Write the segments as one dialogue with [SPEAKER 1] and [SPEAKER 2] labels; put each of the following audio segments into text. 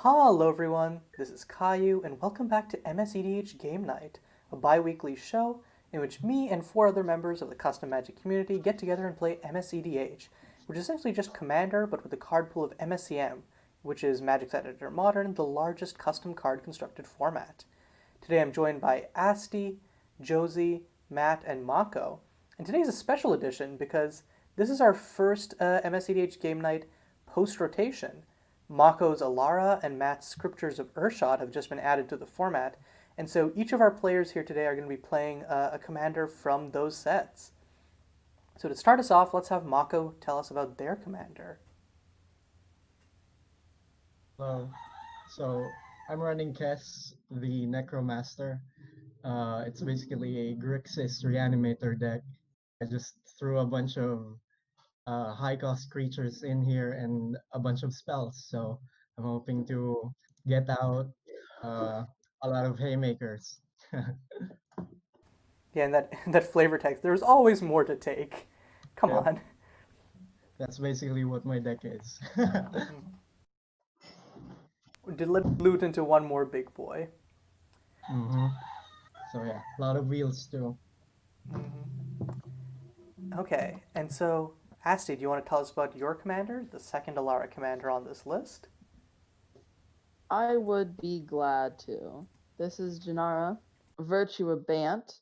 [SPEAKER 1] Hello everyone, this is Caillou and welcome back to MSEDH Game Night, a bi-weekly show in which me and 4 other members of the custom Magic community get together and play MSEDH, which is essentially just Commander but with a card pool of MSCM, which is Magic's Editor Modern, the largest custom card constructed format. Today I'm joined by Asti, Josie, Matt, and Mako, and today's a special edition because this is our first MSEDH Game Night post-rotation. Mako's Alara and Matt's Scriptures of Urshot have just been added to the format, and so each of our players here today are going to be playing a commander from those sets. So to start us off, let's have Mako tell us about their commander.
[SPEAKER 2] Hello. So I'm running Kess, the Necromaster. It's basically a Grixis Reanimator deck. I just threw a bunch of high-cost creatures in here and a bunch of spells. So I'm hoping to get out a lot of haymakers.
[SPEAKER 1] Yeah, and that flavor text, there's always more to take. Come
[SPEAKER 2] Yep,
[SPEAKER 1] on.
[SPEAKER 2] that's basically what my deck is.
[SPEAKER 1] Dilute into one more big boy.
[SPEAKER 2] hmm So yeah, a lot of wheels too.
[SPEAKER 1] Okay, and so Asti, do you want to tell us about your commander, the second Alara commander on this list?
[SPEAKER 3] I would be glad to. This is Jenara, Virtue of Bant.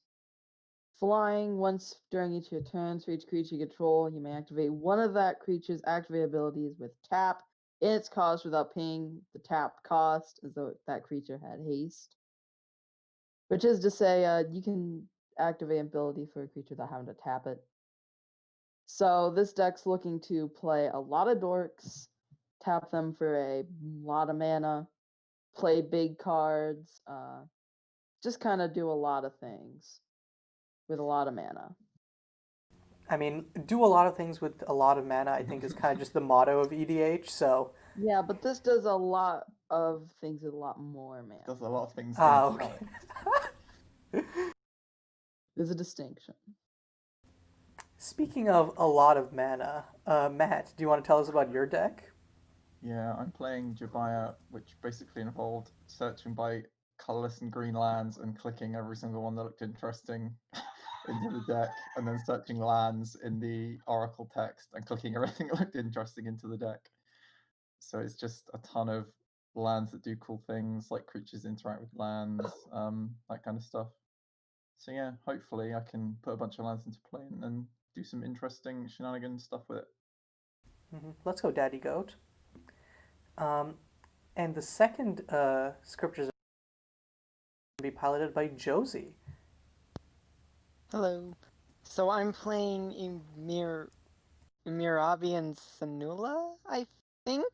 [SPEAKER 3] Flying once during each of your turns for each creature you control, you may activate one of that creature's activate abilities with tap in its cost without paying the tap cost, as though that creature had haste. Which is to say, you can activate an ability for a creature without having to tap it. So this deck's looking to play a lot of dorks, tap them for a lot of mana, play big cards, just kind of do a lot of things with a lot of mana.
[SPEAKER 1] I mean, do a lot of things with a lot of mana, I think is kind of just the motto of EDH, so.
[SPEAKER 3] Yeah, but this does a lot of things with a lot more mana.
[SPEAKER 4] Does a lot of things
[SPEAKER 1] Ah,
[SPEAKER 4] in
[SPEAKER 1] okay.
[SPEAKER 4] comics.
[SPEAKER 3] There's a distinction.
[SPEAKER 1] Speaking of a lot of mana, Matt, do you want to tell us about your deck?
[SPEAKER 4] Yeah, I'm playing Jobiah, which basically involved searching by colorless and green lands and clicking every single one that looked interesting into the deck, and then searching lands in the Oracle text and clicking everything that looked interesting into the deck. So it's just a ton of lands that do cool things, like creatures interact with lands, that kind of stuff. So yeah, hopefully I can put a bunch of lands into play and do some interesting shenanigans stuff with it.
[SPEAKER 1] Let's go, Daddy Goat. Um, and the second scriptures are going to be piloted by Josie.
[SPEAKER 5] Hello. So I'm playing Emerabi and Sunnula, I think?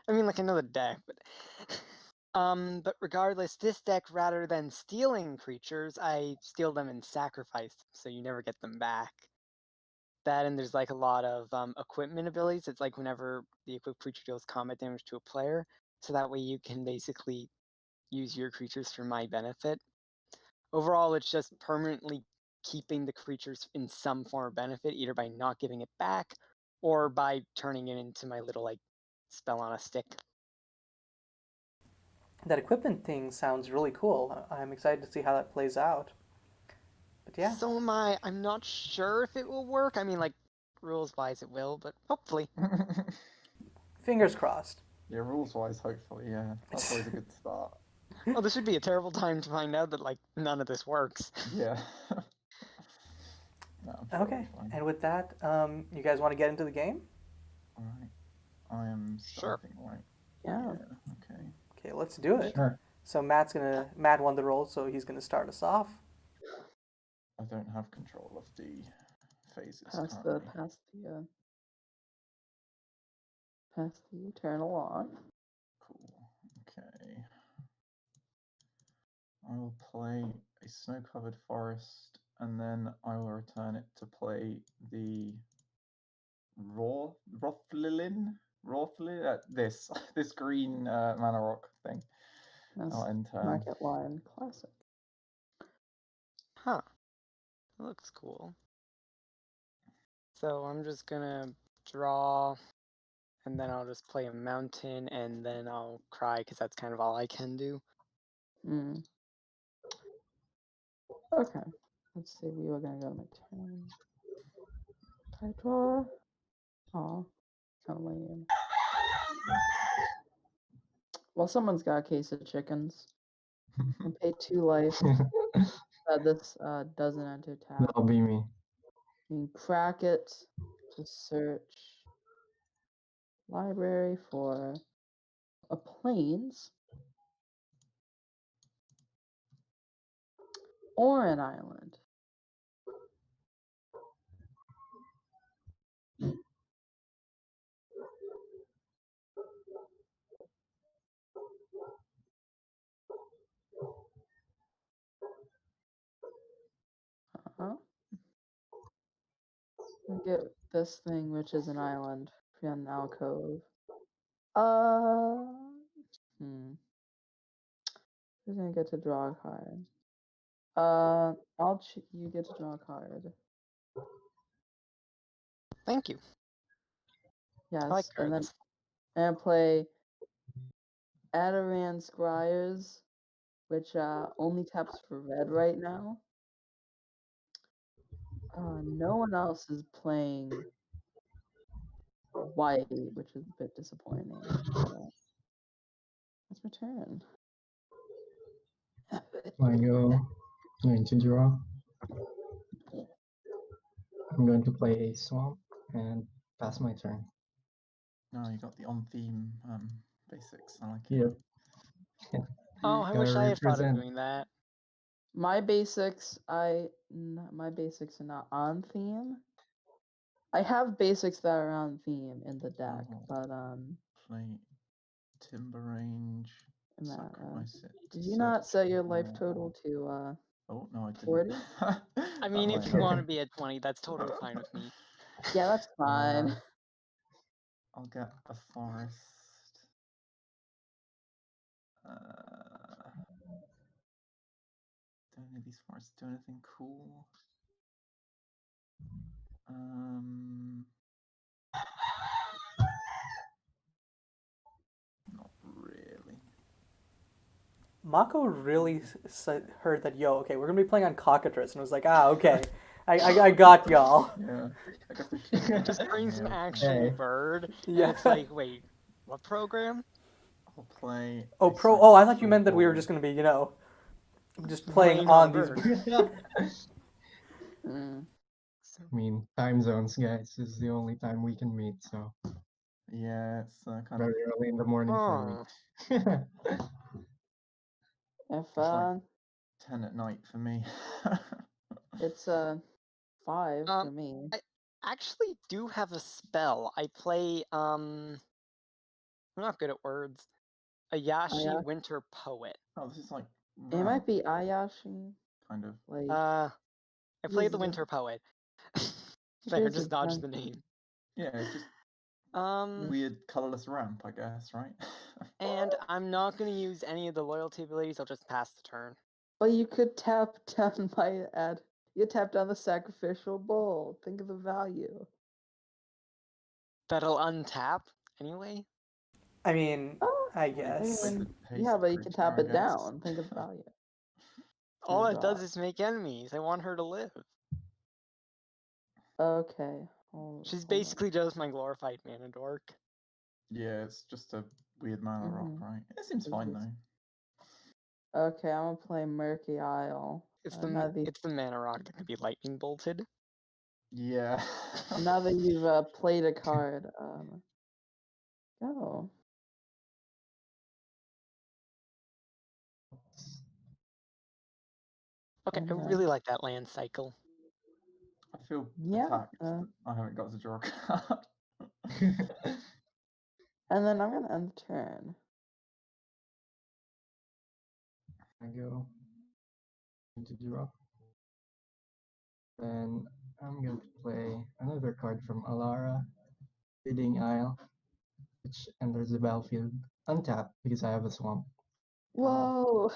[SPEAKER 5] I mean, like, I know the deck, but... but regardless, this deck, rather than stealing creatures, I steal them and sacrifice them, so you never get them back. That, and there's, like, a lot of equipment abilities. It's like whenever the equipped creature deals combat damage to a player, so that way you can basically use your creatures for my benefit. Overall, it's just permanently keeping the creatures in some form of benefit, either by not giving it back or by turning it into my little, like, spell on a stick.
[SPEAKER 1] That equipment thing sounds really cool. I'm excited to see how that plays out. But yeah.
[SPEAKER 5] So am I. I'm not sure if it will work. I mean, like, rules-wise it will, but hopefully.
[SPEAKER 1] Fingers crossed.
[SPEAKER 4] Yeah, rules wise, hopefully, yeah. That's always a good start.
[SPEAKER 5] Well, this would be a terrible time to find out that, like, none of this works.
[SPEAKER 4] Yeah. No, I'm sure it'll
[SPEAKER 1] Okay,
[SPEAKER 4] be fine.
[SPEAKER 1] and with that, you guys want to get into the game?
[SPEAKER 4] Alright. I am
[SPEAKER 5] Sure.
[SPEAKER 4] starting, right?
[SPEAKER 3] Yeah.
[SPEAKER 4] Okay.
[SPEAKER 1] Okay, let's do it.
[SPEAKER 2] Sure.
[SPEAKER 1] So Matt won the roll, so he's gonna start us off.
[SPEAKER 4] I don't have control of the phases
[SPEAKER 3] Pass
[SPEAKER 4] currently.
[SPEAKER 3] the turn along.
[SPEAKER 4] Cool. Okay. I will play a snow-covered forest, and then I will return it to play the Rothlilin? This this green mana rock thing.
[SPEAKER 3] That's
[SPEAKER 4] I'll end turn.
[SPEAKER 3] Market Lion Classic.
[SPEAKER 5] Huh. That looks cool. So I'm just gonna draw and then I'll just play a mountain, and then I'll cry because that's kind of all I can do.
[SPEAKER 3] Mm. Okay. Let's see. We were gonna go my turn. I draw. Aw, kind of lame. Well, someone's got a case of chickens. And pay 2 life. This doesn't enter tap.
[SPEAKER 2] That'll be me.
[SPEAKER 3] You can crack it to search library for a plains or an island. And get this thing, which is an island, an alcove. Who's gonna get to draw a card? You get to draw a card.
[SPEAKER 5] Thank you.
[SPEAKER 3] Yes,
[SPEAKER 5] I like
[SPEAKER 3] and then
[SPEAKER 5] cards.
[SPEAKER 3] and play Adaran Scryers, which only taps for red right now. No one else is playing white, which is a bit disappointing. But, that's my turn.
[SPEAKER 2] I go going to draw. I'm going to play a swamp and pass my turn.
[SPEAKER 4] No, you got the on-theme basics. I like it.
[SPEAKER 2] Yep.
[SPEAKER 5] Oh, I
[SPEAKER 2] Gotta
[SPEAKER 5] wish I had thought of
[SPEAKER 2] represent.
[SPEAKER 5] doing that.
[SPEAKER 3] My basics, my basics are not on theme. I have basics that are on theme in the deck,
[SPEAKER 4] Oh.
[SPEAKER 3] but
[SPEAKER 4] Play timber range. Sacrifice it.
[SPEAKER 3] did you not
[SPEAKER 4] search
[SPEAKER 3] set your life
[SPEAKER 4] for-
[SPEAKER 3] total to
[SPEAKER 4] Oh no, I didn't.
[SPEAKER 3] 40?
[SPEAKER 5] I mean,
[SPEAKER 4] That
[SPEAKER 5] if
[SPEAKER 4] might
[SPEAKER 5] you want to
[SPEAKER 4] help.
[SPEAKER 5] be at 20, that's totally fine with me.
[SPEAKER 3] Yeah, that's fine.
[SPEAKER 4] I'll get a forest. Do any of these forests do anything cool? Not really.
[SPEAKER 1] Mako really heard that, yo, okay, we're gonna be playing on cockatrice, and was like, okay, I got y'all.
[SPEAKER 4] Yeah, I guess we should.
[SPEAKER 5] Just brings an
[SPEAKER 4] Yeah.
[SPEAKER 5] actual
[SPEAKER 2] Hey.
[SPEAKER 5] bird,
[SPEAKER 1] Yeah.
[SPEAKER 5] and it's like, wait, what program?
[SPEAKER 4] I'll play.
[SPEAKER 1] Oh,
[SPEAKER 4] a
[SPEAKER 1] oh, I thought you meant that we were
[SPEAKER 4] sacrificial
[SPEAKER 1] just gonna be, just playing
[SPEAKER 5] Playing
[SPEAKER 1] on
[SPEAKER 5] on
[SPEAKER 1] these.
[SPEAKER 5] bird.
[SPEAKER 3] Mm.
[SPEAKER 2] I mean, time zones, guys, is the only time we can meet, so
[SPEAKER 4] ball. Yeah, it's kind of.
[SPEAKER 2] very early in the morning
[SPEAKER 5] Oh,
[SPEAKER 2] for me.
[SPEAKER 3] If
[SPEAKER 4] like 10 at night for me.
[SPEAKER 3] it's 5 for
[SPEAKER 5] Um,
[SPEAKER 3] me.
[SPEAKER 5] I actually do have a spell. I play, I'm not good at words. Ayashi
[SPEAKER 3] Ayashi?
[SPEAKER 5] Winter Poet.
[SPEAKER 4] Oh, this is like.
[SPEAKER 3] It might be Ayashi.
[SPEAKER 4] Kind of.
[SPEAKER 3] Like
[SPEAKER 5] I play
[SPEAKER 3] Yes,
[SPEAKER 5] the
[SPEAKER 3] it
[SPEAKER 5] Winter
[SPEAKER 3] is.
[SPEAKER 5] Poet.
[SPEAKER 3] It
[SPEAKER 5] There,
[SPEAKER 3] is
[SPEAKER 5] just
[SPEAKER 3] a
[SPEAKER 5] dodged the
[SPEAKER 3] dungeon.
[SPEAKER 5] name.
[SPEAKER 4] Yeah, it's just
[SPEAKER 5] Um,
[SPEAKER 4] weird colorless ramp, I guess, right?
[SPEAKER 5] and I'm not gonna use any of the loyalty abilities, I'll just pass the turn.
[SPEAKER 3] But you could tap down my ad. You tap down the sacrificial bull. Think of the value.
[SPEAKER 5] That'll untap, anyway.
[SPEAKER 1] I mean,
[SPEAKER 3] Oh,
[SPEAKER 1] I guess.
[SPEAKER 3] mean,
[SPEAKER 4] Haste
[SPEAKER 3] yeah, but you can
[SPEAKER 4] creature,
[SPEAKER 3] tap
[SPEAKER 4] I
[SPEAKER 3] it
[SPEAKER 4] guess.
[SPEAKER 3] down. Think of the value.
[SPEAKER 5] All
[SPEAKER 3] Your
[SPEAKER 5] it does
[SPEAKER 3] dog.
[SPEAKER 5] is make enemies. I want her to live.
[SPEAKER 3] Okay.
[SPEAKER 5] She's
[SPEAKER 3] hold on.
[SPEAKER 5] basically just my glorified mana dork.
[SPEAKER 4] Yeah, it's just a weird mana rock,
[SPEAKER 3] Mhm.
[SPEAKER 4] right? It seems
[SPEAKER 3] It
[SPEAKER 4] fine
[SPEAKER 3] is.
[SPEAKER 4] though.
[SPEAKER 3] Okay, I'm gonna play Murky Isle.
[SPEAKER 5] It's
[SPEAKER 3] now
[SPEAKER 5] the mana rock that can be lightning bolted.
[SPEAKER 4] Yeah.
[SPEAKER 3] now that you've played a card, go.
[SPEAKER 5] Okay, I
[SPEAKER 3] Okay.
[SPEAKER 5] really like that land cycle.
[SPEAKER 4] I feel
[SPEAKER 3] Yeah,
[SPEAKER 4] attacked that I haven't got to draw a card.
[SPEAKER 3] And then I'm gonna end the turn.
[SPEAKER 2] I go to draw. Then I'm going to play another card from Alara, Bidding Isle, which enters the battlefield untapped because I have a swamp.
[SPEAKER 3] Whoa!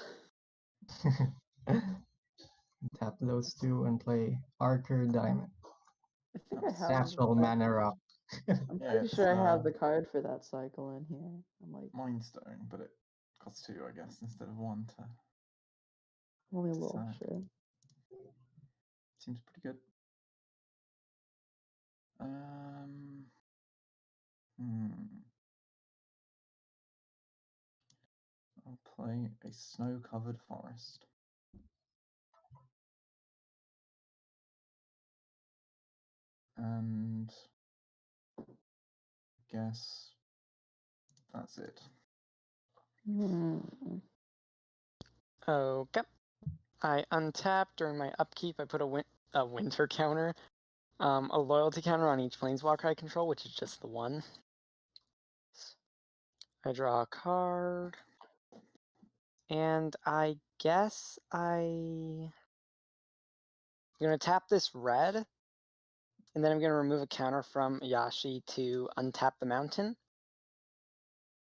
[SPEAKER 2] Tap those two and play Archer Diamond.
[SPEAKER 3] I think I have
[SPEAKER 2] Natural mana rock.
[SPEAKER 3] I'm
[SPEAKER 4] Yeah,
[SPEAKER 3] pretty
[SPEAKER 4] it's,
[SPEAKER 3] sure I have the card for that cycle in here. I'm like
[SPEAKER 4] Mind Stone, but it costs 2, I guess, instead of 1 to.
[SPEAKER 3] only a little
[SPEAKER 4] sack.
[SPEAKER 3] sure.
[SPEAKER 4] Seems pretty good. I'll play a snow-covered forest. And guess that's it.
[SPEAKER 3] Hmm.
[SPEAKER 5] Okay. I untap during my upkeep. I put a winter counter, a loyalty counter on each planeswalker I control, which is just the one. I draw a card, and I guess I'm gonna tap this red, and then I'm gonna remove a counter from Yashi to untap the mountain.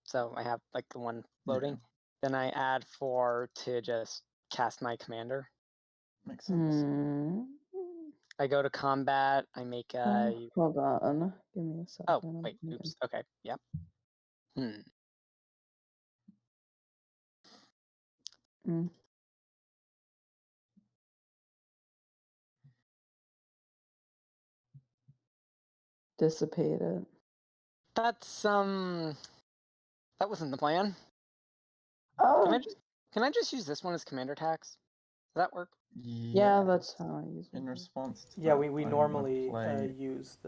[SPEAKER 5] So I have like the one floating.
[SPEAKER 4] Yeah.
[SPEAKER 5] Then I add 4 to just cast my commander.
[SPEAKER 4] Makes sense.
[SPEAKER 5] I go to combat. I make a.
[SPEAKER 3] Hold on. Give me a second.
[SPEAKER 5] Oh
[SPEAKER 3] I'm
[SPEAKER 5] wait.
[SPEAKER 3] thinking.
[SPEAKER 5] Oops. Okay. Yep.
[SPEAKER 3] Dissipate it.
[SPEAKER 5] That's That wasn't the plan.
[SPEAKER 3] Oh,
[SPEAKER 5] Can I just use this one as commander tax? Does that work?
[SPEAKER 3] yeah, that's how I use it.
[SPEAKER 4] In response to
[SPEAKER 1] Yeah,
[SPEAKER 4] that,
[SPEAKER 1] we
[SPEAKER 4] I'm
[SPEAKER 1] normally
[SPEAKER 4] gonna play
[SPEAKER 1] use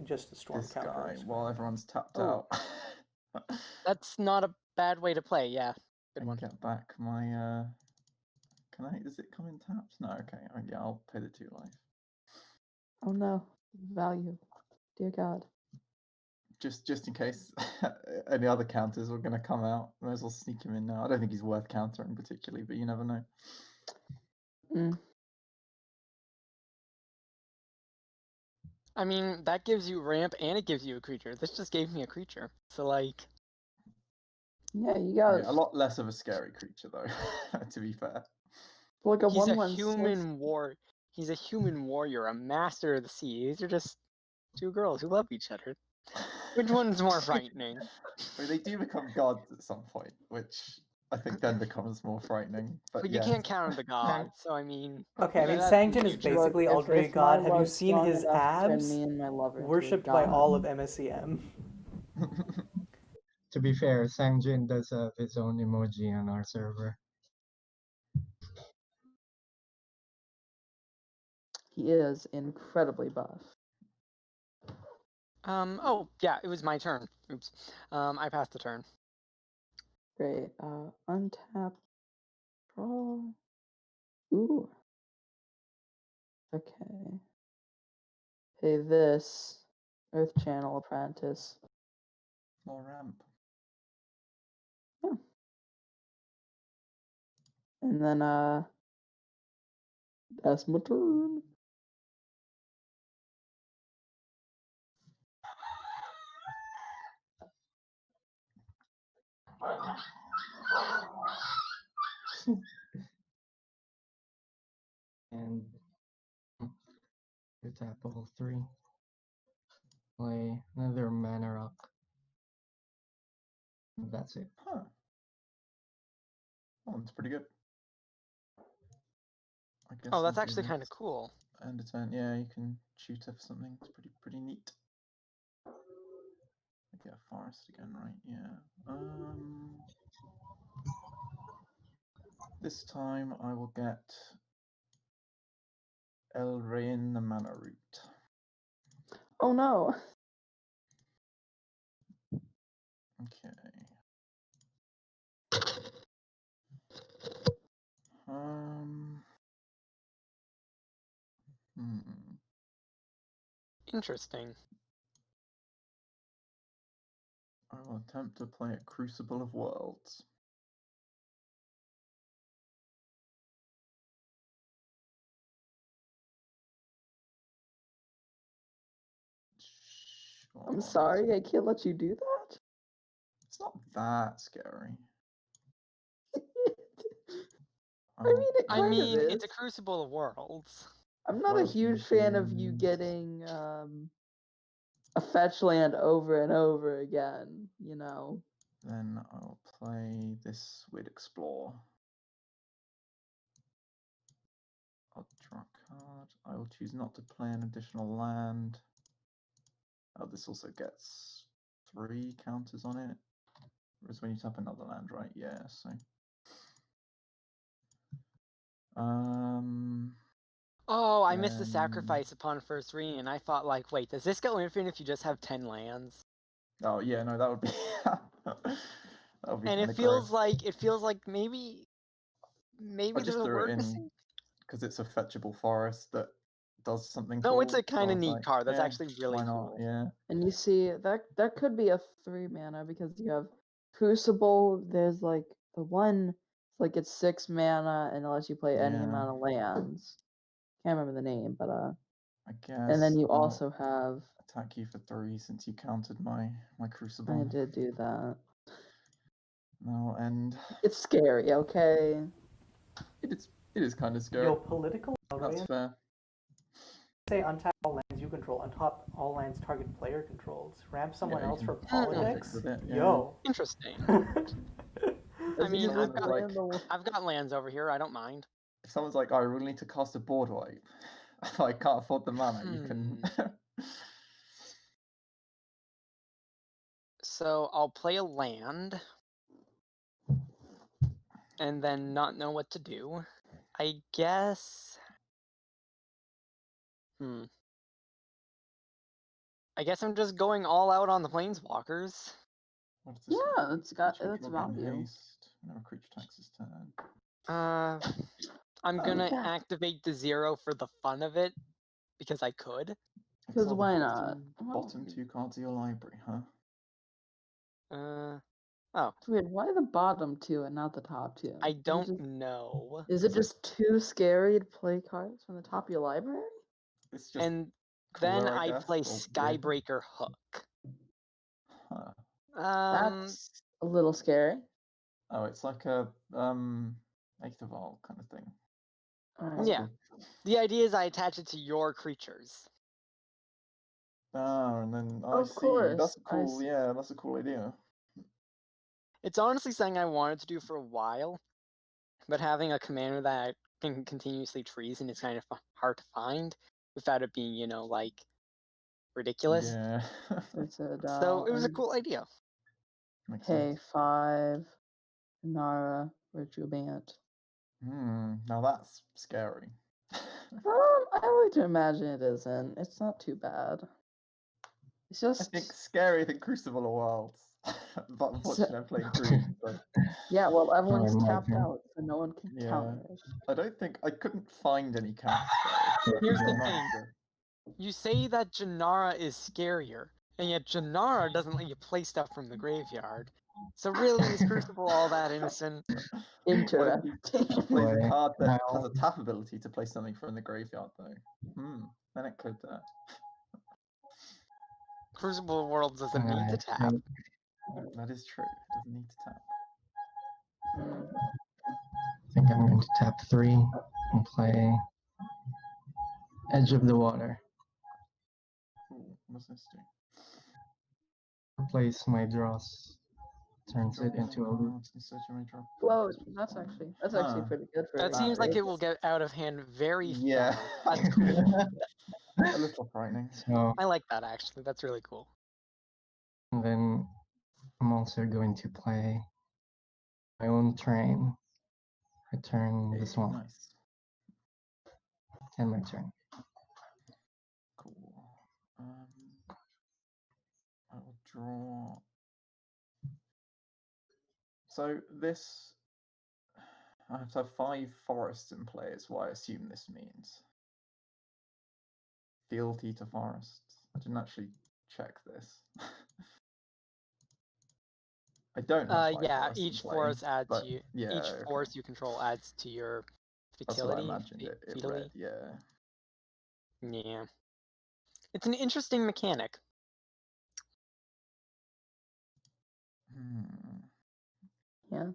[SPEAKER 1] just the storm
[SPEAKER 4] this
[SPEAKER 1] counter.
[SPEAKER 4] guy while everyone's tapped
[SPEAKER 5] Oh.
[SPEAKER 4] out.
[SPEAKER 5] That's not a bad way to play. Yeah, good
[SPEAKER 4] And
[SPEAKER 5] one.
[SPEAKER 4] get back my can I? Does it come in taps? No. Okay. Yeah, I'll pay the 2 life.
[SPEAKER 3] Oh no, value. Dear God.
[SPEAKER 4] Just in case any other counters were going to come out, might as well sneak him in now. I don't think he's worth countering particularly, but you never know.
[SPEAKER 5] I mean, that gives you ramp and it gives you a creature. This just gave me a creature. So like.
[SPEAKER 3] Yeah, you got
[SPEAKER 4] A lot less of a scary creature though, to be fair.
[SPEAKER 3] like a
[SPEAKER 5] He's a
[SPEAKER 3] 1/1
[SPEAKER 5] human war. He's a human warrior, a master of the sea. These are just 2 girls who love each other. Which one's more frightening?
[SPEAKER 4] I mean, they do become gods at some point, which I think then becomes more frightening. But
[SPEAKER 5] you
[SPEAKER 4] yeah.
[SPEAKER 5] can't counter the gods, so I mean.
[SPEAKER 1] Okay, I mean,
[SPEAKER 5] that's the
[SPEAKER 1] Sangin is
[SPEAKER 5] future.
[SPEAKER 1] basically
[SPEAKER 3] Look,
[SPEAKER 1] ultimately
[SPEAKER 3] if
[SPEAKER 1] god.
[SPEAKER 3] my
[SPEAKER 1] Have you
[SPEAKER 3] love's
[SPEAKER 1] seen
[SPEAKER 3] strong
[SPEAKER 1] his
[SPEAKER 3] enough to turn
[SPEAKER 1] abs?
[SPEAKER 3] me and my lover into a
[SPEAKER 1] Worshipped by
[SPEAKER 3] god.
[SPEAKER 1] all of MSEM.
[SPEAKER 2] To be fair, Sangjin does have his own emoji on our server.
[SPEAKER 3] He is incredibly buff.
[SPEAKER 5] Oh yeah, it was my turn. Oops. I passed the turn.
[SPEAKER 3] Great. Untap. Draw. Ooh. Okay. Pay this. Earth Channel Apprentice.
[SPEAKER 4] More ramp.
[SPEAKER 3] Yeah. And then that's my turn.
[SPEAKER 2] And you tap all 3. Play another mana rock. And that's it.
[SPEAKER 4] Huh. Oh, that's pretty good. I guess
[SPEAKER 5] Oh, that's
[SPEAKER 4] I'll do
[SPEAKER 5] actually kind of
[SPEAKER 4] this.
[SPEAKER 5] cool.
[SPEAKER 4] End of turn. Yeah, you can shoot for something. It's pretty neat. I get a forest again, right? Yeah. This time I will get El Rain the mana root.
[SPEAKER 3] Oh no.
[SPEAKER 4] Okay.
[SPEAKER 5] Interesting.
[SPEAKER 4] I will attempt to play a Crucible of Worlds.
[SPEAKER 3] I'm sorry, I can't let you do that.
[SPEAKER 4] It's not that scary.
[SPEAKER 3] I mean, it
[SPEAKER 5] I
[SPEAKER 3] kind
[SPEAKER 5] mean,
[SPEAKER 3] of is.
[SPEAKER 5] it's a Crucible of Worlds.
[SPEAKER 3] I'm not a
[SPEAKER 4] World
[SPEAKER 3] huge fan of you
[SPEAKER 4] Legions.
[SPEAKER 3] getting a fetch land over and over again, you know.
[SPEAKER 4] Then I'll play this Weird Explore. I'll draw a card. I will choose not to play an additional land. Oh, this also gets 3 counters on it. Whereas when you tap another land, right? Yeah, so.
[SPEAKER 5] Oh, I missed the sacrifice upon first reading, and I thought, like, wait, does this go infinite if you just have 10 lands?
[SPEAKER 4] Oh yeah, no, that would be. that would be.
[SPEAKER 5] And it feels like maybe
[SPEAKER 4] I just
[SPEAKER 5] there's a
[SPEAKER 4] threw it
[SPEAKER 5] word
[SPEAKER 4] in
[SPEAKER 5] missing.
[SPEAKER 4] because it's a fetchable forest that does something.
[SPEAKER 5] No,
[SPEAKER 4] cool,
[SPEAKER 5] it's a kind
[SPEAKER 4] so I
[SPEAKER 5] of
[SPEAKER 4] was
[SPEAKER 5] neat
[SPEAKER 4] like,
[SPEAKER 5] card. That's
[SPEAKER 4] yeah,
[SPEAKER 5] actually really
[SPEAKER 4] why not?
[SPEAKER 5] cool.
[SPEAKER 4] Yeah.
[SPEAKER 3] And you see that could be a 3 mana because you have Crucible. There's like the one, like it's 6 mana and it lets you play any
[SPEAKER 4] Yeah.
[SPEAKER 3] amount of lands. Can't remember the name, but
[SPEAKER 4] I guess.
[SPEAKER 3] and then you
[SPEAKER 4] I'll
[SPEAKER 3] also have.
[SPEAKER 4] attack you for 3 since you countered my Crucible.
[SPEAKER 3] I did do that.
[SPEAKER 4] No, and
[SPEAKER 3] It's scary, okay?
[SPEAKER 4] it is kind of scary.
[SPEAKER 1] Yo, political
[SPEAKER 4] That's
[SPEAKER 1] algorithms
[SPEAKER 4] fair.
[SPEAKER 1] say untap all lands you control, untap all lands target player controls. Ramp someone
[SPEAKER 4] Yeah, you
[SPEAKER 1] else
[SPEAKER 4] can
[SPEAKER 1] for
[SPEAKER 4] do
[SPEAKER 1] politics?
[SPEAKER 4] with it, yeah.
[SPEAKER 1] Yo.
[SPEAKER 5] Interesting. I
[SPEAKER 3] As
[SPEAKER 5] mean,
[SPEAKER 3] easy
[SPEAKER 5] I've
[SPEAKER 3] as
[SPEAKER 5] got,
[SPEAKER 3] like,
[SPEAKER 5] I've got lands over here. I don't mind.
[SPEAKER 4] If someone's like, "Oh, I really need to cast a board wipe," if I can't afford the mana, you can.
[SPEAKER 5] So I'll play a land, and then not know what to do. I guess. I guess I'm just going all out on the planeswalkers.
[SPEAKER 4] What does this
[SPEAKER 3] yeah,
[SPEAKER 4] mean?
[SPEAKER 3] it's got
[SPEAKER 4] Creature
[SPEAKER 3] its
[SPEAKER 4] cannot gain
[SPEAKER 3] value.
[SPEAKER 4] haste whenever a creature attacks this turn.
[SPEAKER 5] I'm gonna
[SPEAKER 3] yeah.
[SPEAKER 5] activate the 0 for the fun of it, because I could.
[SPEAKER 3] Because
[SPEAKER 4] Exile the
[SPEAKER 3] why not?
[SPEAKER 4] Bottom 2 cards of your library, huh?
[SPEAKER 5] Oh.
[SPEAKER 3] It's weird. Why the bottom 2 and not the top 2?
[SPEAKER 5] I don't know.
[SPEAKER 3] Is it just too scary to play cards from the top of your library?
[SPEAKER 4] It's just
[SPEAKER 5] And
[SPEAKER 4] cooler,
[SPEAKER 5] then
[SPEAKER 4] I
[SPEAKER 5] I
[SPEAKER 4] guess,
[SPEAKER 5] play
[SPEAKER 4] or weirder.
[SPEAKER 5] Skybreaker Hook.
[SPEAKER 4] Huh.
[SPEAKER 3] That's a little scary.
[SPEAKER 4] Oh, it's like a Eighth of All kind of thing.
[SPEAKER 3] Alright.
[SPEAKER 5] Yeah. The idea is I attach it to your creatures.
[SPEAKER 4] Ah, and then I
[SPEAKER 3] Of
[SPEAKER 4] see.
[SPEAKER 3] course,
[SPEAKER 4] That's
[SPEAKER 3] I
[SPEAKER 4] cool.
[SPEAKER 3] see.
[SPEAKER 4] Yeah, that's a cool idea.
[SPEAKER 5] It's honestly something I wanted to do for a while, but having a commander that can continuously treason is kind of hard to find without it being, you know, like, ridiculous.
[SPEAKER 4] Yeah.
[SPEAKER 5] So it was a cool idea.
[SPEAKER 4] Makes
[SPEAKER 3] Pay
[SPEAKER 4] sense.
[SPEAKER 3] 5. Jenara, Virtue Bant.
[SPEAKER 4] Now that's scary.
[SPEAKER 3] I like to imagine it isn't. It's not too bad. It's
[SPEAKER 4] I
[SPEAKER 3] just.
[SPEAKER 4] think scarier than Crucible of Worlds. But unfortunately, I'm playing green. So.
[SPEAKER 3] Yeah, well, everyone's
[SPEAKER 2] Sorry,
[SPEAKER 3] tapped
[SPEAKER 2] Mako.
[SPEAKER 3] out, so no one can
[SPEAKER 4] Yeah.
[SPEAKER 3] counter it.
[SPEAKER 4] I don't think I couldn't find any counts.
[SPEAKER 5] Here's the thing. You say that Jenara is scarier, and yet Jenara doesn't let you play stuff from the graveyard. So really, is Crucible all that innocent?
[SPEAKER 3] Interesting.
[SPEAKER 4] Plays a
[SPEAKER 2] Boy,
[SPEAKER 4] card that
[SPEAKER 2] now-
[SPEAKER 4] has a tap ability to play something from the graveyard, though. Then it could.
[SPEAKER 5] Crucible World doesn't need to tap.
[SPEAKER 4] That is true. It doesn't need to tap.
[SPEAKER 2] I think I'm going to tap 3 and play Edge of the Water.
[SPEAKER 4] Ooh, what does this do?
[SPEAKER 2] Replace my draws. Turns it into a loop.
[SPEAKER 3] Well, that's actually pretty good for
[SPEAKER 5] That
[SPEAKER 3] it.
[SPEAKER 5] seems like it will get out of hand very fast. That's
[SPEAKER 4] cool.
[SPEAKER 5] cool.
[SPEAKER 4] A little frightening.
[SPEAKER 2] So,
[SPEAKER 5] I like that, actually. That's really cool.
[SPEAKER 2] and then I'm also going to play my own train. Return this one.
[SPEAKER 4] Nice.
[SPEAKER 2] And my turn.
[SPEAKER 4] Cool. I will draw. So this, I have to have 5 forests in play, is what I assume this means. Fealty to forests. I didn't actually check this. I don't have 5
[SPEAKER 5] Yeah,
[SPEAKER 4] forests
[SPEAKER 5] each
[SPEAKER 4] in play,
[SPEAKER 5] forest adds
[SPEAKER 4] but
[SPEAKER 5] to you.
[SPEAKER 4] yeah,
[SPEAKER 5] Each forest you control adds to your
[SPEAKER 4] That's what I
[SPEAKER 5] fertility.
[SPEAKER 4] imagined it read, yeah.
[SPEAKER 5] Yeah. It's an interesting mechanic.
[SPEAKER 3] Yeah.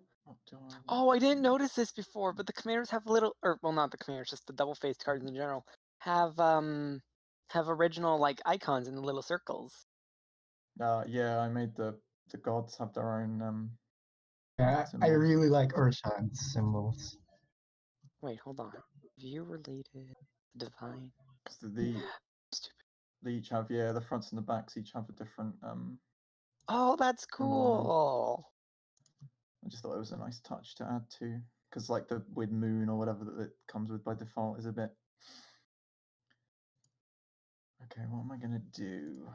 [SPEAKER 5] Oh, I didn't notice this before, but the commanders have little, or well, not the commanders, just the double-faced cards in general have original like icons in the little circles.
[SPEAKER 4] Yeah, I made the gods have their own.
[SPEAKER 2] Yeah, I
[SPEAKER 4] Symbols.
[SPEAKER 2] really like Urshan's symbols.
[SPEAKER 5] Wait, hold on. View related divine.
[SPEAKER 4] Cause they each have the fronts and the backs each have a different
[SPEAKER 5] Oh, that's
[SPEAKER 4] symbol on them.
[SPEAKER 5] cool.
[SPEAKER 4] I just thought it was a nice touch to add to, because like the with moon or whatever that it comes with by default is a bit. Okay, what am I gonna do?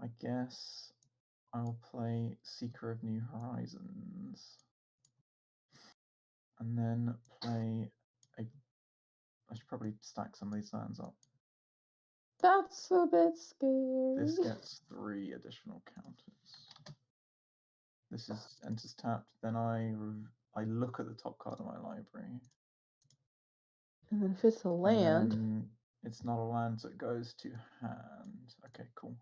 [SPEAKER 4] I guess I'll play Seeker of New Horizons, and then play a. I should probably stack some of these lands up.
[SPEAKER 3] That's a bit scary.
[SPEAKER 4] This gets 3 additional counters. This enters tapped. Then I look at the top card of my library.
[SPEAKER 3] And then if it's a land,
[SPEAKER 4] And it's not a land, so it goes to hand. Okay, cool.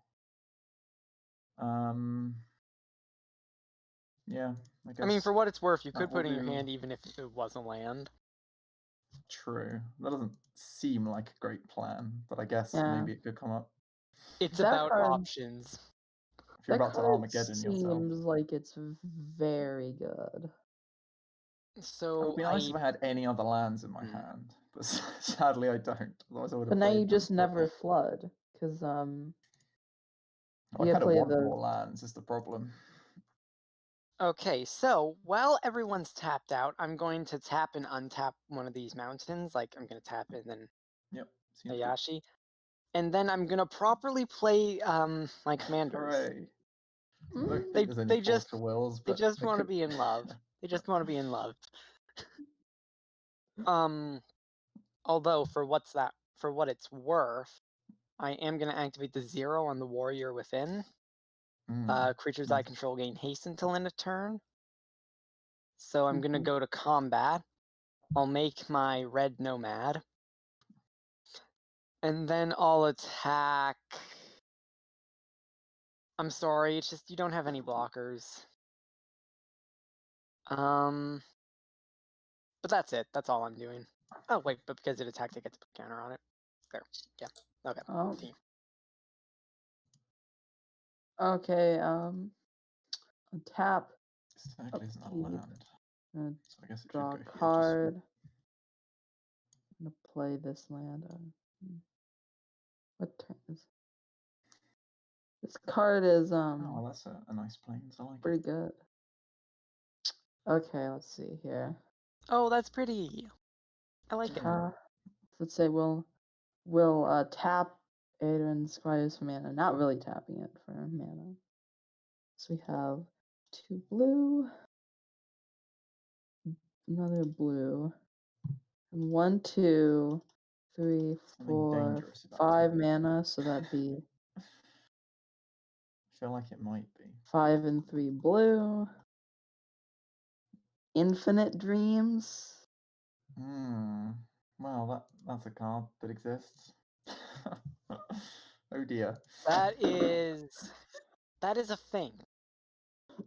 [SPEAKER 4] Yeah, I guess.
[SPEAKER 5] I mean, for what it's worth, you
[SPEAKER 4] that
[SPEAKER 5] could put
[SPEAKER 4] will
[SPEAKER 5] in your
[SPEAKER 4] do.
[SPEAKER 5] hand even if it was a land.
[SPEAKER 4] True. That doesn't seem like a great plan, but I guess
[SPEAKER 3] Yeah.
[SPEAKER 4] maybe it could come up.
[SPEAKER 5] It's
[SPEAKER 3] That
[SPEAKER 5] about
[SPEAKER 3] card-
[SPEAKER 5] options.
[SPEAKER 4] If you're
[SPEAKER 3] that
[SPEAKER 4] about to
[SPEAKER 3] card
[SPEAKER 4] Armageddon yourself.
[SPEAKER 3] seems like it's very good.
[SPEAKER 4] It
[SPEAKER 5] So
[SPEAKER 4] would be nice if I had any other lands in my hand, but sadly I don't. Otherwise I would have.
[SPEAKER 3] But now
[SPEAKER 4] played
[SPEAKER 3] you
[SPEAKER 4] them,
[SPEAKER 3] just
[SPEAKER 4] but-
[SPEAKER 3] never flood, because
[SPEAKER 4] I
[SPEAKER 3] you
[SPEAKER 4] kind of
[SPEAKER 3] play
[SPEAKER 4] want
[SPEAKER 3] the-
[SPEAKER 4] more lands. Is the problem?
[SPEAKER 5] Okay, so while everyone's tapped out, I'm going to tap and untap one of these mountains. Like I'm going to tap it and then
[SPEAKER 4] Yep. seems good.
[SPEAKER 5] Ayashi. And then I'm going to properly play my commanders.
[SPEAKER 4] Hooray. I don't think
[SPEAKER 5] They-
[SPEAKER 4] there's any
[SPEAKER 5] they
[SPEAKER 4] force
[SPEAKER 5] just-
[SPEAKER 4] to wills,
[SPEAKER 5] They
[SPEAKER 4] but
[SPEAKER 5] just
[SPEAKER 4] they
[SPEAKER 5] want to
[SPEAKER 4] could-
[SPEAKER 5] be in love. They just want to be in love. Although for what it's worth, I am going to activate the 0 on the warrior within. Creatures I
[SPEAKER 4] nice.
[SPEAKER 5] control gain haste until end of turn. So I'm going to
[SPEAKER 3] Mhm.
[SPEAKER 5] go to combat. I'll make my red nomad. And then I'll attack. I'm sorry, it's just you don't have any blockers. But that's it. That's all I'm doing. Oh wait, but because it attacked, I get to put counter on it. There. Yeah. Okay.
[SPEAKER 3] Oh.
[SPEAKER 5] Team.
[SPEAKER 3] Okay, tap,
[SPEAKER 4] This technically isn't a
[SPEAKER 3] upkeep.
[SPEAKER 4] land.
[SPEAKER 3] uh,
[SPEAKER 4] So I guess it
[SPEAKER 3] draw a
[SPEAKER 4] should go here.
[SPEAKER 3] card. I'm gonna play this land. What turn is this card is
[SPEAKER 4] Oh, that's a nice plains. I like
[SPEAKER 3] pretty
[SPEAKER 4] it.
[SPEAKER 3] good. Okay, let's see here.
[SPEAKER 5] Oh, that's pretty. I like it.
[SPEAKER 3] Let's say we'll tap Adrian Squires for mana. Not really tapping it for mana. So we have 2 blue, another blue, and 1, 2, 3,
[SPEAKER 4] Something
[SPEAKER 3] 4,
[SPEAKER 4] dangerous about
[SPEAKER 3] 5
[SPEAKER 4] tapping.
[SPEAKER 3] mana. So that'd be
[SPEAKER 4] I feel like it might be.
[SPEAKER 3] 5 and 3 blue. Infinite Dreams.
[SPEAKER 4] Well, that's a card that exists. Oh dear.
[SPEAKER 5] That is a thing.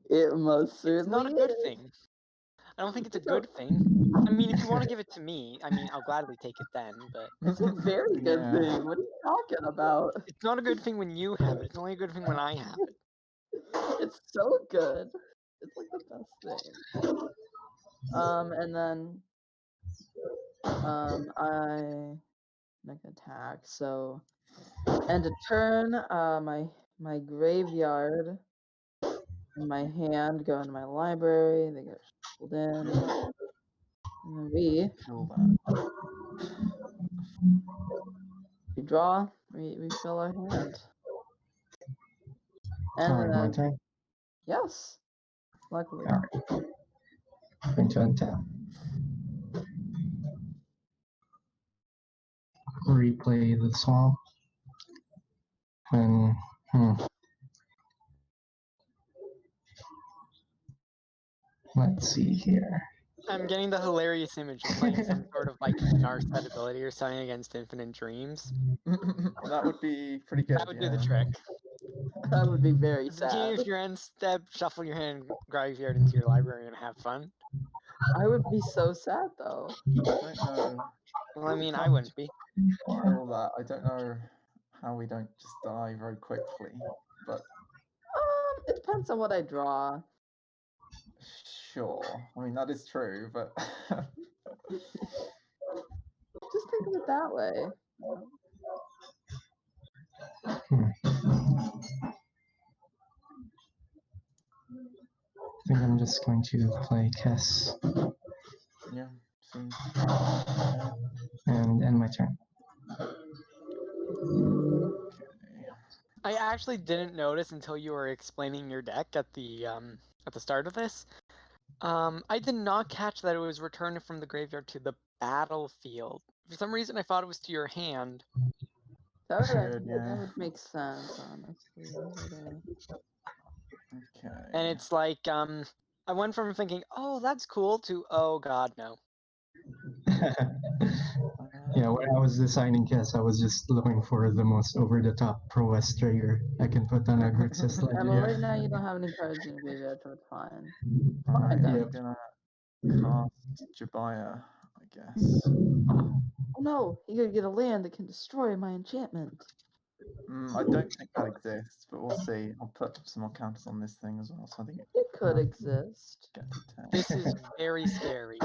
[SPEAKER 3] It most
[SPEAKER 5] It's
[SPEAKER 3] certainly
[SPEAKER 5] not a good
[SPEAKER 3] is.
[SPEAKER 5] thing. I don't think it's a good thing. I mean, if you want to give it to me, I mean, I'll gladly take it then, but
[SPEAKER 3] It's a very good
[SPEAKER 4] Yeah.
[SPEAKER 3] thing. What are you talking about?
[SPEAKER 5] it's not a good thing when you have it. It's only a good thing when I have it.
[SPEAKER 3] It's so good. It's like the best thing. And then I make an attack. So end of turn, my graveyard and my hand go into my library. They get shuffled in. And then we
[SPEAKER 4] Kill that.
[SPEAKER 3] draw, we fill our hand. And
[SPEAKER 2] Alright, my
[SPEAKER 3] then
[SPEAKER 2] turn.
[SPEAKER 3] yes. Luckily.
[SPEAKER 2] Alright. Going to untap. Replay the swamp. And let's see here.
[SPEAKER 5] I'm getting the hilarious image of playing some sort of like Narset ability or something against Infinite Dreams.
[SPEAKER 4] That would be pretty good.
[SPEAKER 5] That would do the trick.
[SPEAKER 3] That would be very
[SPEAKER 5] Can
[SPEAKER 3] sad.
[SPEAKER 5] if your end step, shuffle your hand graveyard into your library and have fun.
[SPEAKER 3] I would be so sad though.
[SPEAKER 4] I don't know.
[SPEAKER 5] Well, I mean, I wouldn't be.
[SPEAKER 4] Kill that. I don't know how we don't just die very quickly, but
[SPEAKER 3] It depends on what I draw.
[SPEAKER 4] sure. I mean, that is true, but
[SPEAKER 3] Just think of it that way.
[SPEAKER 2] I think I'm just going to play Kess
[SPEAKER 4] yeah, seems
[SPEAKER 2] and end my turn.
[SPEAKER 4] okay.
[SPEAKER 5] I actually didn't notice until you were explaining your deck at the start of this. I did not catch that it was returned from the graveyard to the battlefield. For some reason, I thought it was to your hand.
[SPEAKER 3] That
[SPEAKER 4] Should, yeah.
[SPEAKER 3] that would make sense, honestly.
[SPEAKER 4] Okay.
[SPEAKER 5] And it's like, I went from thinking, oh, that's cool, to, oh god, no.
[SPEAKER 2] Yeah, when I was designing Kess, I was just looking for the most over-the-top prowess trigger I can put on a Grixis
[SPEAKER 3] Yeah,
[SPEAKER 2] Legend.
[SPEAKER 3] but right now you don't have any cards in your graveyard, so it's fine.
[SPEAKER 4] Alright,
[SPEAKER 3] Yeah.
[SPEAKER 4] I'm gonna cast Jobiah, I guess.
[SPEAKER 3] Oh no, you gotta get a land that can destroy my enchantment.
[SPEAKER 4] I don't think that exists, but we'll see. I'll put some more counters on this thing as well, so I think
[SPEAKER 3] It could exist.
[SPEAKER 4] get to 10.
[SPEAKER 5] This is very scary.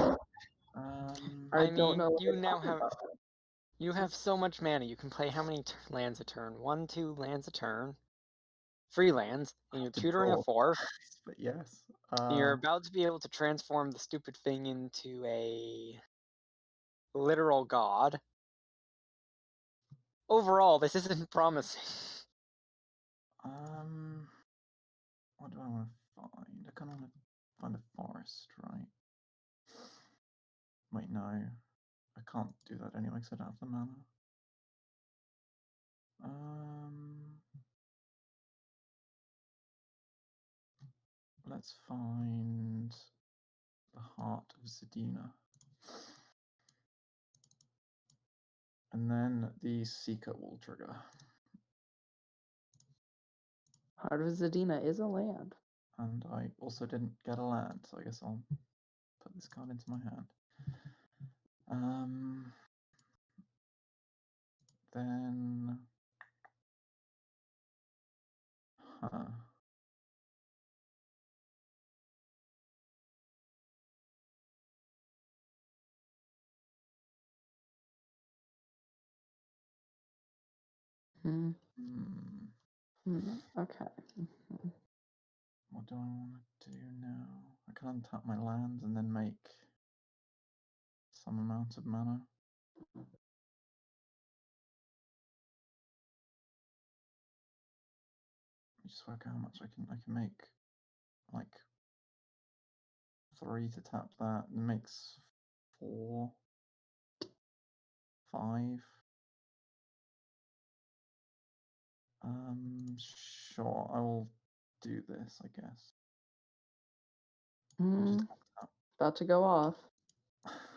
[SPEAKER 3] I
[SPEAKER 5] mean,
[SPEAKER 3] don't know what
[SPEAKER 5] you
[SPEAKER 3] you're
[SPEAKER 5] now
[SPEAKER 3] talking
[SPEAKER 5] have
[SPEAKER 3] about.
[SPEAKER 5] you have so much mana. You can play how many lands a turn? 1, 2 lands a turn. 3 lands, and you're
[SPEAKER 4] To
[SPEAKER 5] tutoring
[SPEAKER 4] draw.
[SPEAKER 5] a 4th.
[SPEAKER 4] But yes.
[SPEAKER 5] And you're about to be able to transform the stupid thing into a literal god. Overall, this isn't promising.
[SPEAKER 4] What do I want to find? I kind of want to find a forest, right? Wait, no. I can't do that anyway because I don't have the mana. Let's find the Heart of Zedina. And then the Seeker will trigger.
[SPEAKER 3] Heart of Zedina is a land.
[SPEAKER 4] And I also didn't get a land, so I guess I'll put this card into my hand. Then... Huh.
[SPEAKER 3] Okay.
[SPEAKER 4] What do I want to do now? I can untap my lands and then make some amount of mana. Let me just work out how much I can make. Like 3 to tap that, and makes 4, 5. Sure, I will do this, I guess. I'll just tap.
[SPEAKER 3] About to go off.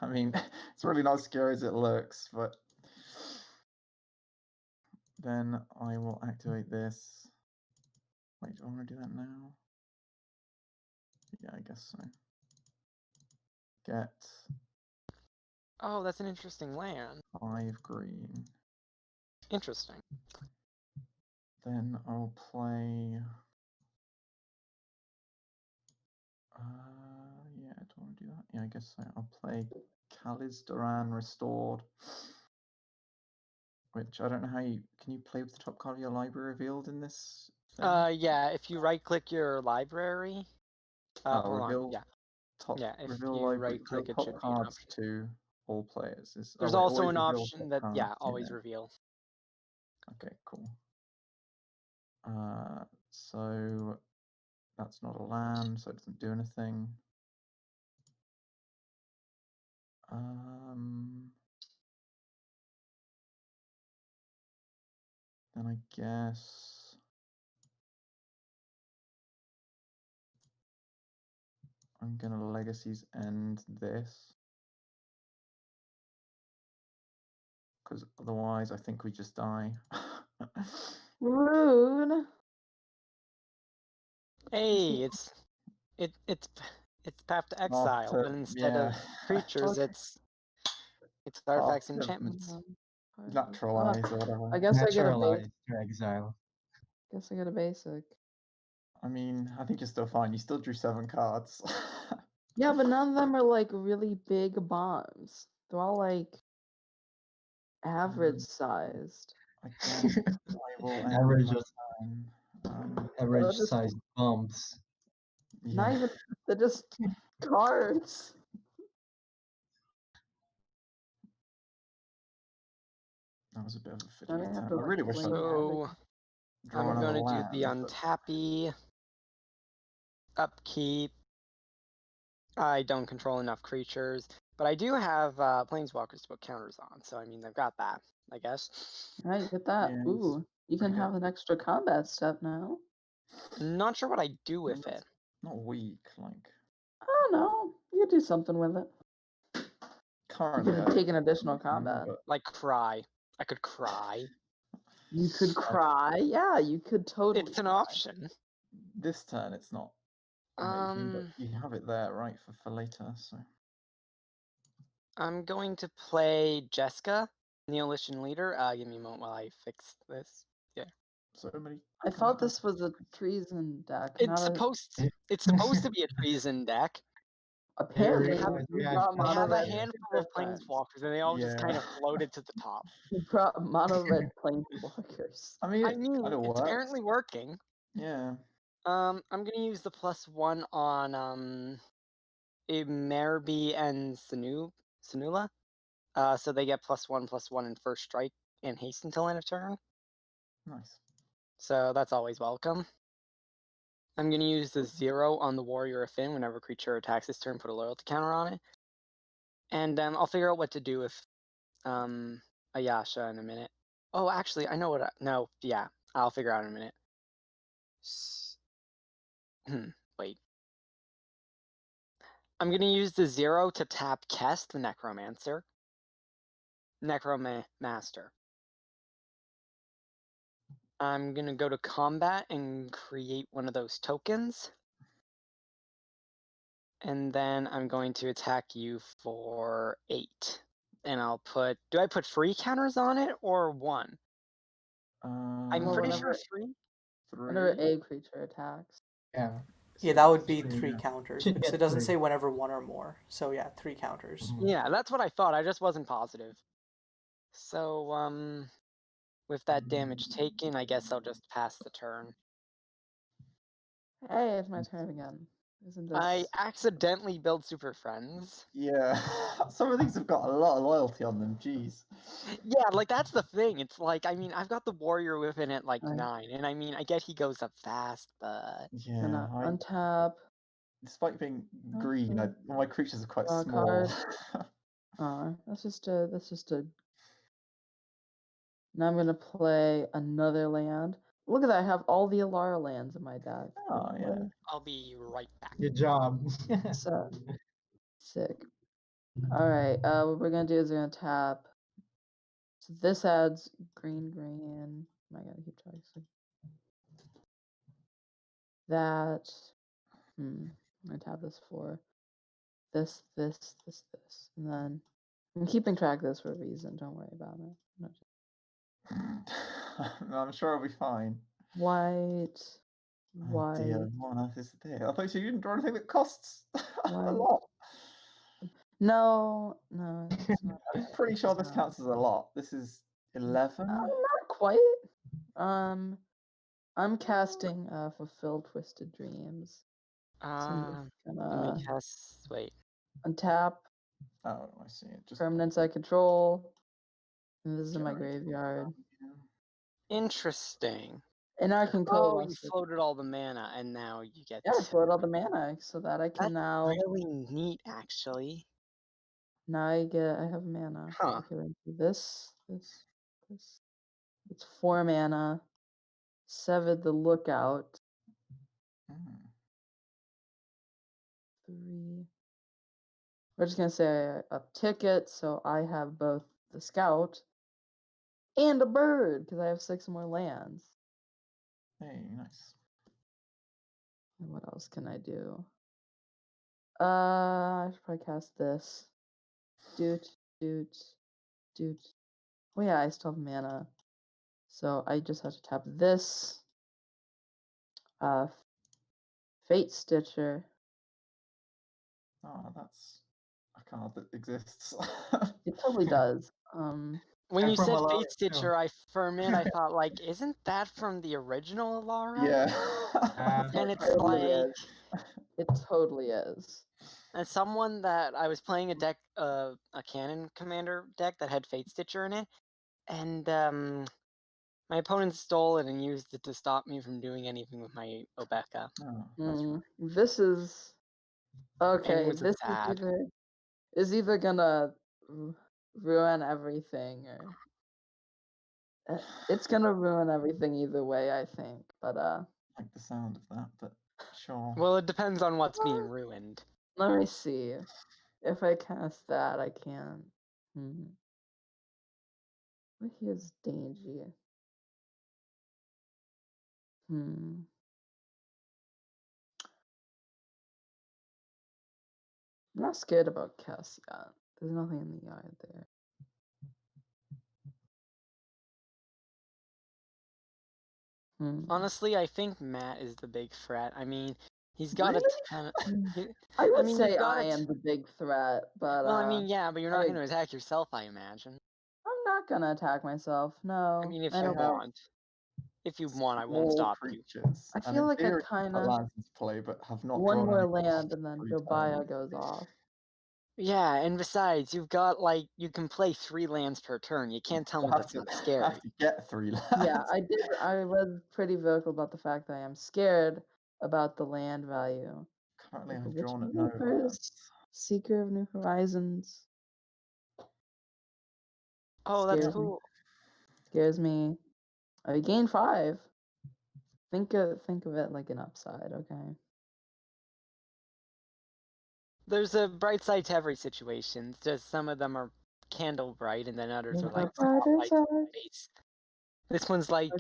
[SPEAKER 4] I mean, it's really not as scary as it looks, but then I will activate this. Wait, do I want to do that now? Yeah, I guess so. Get
[SPEAKER 5] Oh, that's an interesting land.
[SPEAKER 4] 5 green.
[SPEAKER 5] Interesting.
[SPEAKER 4] Then I'll play. Yeah, do I want to do that? Yeah, I guess so. I'll play Kaliz Duran Restored. Which I don't know how you can you play with the top card of your library revealed in this thing?
[SPEAKER 5] Yeah, if you right-click your library. Hold
[SPEAKER 4] reveal
[SPEAKER 5] on. Yeah.
[SPEAKER 4] top
[SPEAKER 5] Yeah, if
[SPEAKER 4] reveal
[SPEAKER 5] you
[SPEAKER 4] library
[SPEAKER 5] right-click, it
[SPEAKER 4] top
[SPEAKER 5] should be an
[SPEAKER 4] cards
[SPEAKER 5] option.
[SPEAKER 4] to all players.
[SPEAKER 5] There's also an option that, yeah, always reveal.
[SPEAKER 4] Okay, cool. So that's not a land, so it doesn't do anything. Then I guess I'm gonna Legacies end this. Because otherwise I think we just die.
[SPEAKER 3] Rude.
[SPEAKER 5] Hey, it's Path to Exile, but instead of creatures, it's artifacts and enchantments.
[SPEAKER 4] Naturalize or whatever.
[SPEAKER 3] I guess I get a
[SPEAKER 2] Naturalized to exile.
[SPEAKER 3] Guess I get a basic.
[SPEAKER 4] I mean, I think you're still fine. You still drew 7 cards.
[SPEAKER 3] Yeah, but none of them are like really big bombs. They're all like average sized.
[SPEAKER 4] I guess I will end
[SPEAKER 2] Average
[SPEAKER 4] my
[SPEAKER 2] of-
[SPEAKER 4] turn.
[SPEAKER 2] Average
[SPEAKER 3] just-
[SPEAKER 2] sized bombs.
[SPEAKER 3] Not
[SPEAKER 4] Yeah.
[SPEAKER 3] even they're just cards.
[SPEAKER 4] That was a bit of a
[SPEAKER 3] Now I
[SPEAKER 4] fiddly
[SPEAKER 3] have
[SPEAKER 4] turn.
[SPEAKER 3] to,
[SPEAKER 4] I
[SPEAKER 3] like,
[SPEAKER 4] really wish I'd
[SPEAKER 3] blame
[SPEAKER 5] So
[SPEAKER 4] draw
[SPEAKER 5] I'm
[SPEAKER 4] another
[SPEAKER 5] going to do the
[SPEAKER 4] land, but-
[SPEAKER 5] untappy upkeep. I don't control enough creatures, but I do have planeswalkers to put counters on, so I mean I've got that, I guess.
[SPEAKER 3] Right, get that.
[SPEAKER 4] Yeah, it's
[SPEAKER 3] Ooh, you can
[SPEAKER 4] pretty
[SPEAKER 3] have an extra combat step now.
[SPEAKER 5] Not sure what I do with it.
[SPEAKER 4] Not weak, like
[SPEAKER 3] I don't know. You can do something with it. You
[SPEAKER 4] currently.
[SPEAKER 3] could take an additional
[SPEAKER 4] I-
[SPEAKER 3] combat.
[SPEAKER 4] but
[SPEAKER 5] Like cry. I could cry.
[SPEAKER 3] You could cry. Yeah, you could totally.
[SPEAKER 5] It's an
[SPEAKER 3] cry.
[SPEAKER 5] option.
[SPEAKER 4] this turn it's not amazing, but you have it there, right, for later. So
[SPEAKER 5] I'm going to play Jessica, Neolithian Leader. Give me a moment while I fix this.
[SPEAKER 4] so many.
[SPEAKER 3] I thought this was a treason deck.
[SPEAKER 5] It's
[SPEAKER 3] not
[SPEAKER 5] supposed to be a treason deck.
[SPEAKER 3] Apparently,
[SPEAKER 2] Have-
[SPEAKER 3] you
[SPEAKER 2] we
[SPEAKER 3] brought
[SPEAKER 2] have-
[SPEAKER 5] I
[SPEAKER 3] mono
[SPEAKER 5] have a
[SPEAKER 3] red
[SPEAKER 5] handful of
[SPEAKER 3] friends.
[SPEAKER 5] planeswalkers, and they all just kind of
[SPEAKER 4] Yeah.
[SPEAKER 5] floated to the top.
[SPEAKER 3] You brought mono red planeswalkers.
[SPEAKER 4] I mean,
[SPEAKER 5] I mean,
[SPEAKER 4] kind of
[SPEAKER 5] it's
[SPEAKER 4] works.
[SPEAKER 5] apparently working.
[SPEAKER 4] Yeah.
[SPEAKER 5] I'm gonna use the +1 on Emerabi and Sunnula. So they get +1/+1 in first strike and haste until end of turn.
[SPEAKER 4] Nice.
[SPEAKER 5] So that's always welcome. I'm gonna use the 0 on the Warrior of Finn. Whenever a creature attacks this turn, put a loyalty counter on it. And I'll figure out what to do with Ayasha in a minute. Oh, actually, I know what. No, yeah, I'll figure out in a minute. Wait. I'm gonna use the 0 to tap Kess, the Necromancer. Necromaster. I'm gonna go to combat and create one of those tokens. And then I'm going to attack you for 8. And I'll put. Do I put free counters on it or 1? I'm
[SPEAKER 3] Well,
[SPEAKER 5] pretty
[SPEAKER 3] whenever-
[SPEAKER 5] sure 3.
[SPEAKER 3] Whenever a creature attacks.
[SPEAKER 2] Yeah.
[SPEAKER 1] Yeah, that would be
[SPEAKER 2] Three,
[SPEAKER 1] 3
[SPEAKER 2] yeah.
[SPEAKER 1] counters
[SPEAKER 2] Should
[SPEAKER 1] because
[SPEAKER 2] get
[SPEAKER 1] it doesn't
[SPEAKER 2] 3.
[SPEAKER 1] say whenever 1 or more. So yeah, 3 counters.
[SPEAKER 2] Mhm.
[SPEAKER 5] Yeah, that's what I thought. I just wasn't positive. So, with that damage taken, I guess I'll just pass the turn.
[SPEAKER 3] Hey, it's my turn again. Isn't this?
[SPEAKER 5] I accidentally built Super Friends.
[SPEAKER 4] Yeah. Some of these have got a lot of loyalty on them. Jeez.
[SPEAKER 5] Yeah, like that's the thing. It's like, I mean, I've got the Warrior Within at like
[SPEAKER 3] Right.
[SPEAKER 5] 9, and I mean, I get he goes up fast, but
[SPEAKER 4] Yeah.
[SPEAKER 3] Gonna untap.
[SPEAKER 4] Despite being green,
[SPEAKER 3] Okay.
[SPEAKER 4] my creatures are quite
[SPEAKER 3] Draw a
[SPEAKER 4] small.
[SPEAKER 3] card. That's just a. Now I'm gonna play another land. Look at that! I have all the Alara lands in my deck.
[SPEAKER 4] Oh, yeah.
[SPEAKER 5] I'll be right back.
[SPEAKER 2] Good job.
[SPEAKER 3] So sick. All right. What we're gonna do is we're gonna tap. So this adds green. I gotta keep track. That. I'm gonna tap this for this, and then I'm keeping track of this for a reason. Don't worry about it. I'm not
[SPEAKER 4] No, I'm sure I'll be fine.
[SPEAKER 3] White.
[SPEAKER 4] Oh dear, what on earth is there? I thought you said you didn't draw anything that costs a
[SPEAKER 3] White.
[SPEAKER 4] lot.
[SPEAKER 3] No, it's not.
[SPEAKER 4] I'm pretty sure this
[SPEAKER 3] not.
[SPEAKER 4] counts as a lot. This is 11.
[SPEAKER 3] Not quite. I'm casting Fulfill Twisted Dreams. So I'm just
[SPEAKER 5] Let
[SPEAKER 3] gonna
[SPEAKER 5] me cast. Wait.
[SPEAKER 3] untap
[SPEAKER 4] Oh, I see it. Just
[SPEAKER 3] permanents I control. And this is in my
[SPEAKER 4] generate.
[SPEAKER 3] graveyard.
[SPEAKER 5] Interesting.
[SPEAKER 3] And I can
[SPEAKER 5] Oh,
[SPEAKER 3] coalesce
[SPEAKER 5] you
[SPEAKER 3] it.
[SPEAKER 5] floated all the mana, and now you get.
[SPEAKER 3] Yeah, I float all the mana so that I can
[SPEAKER 5] That's
[SPEAKER 3] now.
[SPEAKER 5] really neat, actually.
[SPEAKER 3] Now I have mana.
[SPEAKER 5] Huh.
[SPEAKER 3] Okay, we're gonna do this. It's 4 mana. Severed the Lookout.
[SPEAKER 4] Mm.
[SPEAKER 3] 3. We're just gonna say a ticket, so I have both the Scout and a bird because I have 6 more lands.
[SPEAKER 4] Hey, nice.
[SPEAKER 3] And what else can I do? I should probably cast this. Doot. Oh yeah, I still have mana. So I just have to tap this. Fate Stitcher.
[SPEAKER 4] Oh, that's a card that exists.
[SPEAKER 3] It totally does.
[SPEAKER 5] When
[SPEAKER 2] And
[SPEAKER 5] you
[SPEAKER 2] from
[SPEAKER 5] said
[SPEAKER 2] Alara,
[SPEAKER 5] Fate Stitcher, for a minute I thought like, isn't that from the original Alara?
[SPEAKER 4] Yeah.
[SPEAKER 5] And it's
[SPEAKER 3] Totally
[SPEAKER 5] like,
[SPEAKER 3] is. It totally is.
[SPEAKER 5] as someone that I was playing a deck, a Cannon Commander deck that had Fate Stitcher in it, and my opponent stole it and used it to stop me from doing anything with my Obeka.
[SPEAKER 4] Oh, that's right.
[SPEAKER 3] This is okay.
[SPEAKER 5] was
[SPEAKER 3] This
[SPEAKER 5] sad.
[SPEAKER 3] is either gonna ruin everything or it's gonna ruin everything either way. I think, but
[SPEAKER 4] Like the sound of that, but sure.
[SPEAKER 5] Well, it depends on what's being ruined.
[SPEAKER 3] let me see. If I cast that, I can. Here's Dangy. I'm not scared about Kess yet. There's nothing in the yard there.
[SPEAKER 5] Honestly, I think Matt is the big threat. I mean, he's got
[SPEAKER 3] Really?
[SPEAKER 5] a ton.
[SPEAKER 3] I would
[SPEAKER 5] mean,
[SPEAKER 3] say
[SPEAKER 5] you've got
[SPEAKER 3] I am the big threat, but
[SPEAKER 5] Well, I mean, yeah, but you're not
[SPEAKER 3] I-
[SPEAKER 5] going to attack yourself, I imagine.
[SPEAKER 3] I'm not gonna attack myself. No.
[SPEAKER 5] I mean, if
[SPEAKER 3] I
[SPEAKER 5] you
[SPEAKER 3] don't-
[SPEAKER 5] want. If you want, I won't
[SPEAKER 3] Well,
[SPEAKER 5] stop you.
[SPEAKER 4] Creatures.
[SPEAKER 3] I
[SPEAKER 4] and
[SPEAKER 3] feel
[SPEAKER 4] in
[SPEAKER 3] like I
[SPEAKER 4] theory,
[SPEAKER 3] kinda-
[SPEAKER 4] put lands into play, but have not
[SPEAKER 3] One
[SPEAKER 4] drawn
[SPEAKER 3] more
[SPEAKER 4] any
[SPEAKER 3] land and then
[SPEAKER 4] free
[SPEAKER 3] Jobiah
[SPEAKER 4] turn.
[SPEAKER 3] goes off.
[SPEAKER 5] Yeah, and besides, you've got like you can play 3 lands per turn. You can't tell me
[SPEAKER 4] Have
[SPEAKER 5] that's
[SPEAKER 4] to-
[SPEAKER 5] not scary.
[SPEAKER 4] Have to get 3 lands.
[SPEAKER 3] Yeah, I did. I was pretty vocal about the fact that I am scared about the land value.
[SPEAKER 4] Currently, I've
[SPEAKER 3] Which
[SPEAKER 4] drawn
[SPEAKER 3] one
[SPEAKER 4] at no
[SPEAKER 3] first?
[SPEAKER 4] lands.
[SPEAKER 3] Seeker of New Horizons.
[SPEAKER 5] Oh, that's
[SPEAKER 3] Scares me.
[SPEAKER 5] cool.
[SPEAKER 3] Scares me. I gain 5. Think of it like an upside, okay?
[SPEAKER 5] There's a bright side to every situation. Just some of them are candle bright, and then others are like spotlights in the face. This one's like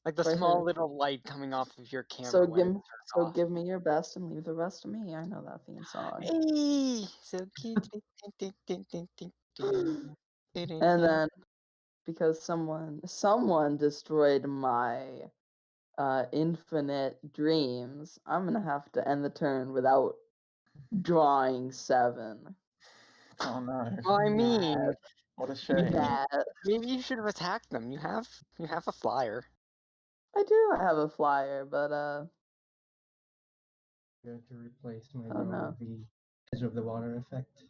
[SPEAKER 5] the
[SPEAKER 3] Right
[SPEAKER 5] small
[SPEAKER 3] here.
[SPEAKER 5] little light coming off of your camera.
[SPEAKER 3] So
[SPEAKER 5] when
[SPEAKER 3] give
[SPEAKER 5] it's turned off.
[SPEAKER 3] give me your best and leave the rest to me. I know that theme song.
[SPEAKER 5] Hey, so cute.
[SPEAKER 3] And then because someone destroyed my infinite dreams, I'm gonna have to end the turn without drawing 7.
[SPEAKER 4] Oh no.
[SPEAKER 5] Well, I mean,
[SPEAKER 4] What a shame.
[SPEAKER 5] maybe you should have attacked them. You have a flyer.
[SPEAKER 3] I do have a flyer, but
[SPEAKER 2] Going to replace my
[SPEAKER 3] Oh,
[SPEAKER 2] draw
[SPEAKER 3] no.
[SPEAKER 2] with the Edge of the Water effect.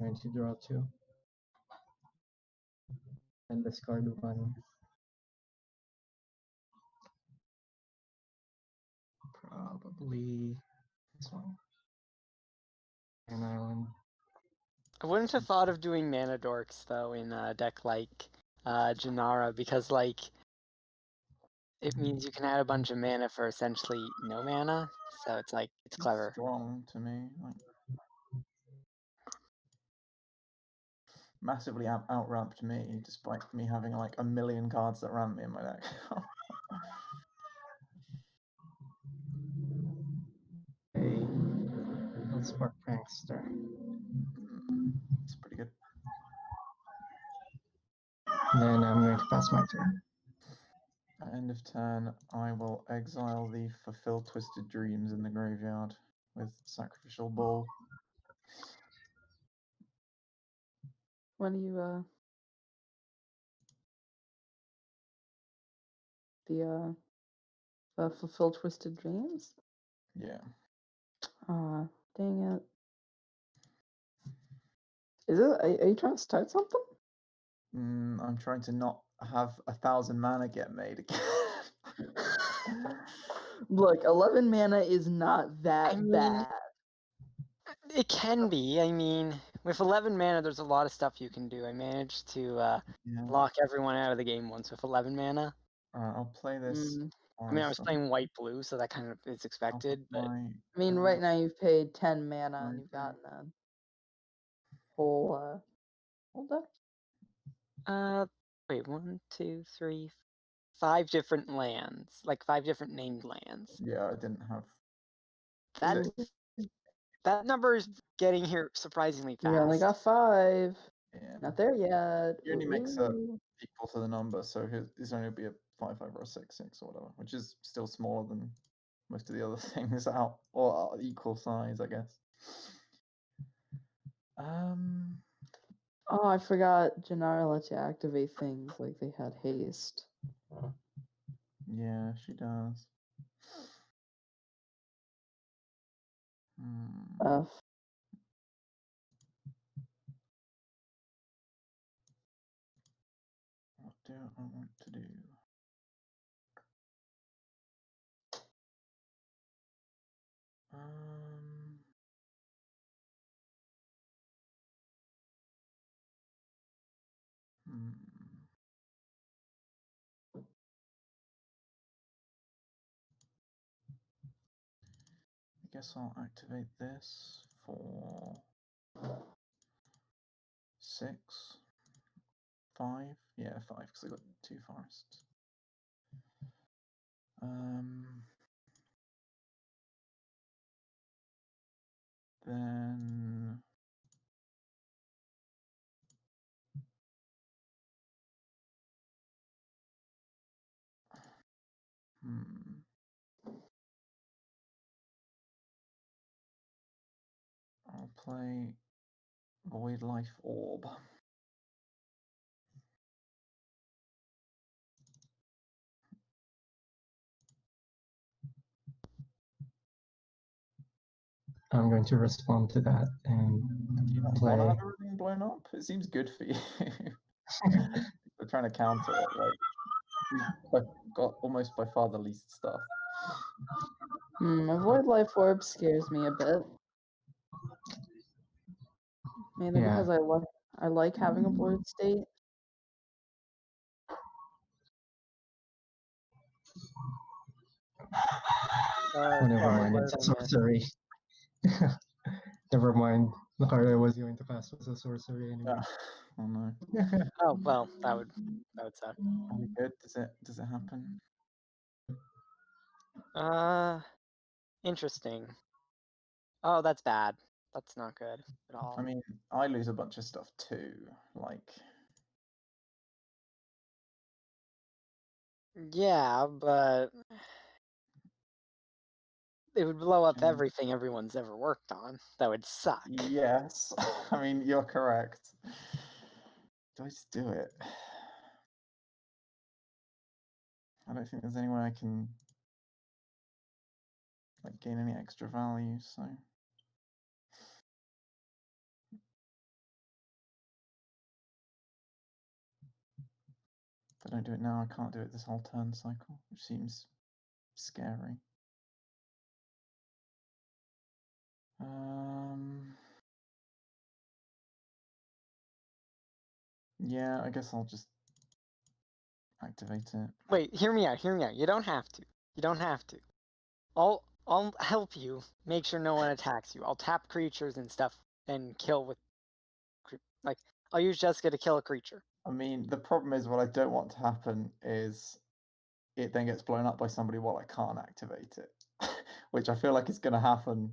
[SPEAKER 2] I'm going to draw 2. And discard 1. Probably this one. An island.
[SPEAKER 5] I wouldn't have thought of doing mana dorks though in a deck like Jenara because like it means you can add a bunch of mana for essentially no mana. So it's like it's clever.
[SPEAKER 4] Strong to me. Like, massively out-ramped me, despite me having like a million cards that ramp me in my deck.
[SPEAKER 2] Okay. Let's spark Prankster.
[SPEAKER 4] It's pretty good.
[SPEAKER 2] Then I'm going to pass my turn.
[SPEAKER 4] At end of turn, I will exile the Fulfill Twisted Dreams in the graveyard with Sacrificial Ball.
[SPEAKER 3] when do you the Fulfill Twisted Dreams?
[SPEAKER 4] Yeah.
[SPEAKER 3] Dang it. Is it? Are you trying to start something?
[SPEAKER 4] I'm trying to not have 1,000 mana get made again.
[SPEAKER 3] Look, 11 mana is not that
[SPEAKER 5] I mean,
[SPEAKER 3] bad.
[SPEAKER 5] It can be. I mean, with 11 mana, there's a lot of stuff you can do. I managed to lock everyone out of the game once with 11 mana.
[SPEAKER 4] Alright, I'll play this.
[SPEAKER 5] I mean, I was playing white-blue, so that kind of is expected. But
[SPEAKER 3] I mean, right now you've paid 10 mana and you've gotten a whole deck.
[SPEAKER 5] wait, 1, 2, 3, 5 different lands, like 5 different named lands.
[SPEAKER 4] Yeah, I didn't have.
[SPEAKER 5] That number is getting here surprisingly fast.
[SPEAKER 3] You only got 5.
[SPEAKER 4] Yeah.
[SPEAKER 3] Not there yet.
[SPEAKER 4] He only makes a
[SPEAKER 3] Ooh.
[SPEAKER 4] equal to the number, so his only be a 5/5 or a 6/6 or whatever, which is still smaller than most of the other things out, or equal size, I guess.
[SPEAKER 3] Oh, I forgot. Jenara lets you activate things like they had haste.
[SPEAKER 4] Yeah, she does.
[SPEAKER 3] F.
[SPEAKER 4] What do I want to do? I guess I'll activate this for 6, 5. Yeah, 5 because I got 2 forests. Then I'll play Void Life Orb.
[SPEAKER 2] I'm going to respond to that and
[SPEAKER 4] Do you not
[SPEAKER 2] play.
[SPEAKER 4] want to have everything blown up? It seems good for you. We're trying to counter it. Like, we've got almost by far the least stuff.
[SPEAKER 3] Avoid life orb scares me a bit. Mainly
[SPEAKER 2] Yeah.
[SPEAKER 3] because I like having a void state.
[SPEAKER 2] Oh, never mind. It's a sorcery. Never mind. The card I was going to cast was a sorcery anyway.
[SPEAKER 4] Oh no.
[SPEAKER 5] Oh well, that would suck.
[SPEAKER 4] Are we good? Does it happen?
[SPEAKER 5] Interesting. Oh, that's bad. That's not good at all.
[SPEAKER 4] I mean, I lose a bunch of stuff too. Like,
[SPEAKER 5] yeah, but it would blow up
[SPEAKER 4] Jen-
[SPEAKER 5] everything everyone's ever worked on. That would suck.
[SPEAKER 4] yes. I mean, you're correct. Do I just do it? I don't think there's any way I can like gain any extra value, so if I don't do it now, I can't do it this whole turn cycle, which seems scary. Yeah, I guess I'll just activate it.
[SPEAKER 5] Wait, hear me out. You don't have to. I'll help you make sure no one attacks you. I'll tap creatures and stuff and kill with like I'll use Jessica to kill a creature.
[SPEAKER 4] I mean, the problem is what I don't want to happen is it then gets blown up by somebody while I can't activate it, which I feel like is going to happen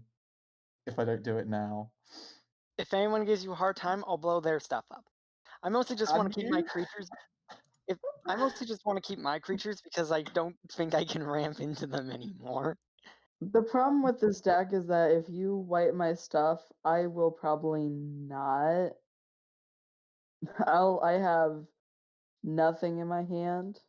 [SPEAKER 4] if I don't do it now.
[SPEAKER 5] If anyone gives you a hard time, I'll blow their stuff up. I mostly just want to keep my creatures. I mostly just want to keep my creatures because I don't think I can ramp into them anymore.
[SPEAKER 3] The problem with this deck is that if you wipe my stuff, I will probably not. I have nothing in my hand.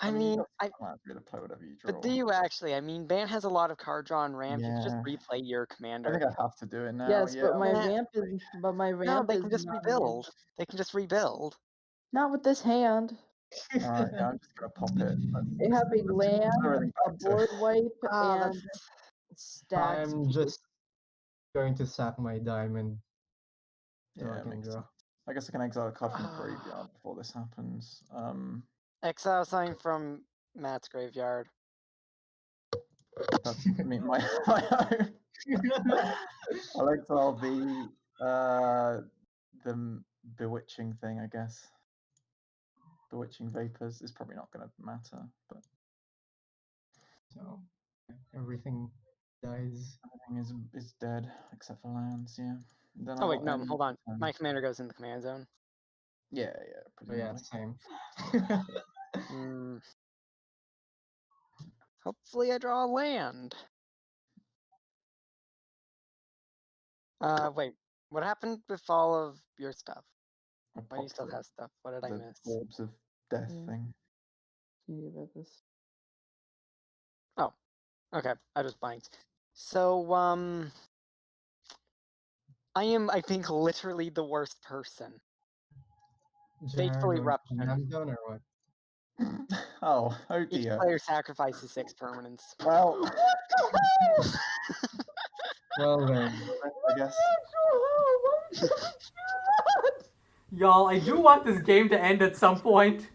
[SPEAKER 5] I mean,
[SPEAKER 4] I'm happy to play whatever you draw.
[SPEAKER 5] but do you actually? I mean, Ban has a lot of card draw and ramp. You can just
[SPEAKER 4] Yeah.
[SPEAKER 5] replay your commander.
[SPEAKER 4] I think I have to do it now.
[SPEAKER 3] Yes,
[SPEAKER 4] yeah,
[SPEAKER 3] but my
[SPEAKER 5] Yeah.
[SPEAKER 3] ramp is. But my ramp
[SPEAKER 5] No, they
[SPEAKER 3] is
[SPEAKER 5] can just
[SPEAKER 3] not-
[SPEAKER 5] rebuild. They can just rebuild.
[SPEAKER 3] Not with this hand.
[SPEAKER 4] Alright, yeah, I'm just gonna pop it.
[SPEAKER 3] They have a land,
[SPEAKER 4] everything
[SPEAKER 3] a
[SPEAKER 4] back to-
[SPEAKER 3] board wipe,
[SPEAKER 5] Ah,
[SPEAKER 3] and
[SPEAKER 5] that's-
[SPEAKER 3] stacks.
[SPEAKER 2] I'm just going to sack my diamond so
[SPEAKER 4] Yeah,
[SPEAKER 2] I can
[SPEAKER 4] makes
[SPEAKER 2] draw.
[SPEAKER 4] sense. I guess I can exile a card from the graveyard before this happens.
[SPEAKER 5] Exile something from Matt's graveyard.
[SPEAKER 4] That's me, my own. I'll exile the bewitching thing, I guess. Bewitching vapors is probably not going to matter, but
[SPEAKER 2] So everything dies.
[SPEAKER 4] everything is dead except for lands. Yeah, Then
[SPEAKER 5] Oh wait,
[SPEAKER 4] I'll
[SPEAKER 5] no,
[SPEAKER 4] end
[SPEAKER 5] hold on.
[SPEAKER 4] the turn.
[SPEAKER 5] My commander goes in the command zone.
[SPEAKER 4] Yeah,
[SPEAKER 2] Oh,
[SPEAKER 4] pretty
[SPEAKER 2] yeah,
[SPEAKER 4] much.
[SPEAKER 2] same.
[SPEAKER 5] Mm. Hopefully I draw a land. Wait, what happened with all of your stuff?
[SPEAKER 4] I
[SPEAKER 5] Why do you
[SPEAKER 4] popped
[SPEAKER 5] still
[SPEAKER 4] the,
[SPEAKER 5] have stuff? What did I
[SPEAKER 4] the
[SPEAKER 5] miss?
[SPEAKER 4] orbs of death
[SPEAKER 3] Yeah.
[SPEAKER 4] thing.
[SPEAKER 3] Can you give it this?
[SPEAKER 5] Oh, okay. I just blanked. So, I think, literally the worst person. Fateful
[SPEAKER 2] Jenara going
[SPEAKER 5] Eruption.
[SPEAKER 2] command zone or what?
[SPEAKER 4] Oh
[SPEAKER 5] Each
[SPEAKER 4] dear.
[SPEAKER 5] player sacrifices 6 permanents.
[SPEAKER 4] Well,
[SPEAKER 2] Well then.
[SPEAKER 4] I guess.
[SPEAKER 1] Y'all, I do want this game to end at some point.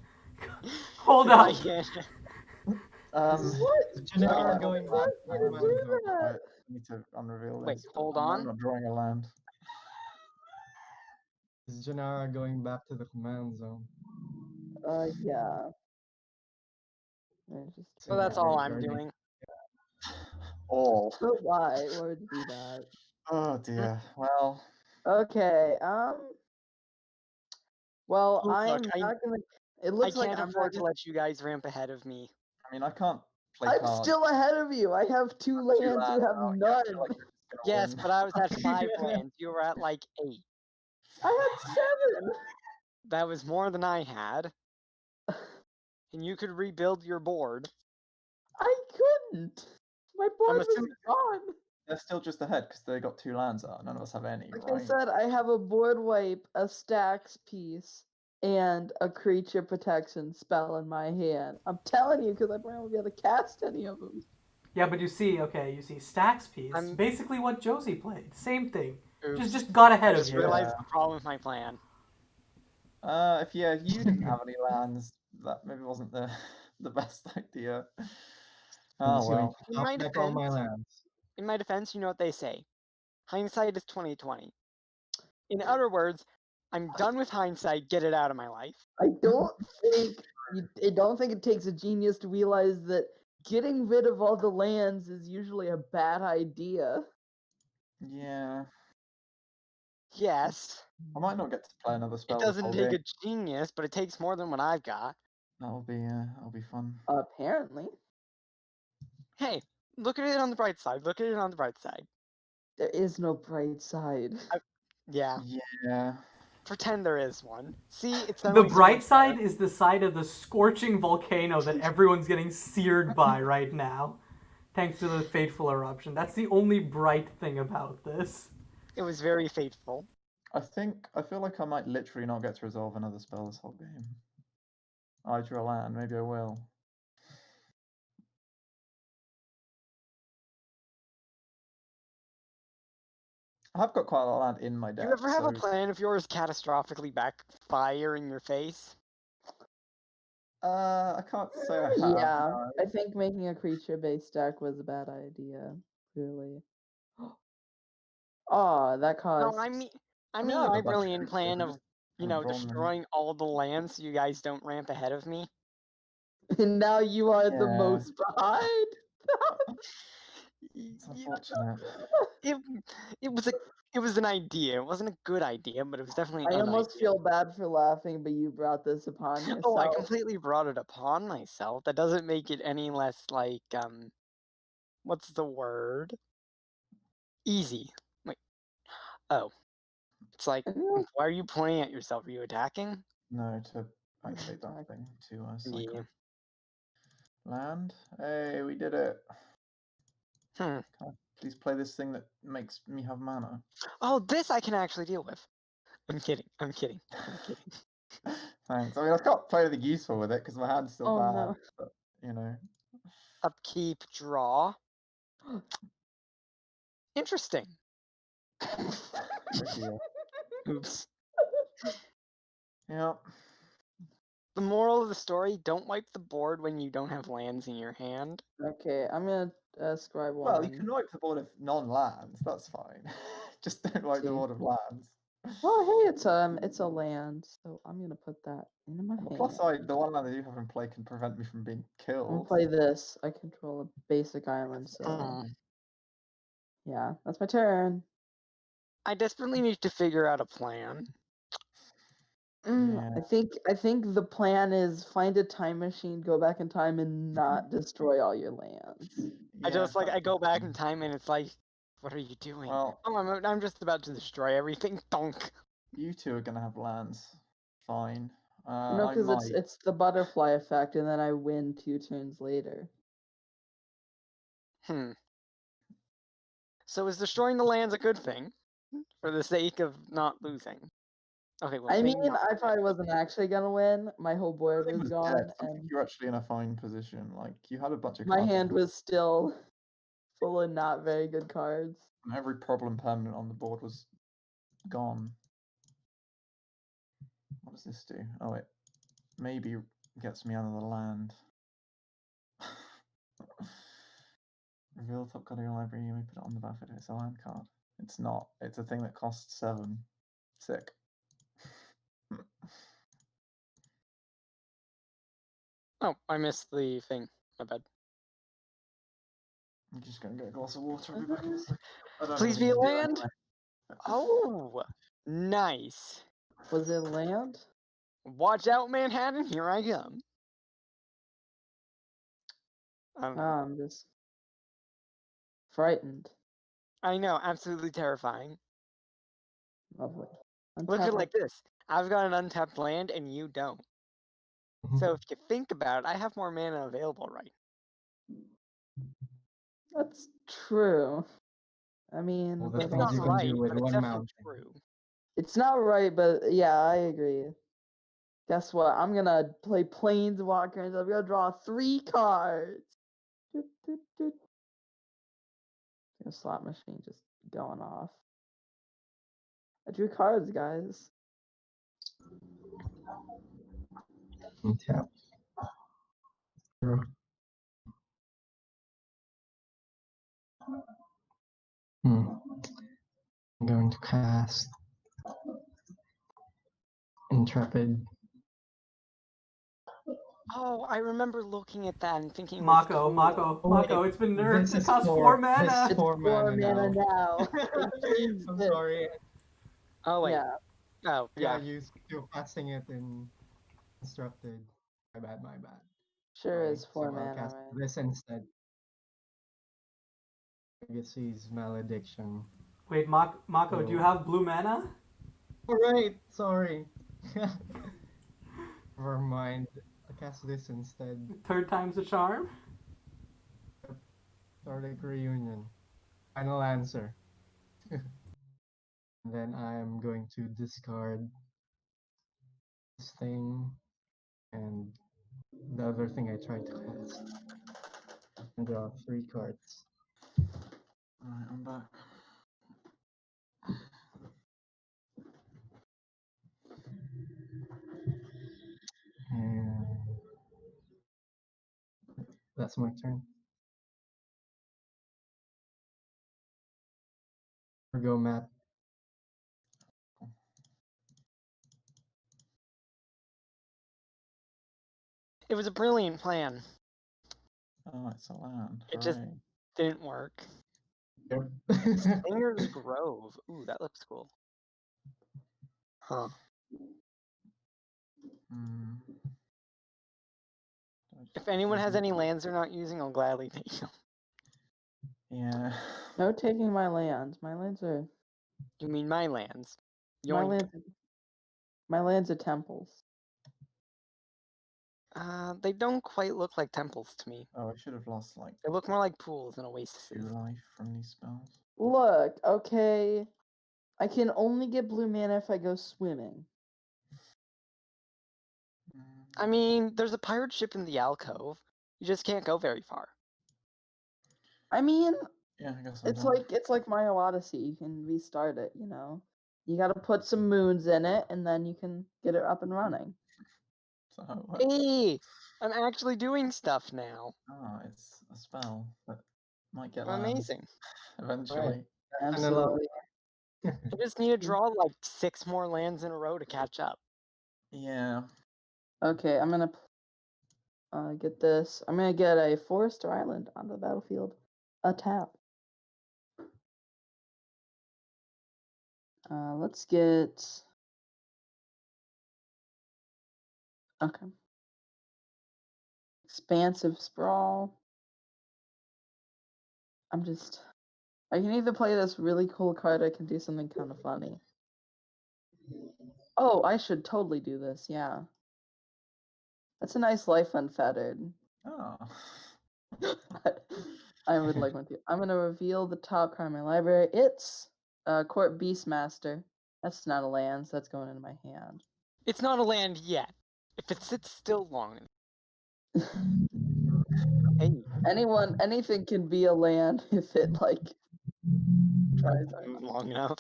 [SPEAKER 1] Hold
[SPEAKER 5] Goodbye,
[SPEAKER 1] up.
[SPEAKER 5] Yen.
[SPEAKER 2] Is Jenara going back to the
[SPEAKER 1] Why
[SPEAKER 2] command zone?
[SPEAKER 4] I need to unreveal
[SPEAKER 5] Wait,
[SPEAKER 4] this.
[SPEAKER 5] hold
[SPEAKER 4] I'm
[SPEAKER 5] on.
[SPEAKER 4] not drawing a land.
[SPEAKER 2] Is Jenara going back to the command zone?
[SPEAKER 3] Yeah. I just.
[SPEAKER 5] So that's
[SPEAKER 2] Yeah,
[SPEAKER 5] all
[SPEAKER 2] we're
[SPEAKER 5] I'm
[SPEAKER 2] already-
[SPEAKER 5] doing.
[SPEAKER 1] Oh.
[SPEAKER 3] But why? Why would you do that?
[SPEAKER 4] Oh dear. Well,
[SPEAKER 3] Okay. Well,
[SPEAKER 5] Look,
[SPEAKER 3] I'm
[SPEAKER 5] I-
[SPEAKER 3] not gonna. It
[SPEAKER 5] I
[SPEAKER 3] looks like
[SPEAKER 5] can't
[SPEAKER 3] I'm
[SPEAKER 5] afford
[SPEAKER 3] not
[SPEAKER 5] to let you guys ramp ahead of me.
[SPEAKER 4] I mean, I can't play
[SPEAKER 3] I'm
[SPEAKER 4] cards.
[SPEAKER 3] still ahead of you. I have 2
[SPEAKER 4] Two
[SPEAKER 3] lands. You
[SPEAKER 4] lands
[SPEAKER 3] have
[SPEAKER 4] out. Yeah, I
[SPEAKER 3] none.
[SPEAKER 4] feel like you're just gonna
[SPEAKER 5] Yes,
[SPEAKER 4] win.
[SPEAKER 5] but I was at 5 lands. You were at like 8.
[SPEAKER 3] I had 7.
[SPEAKER 5] That was more than I had. And you could rebuild your board.
[SPEAKER 3] I couldn't. My board was
[SPEAKER 5] assuming-
[SPEAKER 3] gone.
[SPEAKER 4] They're still just ahead because they got 2 lands out. None of us have any,
[SPEAKER 3] Like
[SPEAKER 4] right?
[SPEAKER 3] I said, I have a board wipe, a stacks piece, and a creature protection spell in my hand. I'm telling you, because I probably won't be able to cast any of them.
[SPEAKER 1] Yeah, but you see Stack's piece.
[SPEAKER 5] I'm-
[SPEAKER 1] Basically what Josie played. Same thing.
[SPEAKER 5] Oops.
[SPEAKER 1] Just got
[SPEAKER 5] I
[SPEAKER 1] ahead of
[SPEAKER 5] just
[SPEAKER 1] you.
[SPEAKER 5] realized
[SPEAKER 4] Yeah.
[SPEAKER 5] the problem with my plan.
[SPEAKER 4] If you didn't have any lands, that maybe wasn't the the best idea.
[SPEAKER 2] I'm
[SPEAKER 4] Oh
[SPEAKER 2] just going
[SPEAKER 4] well.
[SPEAKER 2] to
[SPEAKER 5] In my
[SPEAKER 2] top deck all my
[SPEAKER 5] defense-
[SPEAKER 2] lands.
[SPEAKER 5] In my defense, you know what they say. Hindsight is 20/20. In other words, I'm done with hindsight. Get it out of my life.
[SPEAKER 3] I don't think it takes a genius to realize that getting rid of all the lands is usually a bad idea.
[SPEAKER 4] Yeah.
[SPEAKER 5] Yes,
[SPEAKER 4] I might not get to play another spell.
[SPEAKER 5] it
[SPEAKER 4] this
[SPEAKER 5] doesn't
[SPEAKER 4] whole
[SPEAKER 5] take
[SPEAKER 4] game.
[SPEAKER 5] a genius, but it takes more than what I've got.
[SPEAKER 4] That'll be fun.
[SPEAKER 3] Apparently,
[SPEAKER 5] Hey, look at it on the bright side. Look at it on the bright side.
[SPEAKER 3] there is no bright side.
[SPEAKER 5] Yeah,
[SPEAKER 4] Yeah.
[SPEAKER 5] pretend there is one. See, it's
[SPEAKER 1] The
[SPEAKER 5] suddenly so
[SPEAKER 1] bright
[SPEAKER 5] much
[SPEAKER 1] side
[SPEAKER 5] better.
[SPEAKER 1] is the side of the scorching volcano that everyone's getting seared by right now, thanks to the fateful eruption. That's the only bright thing about this.
[SPEAKER 5] It was very fateful.
[SPEAKER 4] I feel like I might literally not get to resolve another spell this whole game. I drew a land. Maybe I will. I've got quite a lot of land in my deck.
[SPEAKER 5] You ever have a
[SPEAKER 4] so-
[SPEAKER 5] plan of yours catastrophically backfire in your face?
[SPEAKER 4] I can't say I have.
[SPEAKER 3] Yeah,
[SPEAKER 4] no.
[SPEAKER 3] I think making a creature-based deck was a bad idea. Clearly. Oh, that caused.
[SPEAKER 5] No, I mean
[SPEAKER 4] I have a
[SPEAKER 5] my
[SPEAKER 4] bunch of
[SPEAKER 5] brilliant
[SPEAKER 4] creatures,
[SPEAKER 5] plan
[SPEAKER 4] I
[SPEAKER 5] of,
[SPEAKER 4] just haven't drawn them.
[SPEAKER 5] destroying all the lands so you guys don't ramp ahead of me.
[SPEAKER 3] And now you are the
[SPEAKER 4] Yeah.
[SPEAKER 3] most behind.
[SPEAKER 4] It's unfortunate.
[SPEAKER 5] It was an idea. It wasn't a good idea, but it was definitely
[SPEAKER 3] I
[SPEAKER 5] an
[SPEAKER 3] almost
[SPEAKER 5] idea.
[SPEAKER 3] feel bad for laughing, but you brought this upon yourself.
[SPEAKER 5] Oh, I completely brought it upon myself. That doesn't make it any less like what's the word? Easy. Wait. Oh. It's like,
[SPEAKER 3] Yeah.
[SPEAKER 5] why are you pointing at yourself? Are you attacking?
[SPEAKER 4] No, to activate that thing to cycle.
[SPEAKER 5] Yeah.
[SPEAKER 4] Land. Hey, we did it.
[SPEAKER 5] Hmm.
[SPEAKER 4] Can I please play this thing that makes me have mana?
[SPEAKER 5] Oh, this I can actually deal with. I'm kidding. I'm kidding. I'm kidding.
[SPEAKER 4] Thanks. I mean, I can't play anything useful with it because my hand's still
[SPEAKER 3] Oh,
[SPEAKER 4] bad.
[SPEAKER 3] no.
[SPEAKER 4] But you know.
[SPEAKER 5] Upkeep, draw. Interesting.
[SPEAKER 4] Oh dear.
[SPEAKER 5] Oops.
[SPEAKER 4] Yep.
[SPEAKER 5] The moral of the story, don't wipe the board when you don't have lands in your hand.
[SPEAKER 3] Okay, I'm gonna scribe one.
[SPEAKER 4] Well, you can wipe the board of non-lands. That's fine. Just don't wipe the
[SPEAKER 3] See.
[SPEAKER 4] board of lands.
[SPEAKER 3] Oh, hey, it's a land, so I'm gonna put that into my
[SPEAKER 4] On the
[SPEAKER 3] hand.
[SPEAKER 4] plus side, the one land I do have in play can prevent me from being
[SPEAKER 3] I'm gonna
[SPEAKER 4] killed.
[SPEAKER 3] play this. I control a basic island, so
[SPEAKER 5] Mm.
[SPEAKER 3] yeah, that's my turn.
[SPEAKER 5] I desperately need to figure out a plan.
[SPEAKER 4] Yeah.
[SPEAKER 3] I think the plan is find a time machine, go back in time, and not destroy all your lands.
[SPEAKER 5] I just like
[SPEAKER 4] that's
[SPEAKER 5] I go
[SPEAKER 4] the
[SPEAKER 5] back
[SPEAKER 4] thing.
[SPEAKER 5] in time and it's like, what are you doing?
[SPEAKER 4] Well,
[SPEAKER 5] Oh, I'm just about to destroy everything. Donk.
[SPEAKER 4] you two are gonna have lands. Fine.
[SPEAKER 3] No,
[SPEAKER 4] I
[SPEAKER 3] because
[SPEAKER 4] might.
[SPEAKER 3] it's the butterfly effect, and then I win 2 turns later.
[SPEAKER 5] So is destroying the lands a good thing? For the sake of not losing? Okay, well,
[SPEAKER 3] I
[SPEAKER 5] maybe
[SPEAKER 3] mean,
[SPEAKER 5] not.
[SPEAKER 3] I probably wasn't actually gonna win. My whole board
[SPEAKER 4] It
[SPEAKER 3] was
[SPEAKER 4] was
[SPEAKER 3] gone,
[SPEAKER 4] depth. I think
[SPEAKER 3] and
[SPEAKER 4] you're actually in a fine position. Like you had a bunch of
[SPEAKER 3] my
[SPEAKER 4] cards.
[SPEAKER 3] hand was still full of not very good cards.
[SPEAKER 4] And every problem permanent on the board was gone. What does this do? Oh, it maybe gets me out of the land. Reveal the top card of your library, you may put it on the battlefield if it's a land card. It's not. It's a thing that costs 7. Sick.
[SPEAKER 5] Oh, I missed the thing. My bad.
[SPEAKER 4] I'm just gonna get a glass of water. I'll be back in a sec. I don't
[SPEAKER 5] Please
[SPEAKER 4] have
[SPEAKER 5] be a
[SPEAKER 4] anything to do
[SPEAKER 5] land.
[SPEAKER 4] anyway.
[SPEAKER 5] Oh, nice.
[SPEAKER 3] Was it land?
[SPEAKER 5] Watch out, Manhattan. Here I come. I don't know.
[SPEAKER 3] I'm just frightened.
[SPEAKER 5] I know, absolutely terrifying.
[SPEAKER 3] Lovely.
[SPEAKER 5] Look at
[SPEAKER 3] Untap
[SPEAKER 5] it like this. I've got an untapped land and you don't. So if you think about it, I have more mana available right
[SPEAKER 3] That's true. I mean,
[SPEAKER 2] Well,
[SPEAKER 3] but
[SPEAKER 2] the
[SPEAKER 5] It's
[SPEAKER 2] things
[SPEAKER 5] not
[SPEAKER 2] you
[SPEAKER 3] also,
[SPEAKER 2] can
[SPEAKER 5] right,
[SPEAKER 2] do with
[SPEAKER 5] but it's
[SPEAKER 2] one
[SPEAKER 5] definitely
[SPEAKER 2] mountain.
[SPEAKER 5] true.
[SPEAKER 3] it's not right, but yeah, I agree. Guess what? I'm gonna play Planeswalker and I'm gonna draw 3 cards. The slot machine just going off. I drew cards, guys.
[SPEAKER 2] Tap. I'm going to cast Intrepid.
[SPEAKER 5] Oh, I remember looking at that and thinking it was
[SPEAKER 1] Mako,
[SPEAKER 5] cool.
[SPEAKER 1] Mako, it's been nerfed.
[SPEAKER 2] This
[SPEAKER 1] It
[SPEAKER 2] is
[SPEAKER 1] costs 4
[SPEAKER 2] 4
[SPEAKER 1] mana.
[SPEAKER 3] It's 4 mana now.
[SPEAKER 2] I'm sorry.
[SPEAKER 5] Oh wait.
[SPEAKER 3] Yeah.
[SPEAKER 5] Oh
[SPEAKER 2] Yeah,
[SPEAKER 5] yeah.
[SPEAKER 2] you're casting it in Instructed. My bad, my bad.
[SPEAKER 3] Sure
[SPEAKER 2] Sorry.
[SPEAKER 3] is 4
[SPEAKER 2] So I'll
[SPEAKER 3] mana,
[SPEAKER 2] cast
[SPEAKER 3] right?
[SPEAKER 2] this instead. Legacy's Malediction.
[SPEAKER 1] Wait, Mako, do you have blue mana?
[SPEAKER 2] Alright, sorry. Never mind. I'll cast this instead.
[SPEAKER 1] 3rd time's a charm?
[SPEAKER 2] Nordic Reunion. Final answer. Then I'm going to discard this thing and the other thing I tried to cast. And draw 3 cards.
[SPEAKER 4] Alright, I'm back.
[SPEAKER 2] And that's my turn. Here we go, Matt.
[SPEAKER 5] It was a brilliant plan.
[SPEAKER 4] Oh, it's a land.
[SPEAKER 5] It just
[SPEAKER 4] Hooray.
[SPEAKER 5] didn't work.
[SPEAKER 2] Yep.
[SPEAKER 5] Slinger's Grove. Ooh, that looks cool. Huh.
[SPEAKER 4] Hmm.
[SPEAKER 5] If anyone has any lands they're not using, I'll gladly take them.
[SPEAKER 4] Yeah.
[SPEAKER 3] No taking my lands. My lands are
[SPEAKER 5] You mean my lands?
[SPEAKER 3] my
[SPEAKER 5] Yoink.
[SPEAKER 3] lands. My lands are temples.
[SPEAKER 5] They don't quite look like temples to me.
[SPEAKER 4] Oh, I should have lost like
[SPEAKER 5] They look more like pools than
[SPEAKER 4] 2
[SPEAKER 5] oases.
[SPEAKER 4] life from these spells.
[SPEAKER 3] Look, okay. I can only get blue mana if I go swimming.
[SPEAKER 5] I mean, there's a pirate ship in the alcove. You just can't go very far.
[SPEAKER 3] I mean,
[SPEAKER 4] Yeah, I guess I'm
[SPEAKER 3] it's
[SPEAKER 4] done.
[SPEAKER 3] like Mario Odyssey. You can restart it, you know. You got to put some moons in it, and then you can get it up and running.
[SPEAKER 4] So how it works.
[SPEAKER 5] Hey, I'm actually doing stuff now.
[SPEAKER 4] Ah, it's a spell that might get lands
[SPEAKER 5] Amazing.
[SPEAKER 4] eventually.
[SPEAKER 3] Absolutely.
[SPEAKER 5] I just need to draw like 6 more lands in a row to catch up.
[SPEAKER 4] Yeah.
[SPEAKER 3] Okay, I'm gonna get this. I'm gonna get a forest or island onto the battlefield. A tap. Let's get. Okay. Expansive Sprawl. I can either play this really cool card or I can do something kind of funny. Oh, I should totally do this, yeah. That's a nice Life Unfettered.
[SPEAKER 4] Oh.
[SPEAKER 3] I would like one too. I'm going to reveal the top card in my library. It's Court Beastmaster. That's not a land, so that's going into my hand.
[SPEAKER 5] It's not a land yet. If it sits still long enough. Hey,
[SPEAKER 3] Anything can be a land if it like tries hard.
[SPEAKER 5] long enough.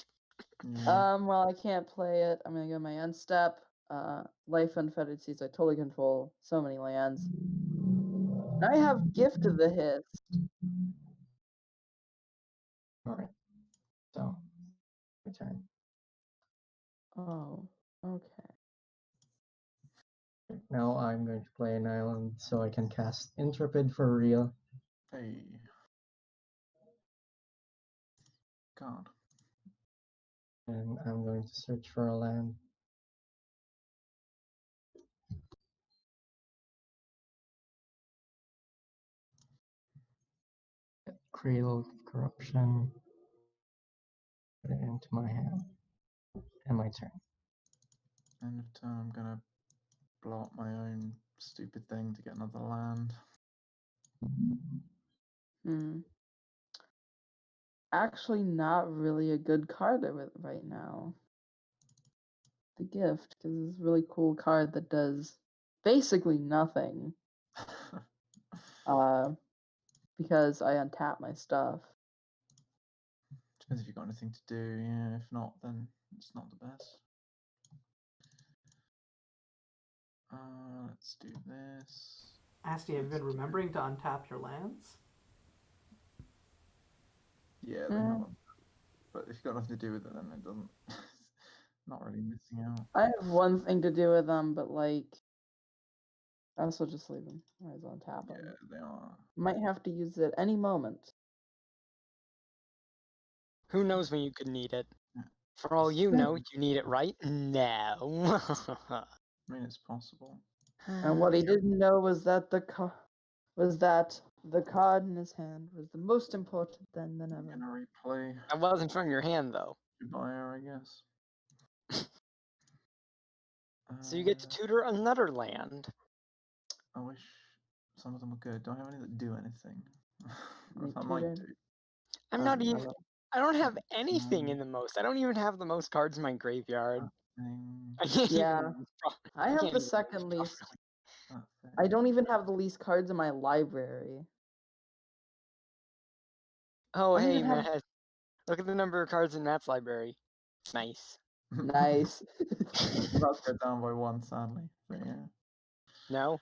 [SPEAKER 4] Yeah.
[SPEAKER 3] Well, I can't play it. I'm gonna go my unstep. Life Unfettered Seas. I totally control so many lands. I have Gift of the Hist.
[SPEAKER 2] Alright. So, my turn.
[SPEAKER 3] Oh, okay.
[SPEAKER 2] Now I'm going to play an island so I can cast Intrepid for real.
[SPEAKER 4] Hey. God.
[SPEAKER 2] And I'm going to search for a land. Cradle of Corruption. Put it into my hand. And my turn.
[SPEAKER 4] End of turn, I'm gonna blow up my own stupid thing to get another land.
[SPEAKER 3] Actually, not really a good card right now. The Gift, because it's a really cool card that does basically nothing. Because I untap my stuff.
[SPEAKER 4] Depends if you've got anything to do, yeah. If not, then it's not the best. Let's do this.
[SPEAKER 1] Asti, have you been remembering to untap your lands?
[SPEAKER 4] Yeah, they have them. But if you've got nothing to do with it, then it doesn't. Not really missing out.
[SPEAKER 3] I have one thing to do with them, but like, I also just leave them. Might as well untap them.
[SPEAKER 4] Yeah, they are.
[SPEAKER 3] Might have to use it any moment.
[SPEAKER 5] Who knows when you could need it?
[SPEAKER 4] Yeah.
[SPEAKER 5] For all you know, you need it right now.
[SPEAKER 4] I mean, it's possible.
[SPEAKER 3] And what he didn't know was that the card in his hand was the most important thing than
[SPEAKER 4] I'm
[SPEAKER 3] ever.
[SPEAKER 4] gonna replay
[SPEAKER 5] That wasn't from your hand, though.
[SPEAKER 4] Jobiah, I guess.
[SPEAKER 5] So you get to tutor another land.
[SPEAKER 4] I wish some of them were good. Do I have any that do anything?
[SPEAKER 3] Me
[SPEAKER 4] I might
[SPEAKER 3] tutor.
[SPEAKER 4] do.
[SPEAKER 5] I'm not
[SPEAKER 3] I
[SPEAKER 5] even.
[SPEAKER 3] will-
[SPEAKER 5] I don't have anything in the most. I don't even have the most cards in my graveyard. I can't
[SPEAKER 3] Yeah,
[SPEAKER 5] even.
[SPEAKER 3] I have the second least. I don't even have the least cards in my library.
[SPEAKER 5] Oh,
[SPEAKER 3] I don't
[SPEAKER 5] hey,
[SPEAKER 3] even have-
[SPEAKER 5] Matt. Look at the number of cards in Matt's library. It's nice.
[SPEAKER 3] Nice.
[SPEAKER 4] About to go down by one, sadly. But yeah.
[SPEAKER 5] No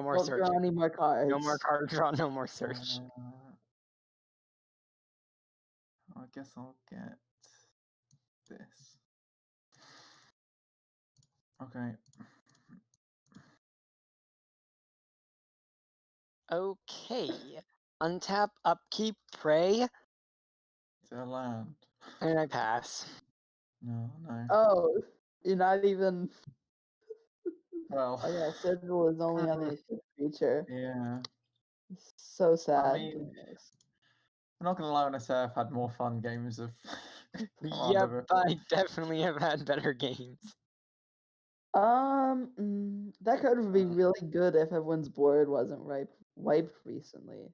[SPEAKER 5] more
[SPEAKER 3] Don't
[SPEAKER 5] search.
[SPEAKER 3] draw any more cards.
[SPEAKER 5] No more card draw. No more search.
[SPEAKER 4] I guess I'll get this. Okay.
[SPEAKER 5] Okay. Untap, upkeep, pray,
[SPEAKER 4] It's a land.
[SPEAKER 5] and I pass.
[SPEAKER 4] No.
[SPEAKER 3] Oh, you're not even.
[SPEAKER 4] Well.
[SPEAKER 3] Oh yeah, Sigil is only on the equipped creature.
[SPEAKER 4] Yeah.
[SPEAKER 3] So sad.
[SPEAKER 4] mean, I'm not gonna lie when I say I've had more fun games of.
[SPEAKER 5] Yep, I definitely have had better games.
[SPEAKER 3] That card would be really good if everyone's board wasn't wiped recently.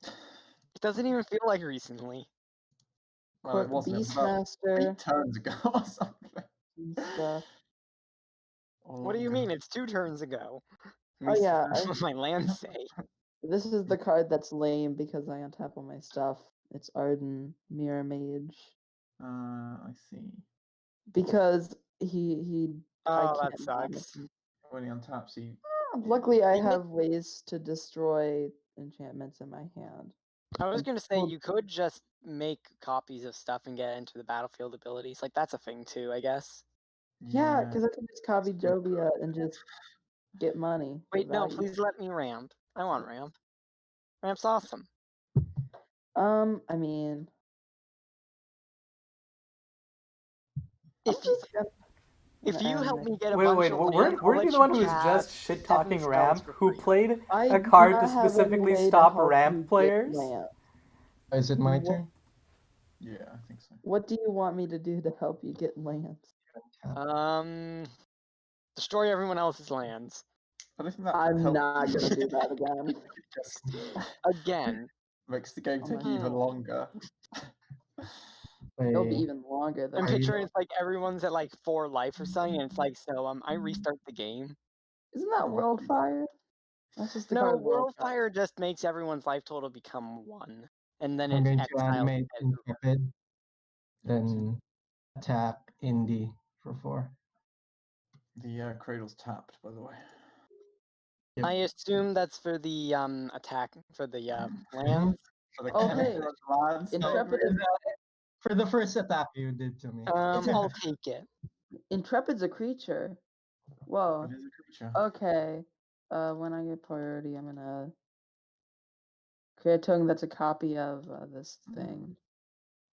[SPEAKER 5] It doesn't even feel like recently.
[SPEAKER 4] Well, it wasn't. It was about
[SPEAKER 3] Beastmaster
[SPEAKER 4] 8 turns ago or something.
[SPEAKER 3] and stuff.
[SPEAKER 4] Or
[SPEAKER 5] What do you
[SPEAKER 4] longer.
[SPEAKER 5] mean? It's 2 turns ago.
[SPEAKER 3] Oh yeah,
[SPEAKER 5] What my lands say.
[SPEAKER 3] this is the card that's lame because I untap all my stuff. It's Arden Mirror Mage.
[SPEAKER 4] I see.
[SPEAKER 3] Because he. I
[SPEAKER 5] Oh, that
[SPEAKER 3] can't ban
[SPEAKER 5] sucks.
[SPEAKER 3] him.
[SPEAKER 4] When he untaps, he.
[SPEAKER 3] Luckily, I
[SPEAKER 5] Dang it.
[SPEAKER 3] have ways to destroy enchantments in my hand.
[SPEAKER 5] I was
[SPEAKER 3] And
[SPEAKER 5] gonna say
[SPEAKER 3] well-
[SPEAKER 5] you could just make copies of stuff and get into the battlefield abilities. Like that's a thing too, I guess.
[SPEAKER 3] Yeah, because I can just copy Jobiah and just get money. for
[SPEAKER 5] Wait, no,
[SPEAKER 3] value.
[SPEAKER 5] please let me ramp. I want ramp. Ramp's awesome.
[SPEAKER 3] I mean,
[SPEAKER 5] If you help me get a
[SPEAKER 1] Wait,
[SPEAKER 5] bunch
[SPEAKER 1] wait,
[SPEAKER 5] of
[SPEAKER 1] weren't
[SPEAKER 5] land, I'll
[SPEAKER 1] weren't
[SPEAKER 5] let
[SPEAKER 1] you the
[SPEAKER 5] you
[SPEAKER 1] one who was
[SPEAKER 5] cast
[SPEAKER 1] just
[SPEAKER 5] 7
[SPEAKER 1] shit-talking
[SPEAKER 5] spells
[SPEAKER 1] Ramp,
[SPEAKER 5] for
[SPEAKER 1] who
[SPEAKER 5] free.
[SPEAKER 1] played
[SPEAKER 3] I
[SPEAKER 1] a
[SPEAKER 3] do
[SPEAKER 1] card
[SPEAKER 3] not
[SPEAKER 1] to
[SPEAKER 3] have any
[SPEAKER 1] specifically
[SPEAKER 3] way to
[SPEAKER 1] stop
[SPEAKER 3] help
[SPEAKER 1] ramp
[SPEAKER 3] you get
[SPEAKER 1] players?
[SPEAKER 3] land.
[SPEAKER 2] Is it my
[SPEAKER 3] What-
[SPEAKER 2] turn?
[SPEAKER 4] Yeah, I think so.
[SPEAKER 3] What do you want me to do to help you get lands?
[SPEAKER 5] Destroy everyone else's lands.
[SPEAKER 4] I don't think that
[SPEAKER 3] I'm
[SPEAKER 4] helps
[SPEAKER 3] not
[SPEAKER 4] you.
[SPEAKER 3] gonna do that again.
[SPEAKER 4] It just
[SPEAKER 5] Again.
[SPEAKER 4] makes the game
[SPEAKER 3] Oh
[SPEAKER 4] take
[SPEAKER 3] my
[SPEAKER 4] even
[SPEAKER 5] God.
[SPEAKER 4] longer.
[SPEAKER 3] It'll be
[SPEAKER 2] Wait,
[SPEAKER 3] even longer than
[SPEAKER 5] I'm
[SPEAKER 2] Are you-
[SPEAKER 5] picturing it's like everyone's at like 4 life or something, and it's like, so I restart the game.
[SPEAKER 3] Isn't that
[SPEAKER 4] Oh,
[SPEAKER 3] Worldfire? That's just the
[SPEAKER 5] No,
[SPEAKER 3] card
[SPEAKER 5] Worldfire just makes everyone's life total become 1, and then
[SPEAKER 2] I'm
[SPEAKER 5] it
[SPEAKER 2] going to
[SPEAKER 5] exiles
[SPEAKER 2] animate
[SPEAKER 5] everyone.
[SPEAKER 2] Intrepid, then attack Indy for 4.
[SPEAKER 4] The cradle's tapped, by the way.
[SPEAKER 2] Yep.
[SPEAKER 5] I assume that's for the attack for the lands.
[SPEAKER 4] For the
[SPEAKER 3] Oh,
[SPEAKER 4] chemical
[SPEAKER 3] hey,
[SPEAKER 4] lands,
[SPEAKER 3] Intrepid
[SPEAKER 4] maybe?
[SPEAKER 3] is
[SPEAKER 2] For the first attack you did to me.
[SPEAKER 5] I'll take it.
[SPEAKER 3] Intrepid's a creature. Whoa.
[SPEAKER 4] It is a creature.
[SPEAKER 3] Okay. When I get priority, I'm gonna create a token that's a copy of this thing.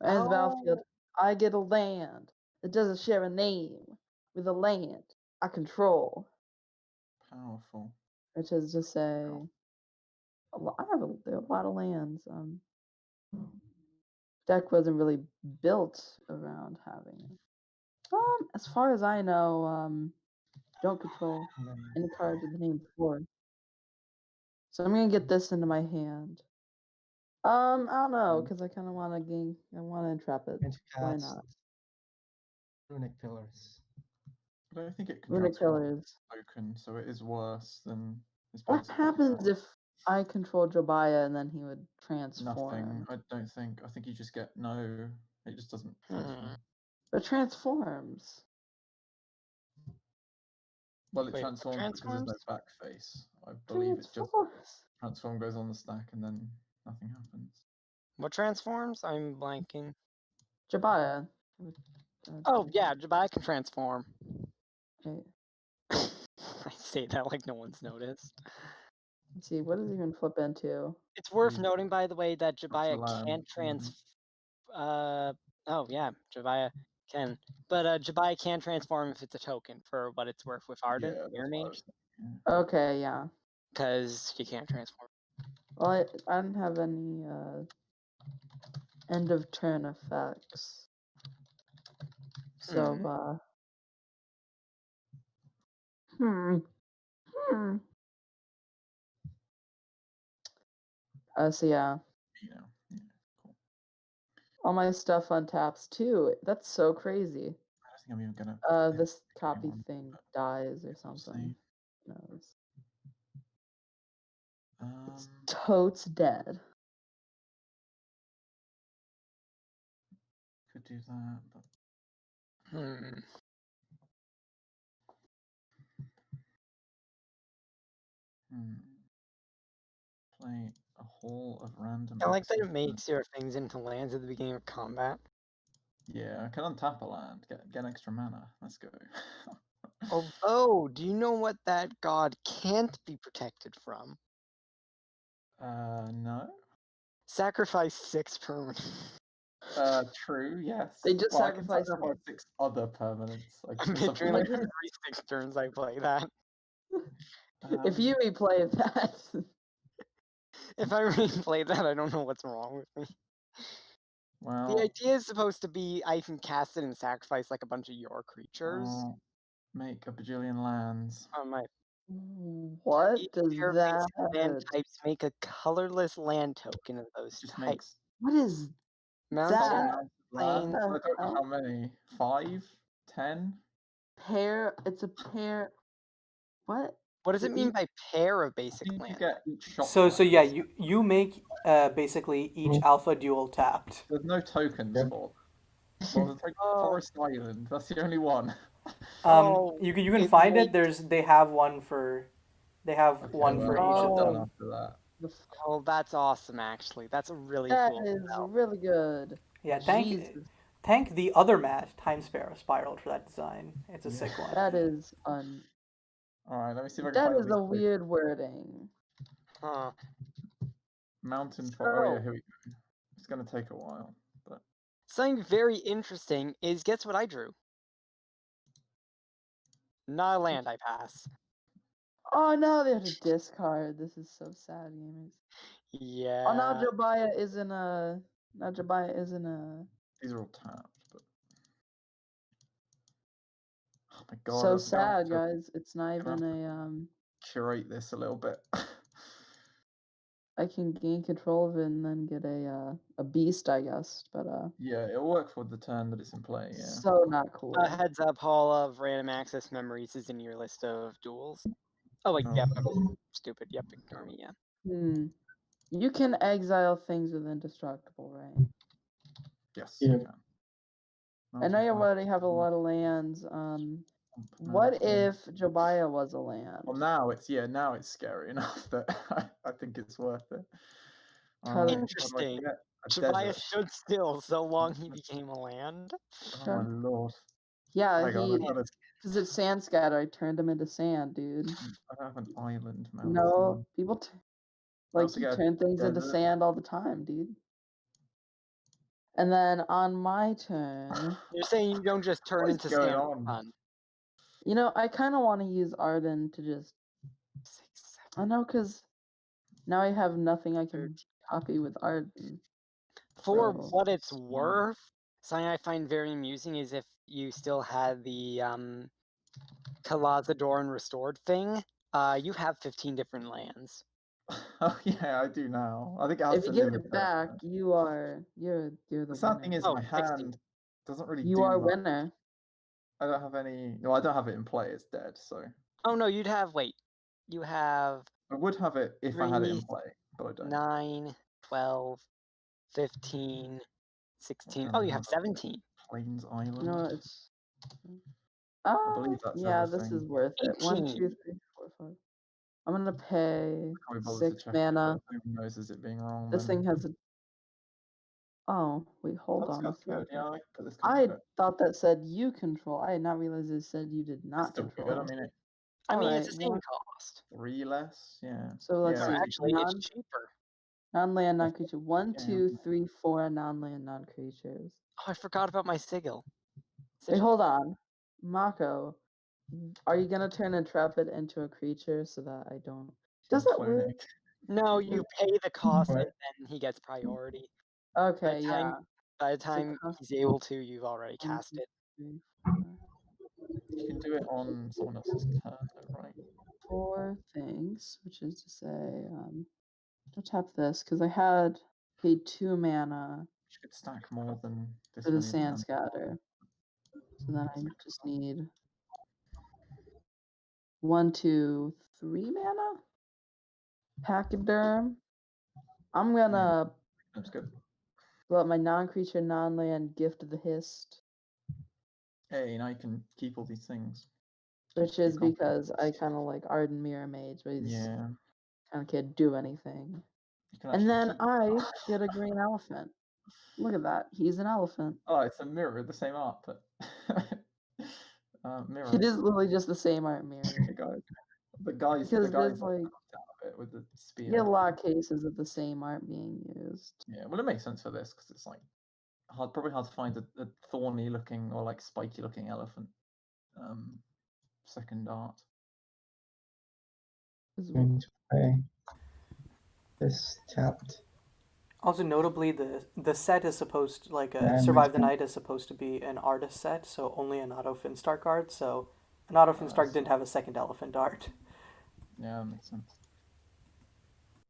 [SPEAKER 3] As battlefield, I get a land that doesn't share a name with a land I control,
[SPEAKER 4] Powerful.
[SPEAKER 3] which is to say, there are a lot of lands. Deck wasn't really built around having it. As far as I know, don't control any card with the name before. So I'm gonna get this into my hand. I don't know, because I kind of want to gain. I want to Intrepid.
[SPEAKER 2] Going to
[SPEAKER 3] Why
[SPEAKER 2] cast
[SPEAKER 3] not?
[SPEAKER 2] Runic Pillars.
[SPEAKER 4] I don't think it can
[SPEAKER 3] Runic
[SPEAKER 4] transform
[SPEAKER 3] Pillars.
[SPEAKER 4] token, so it is worse than his
[SPEAKER 3] What
[SPEAKER 4] basic
[SPEAKER 3] happens
[SPEAKER 4] attack.
[SPEAKER 3] if I control Jobiah and then he would transform?
[SPEAKER 4] Nothing. I don't think. I think you just get no. It just doesn't transform.
[SPEAKER 3] But transforms.
[SPEAKER 4] Well, it
[SPEAKER 5] Wait, what
[SPEAKER 4] transforms because there's no
[SPEAKER 5] transforms?
[SPEAKER 4] back face. I believe it just
[SPEAKER 3] Transforms.
[SPEAKER 4] transform goes on the stack and then nothing happens.
[SPEAKER 5] What transforms? I'm blanking.
[SPEAKER 3] Jobiah.
[SPEAKER 5] Oh yeah, Jobiah can transform.
[SPEAKER 3] Okay.
[SPEAKER 5] I say that like no one's noticed.
[SPEAKER 3] Let's see, what does it even flip into?
[SPEAKER 5] It's worth
[SPEAKER 4] These
[SPEAKER 5] noting, by the way, that Jobiah
[SPEAKER 4] land,
[SPEAKER 5] can't
[SPEAKER 4] maybe.
[SPEAKER 5] Oh yeah, Jobiah can. But Jobiah can transform if it's a token, for what it's worth with Ardent,
[SPEAKER 4] Yeah, that's
[SPEAKER 5] Mirror
[SPEAKER 4] what I
[SPEAKER 5] Mage,
[SPEAKER 4] was thinking, yeah.
[SPEAKER 3] Okay, yeah.
[SPEAKER 5] because you can't transform.
[SPEAKER 3] Well, I don't have any end of turn effects. So, so yeah.
[SPEAKER 4] You know, yeah, cool.
[SPEAKER 3] All my stuff untaps too. That's so crazy.
[SPEAKER 4] I don't think I'm even gonna.
[SPEAKER 3] This copy
[SPEAKER 4] on,
[SPEAKER 3] thing
[SPEAKER 4] but
[SPEAKER 3] dies or
[SPEAKER 4] we'll
[SPEAKER 3] something.
[SPEAKER 4] see.
[SPEAKER 3] No, it's
[SPEAKER 4] Um,
[SPEAKER 3] totes dead.
[SPEAKER 4] could do that, but play a hall of random.
[SPEAKER 5] I like that it
[SPEAKER 4] access
[SPEAKER 5] makes your things into lands at the beginning of combat.
[SPEAKER 4] Yeah, I can untap a land, get extra mana. Let's go.
[SPEAKER 5] Although, do you know what that god can't be protected from?
[SPEAKER 4] No.
[SPEAKER 5] Sacrifice 6 permanents.
[SPEAKER 4] True. Yes.
[SPEAKER 3] They just
[SPEAKER 4] well, I can
[SPEAKER 3] sacrifice
[SPEAKER 4] sacrifice 6 other permanents. Like
[SPEAKER 5] I'm
[SPEAKER 4] something
[SPEAKER 5] picturing
[SPEAKER 4] like
[SPEAKER 5] like every 6 turns I play that.
[SPEAKER 3] If you replay that,
[SPEAKER 5] If I replay that, I don't know what's wrong with me.
[SPEAKER 4] well,
[SPEAKER 5] The idea is supposed to be I can cast it and sacrifice like a bunch of your creatures.
[SPEAKER 4] I'll make a bajillion lands.
[SPEAKER 5] On my
[SPEAKER 3] what
[SPEAKER 5] each
[SPEAKER 3] does
[SPEAKER 5] pair of
[SPEAKER 3] that?
[SPEAKER 5] basic land types make a colorless land token of those
[SPEAKER 4] Just
[SPEAKER 5] types.
[SPEAKER 4] makes
[SPEAKER 3] What is
[SPEAKER 5] Mountain,
[SPEAKER 3] that?
[SPEAKER 5] plain.
[SPEAKER 3] The
[SPEAKER 4] I don't know
[SPEAKER 3] hell?
[SPEAKER 4] how many. 5, 10.
[SPEAKER 3] Pair? It's a pair. What?
[SPEAKER 5] What does it mean by pair of
[SPEAKER 4] I
[SPEAKER 5] basic
[SPEAKER 4] think you
[SPEAKER 5] land?
[SPEAKER 4] get each shop.
[SPEAKER 1] So
[SPEAKER 4] land.
[SPEAKER 1] yeah, you make basically each alpha duel tapped.
[SPEAKER 4] There's no tokens
[SPEAKER 2] Yep.
[SPEAKER 4] for. Well, the token Forest Island. That's the only one.
[SPEAKER 1] You can
[SPEAKER 5] it
[SPEAKER 1] find
[SPEAKER 5] makes-
[SPEAKER 1] it. They have one for one for
[SPEAKER 4] well,
[SPEAKER 1] each of
[SPEAKER 3] Oh.
[SPEAKER 1] them.
[SPEAKER 4] after that.
[SPEAKER 5] Oh, that's awesome! Actually, that's a really
[SPEAKER 3] That
[SPEAKER 5] cool.
[SPEAKER 3] is
[SPEAKER 5] spell.
[SPEAKER 3] really good.
[SPEAKER 1] Yeah,
[SPEAKER 3] Jesus,
[SPEAKER 1] thank the other Matt, Time Sparrow Spiraled, for that design. It's a sick one.
[SPEAKER 3] that is
[SPEAKER 4] All right, let me see if I can
[SPEAKER 3] that
[SPEAKER 4] find
[SPEAKER 3] is
[SPEAKER 4] these
[SPEAKER 3] a
[SPEAKER 4] tokens.
[SPEAKER 3] weird wording.
[SPEAKER 5] Huh.
[SPEAKER 4] Mountain for. Oh yeah, here we go. It's gonna take a while, but
[SPEAKER 5] Something very interesting is guess what I drew? Not a land, I pass.
[SPEAKER 3] Oh no, they have to discard. This is so sad, gamers.
[SPEAKER 5] Yeah.
[SPEAKER 3] Oh, now Jobiah isn't a. Now Jobiah isn't a.
[SPEAKER 4] These are all tapped, but oh my god,
[SPEAKER 3] So
[SPEAKER 4] I'm
[SPEAKER 3] sad,
[SPEAKER 4] going to
[SPEAKER 3] guys. It's not even a.
[SPEAKER 4] curate this a little bit.
[SPEAKER 3] I can gain control of it and then get a beast, I guess. But
[SPEAKER 4] Yeah, it'll work for the turn that it's in play. Yeah.
[SPEAKER 3] so not cool.
[SPEAKER 5] Heads up, Hall of Random Access Memories is in your list of duels. Oh wait, yep, I was stupid. Yep, ignore me. Yeah.
[SPEAKER 3] You can exile things with indestructible, right?
[SPEAKER 4] Yes,
[SPEAKER 2] Yeah.
[SPEAKER 4] you can.
[SPEAKER 3] I know you already have a lot of lands. What if Jobiah was a land?
[SPEAKER 4] Well, now it's scary enough that I think it's worth it.
[SPEAKER 5] Interesting. Jobiah stood still so long he became a land.
[SPEAKER 4] Oh my lord.
[SPEAKER 3] Yeah,
[SPEAKER 4] because
[SPEAKER 3] it's sand scatter. I turned him into sand, dude.
[SPEAKER 4] I don't have an island mountain.
[SPEAKER 3] No, people you
[SPEAKER 4] get a
[SPEAKER 3] turn things into
[SPEAKER 4] desert.
[SPEAKER 3] sand all the time, dude. And then on my turn,
[SPEAKER 5] You're saying you don't just turn
[SPEAKER 4] What is
[SPEAKER 5] into
[SPEAKER 4] going
[SPEAKER 5] sand
[SPEAKER 4] on?
[SPEAKER 5] for fun.
[SPEAKER 3] you know, I kind of want to use Arden to just.
[SPEAKER 5] 6, 7.
[SPEAKER 3] I know, because now I have nothing I can copy with Arden.
[SPEAKER 5] For
[SPEAKER 3] So-
[SPEAKER 5] what it's worth, something I find very amusing is if you still had the Calazador and Restored thing, you have 15 different lands.
[SPEAKER 4] Oh yeah, I do now. I think it has
[SPEAKER 3] If
[SPEAKER 4] to
[SPEAKER 3] you get
[SPEAKER 4] limit
[SPEAKER 3] it back, you're the
[SPEAKER 4] The sad
[SPEAKER 3] winner.
[SPEAKER 4] thing is
[SPEAKER 5] Oh,
[SPEAKER 4] my
[SPEAKER 5] 16.
[SPEAKER 4] hand doesn't really
[SPEAKER 3] You
[SPEAKER 4] do
[SPEAKER 3] are
[SPEAKER 4] much.
[SPEAKER 3] winner.
[SPEAKER 4] I don't have any. No, I don't have it in play. It's dead. So
[SPEAKER 5] Oh no, you'd have, wait. You have
[SPEAKER 4] I would have it if I had it in
[SPEAKER 5] 3,
[SPEAKER 4] play, but I don't.
[SPEAKER 5] 9, 12, 15, 16. Oh, you have 17.
[SPEAKER 4] Plains Island.
[SPEAKER 3] No, it's.
[SPEAKER 4] I believe that's
[SPEAKER 3] yeah, this
[SPEAKER 4] everything.
[SPEAKER 3] is worth it. 1, 2, 3,
[SPEAKER 5] 18.
[SPEAKER 3] 4, 5. I'm gonna pay
[SPEAKER 4] Can't be bothered to
[SPEAKER 3] 6
[SPEAKER 4] check it,
[SPEAKER 3] mana.
[SPEAKER 4] but who knows? Is it being wrong?
[SPEAKER 3] This
[SPEAKER 4] then?
[SPEAKER 3] thing has a. Oh wait, hold
[SPEAKER 4] That's
[SPEAKER 3] on a
[SPEAKER 4] good.
[SPEAKER 3] second.
[SPEAKER 4] Yeah, I put this.
[SPEAKER 3] I thought that said you control. I did not realize it said you did not
[SPEAKER 4] Still
[SPEAKER 3] control.
[SPEAKER 4] good. I mean,
[SPEAKER 5] I mean,
[SPEAKER 3] Alright,
[SPEAKER 5] it's the same cost.
[SPEAKER 4] 3 less. Yeah.
[SPEAKER 3] So let's
[SPEAKER 4] Yeah,
[SPEAKER 5] No,
[SPEAKER 3] see.
[SPEAKER 5] actually, it's cheaper.
[SPEAKER 3] Non-land, non-creature. 1,
[SPEAKER 4] Yeah.
[SPEAKER 3] 2, 3, 4 non-land, non-creatures.
[SPEAKER 5] Oh, I forgot about my sigil.
[SPEAKER 3] Wait, hold on. Mako, are you gonna turn Intrepid into a creature so that I don't... Does that work?
[SPEAKER 4] Cloning.
[SPEAKER 5] No, you pay the cost and
[SPEAKER 2] What?
[SPEAKER 5] then he gets priority.
[SPEAKER 3] Okay, yeah.
[SPEAKER 5] By the time
[SPEAKER 3] cost-
[SPEAKER 5] he's able to, you've already
[SPEAKER 3] 1,
[SPEAKER 5] cast
[SPEAKER 3] 2,
[SPEAKER 5] it.
[SPEAKER 3] 3, 4.
[SPEAKER 4] You can do it on someone else's turn, though, right?
[SPEAKER 3] 4 things, which is to say, I'll tap this because I had paid 2 mana
[SPEAKER 4] Which could stack more than this
[SPEAKER 3] for the
[SPEAKER 4] many
[SPEAKER 3] sand
[SPEAKER 4] lands.
[SPEAKER 3] scatter. So then I just need 1, 2, 3 mana. Pachyderm. I'm gonna
[SPEAKER 4] That's good.
[SPEAKER 3] let my non-creature, non-land gift the hist,
[SPEAKER 4] Hey, now you can keep all these things.
[SPEAKER 3] which
[SPEAKER 4] You
[SPEAKER 3] is
[SPEAKER 4] can't-
[SPEAKER 3] because I kind of like Arden Mirror Mage, but he's
[SPEAKER 4] Yeah.
[SPEAKER 3] kind of can't do anything.
[SPEAKER 4] You can
[SPEAKER 3] And
[SPEAKER 4] actually
[SPEAKER 3] then
[SPEAKER 4] keep-
[SPEAKER 3] I get a green elephant. Look at that. He's an elephant.
[SPEAKER 4] Oh, it's a mirror, the same art, but mirror.
[SPEAKER 3] It is literally just the same art mirror.
[SPEAKER 4] The guys
[SPEAKER 3] Because there's
[SPEAKER 4] cut
[SPEAKER 3] like
[SPEAKER 4] out of it with the spear.
[SPEAKER 3] you get a lot of cases of the same art being used.
[SPEAKER 4] Yeah, well, it makes sense for this because it's like probably hard to find a thorny looking or like spiky looking elephant. Second art.
[SPEAKER 2] Going to play this tapped.
[SPEAKER 1] Also, notably, the set is supposed to, like,
[SPEAKER 2] Yeah,
[SPEAKER 1] Survive the
[SPEAKER 2] makes
[SPEAKER 1] Night is supposed to be an artist set, so only an Auto Finstar card, so an Auto Finstar didn't have a second elephant art.
[SPEAKER 4] Yeah, that makes sense.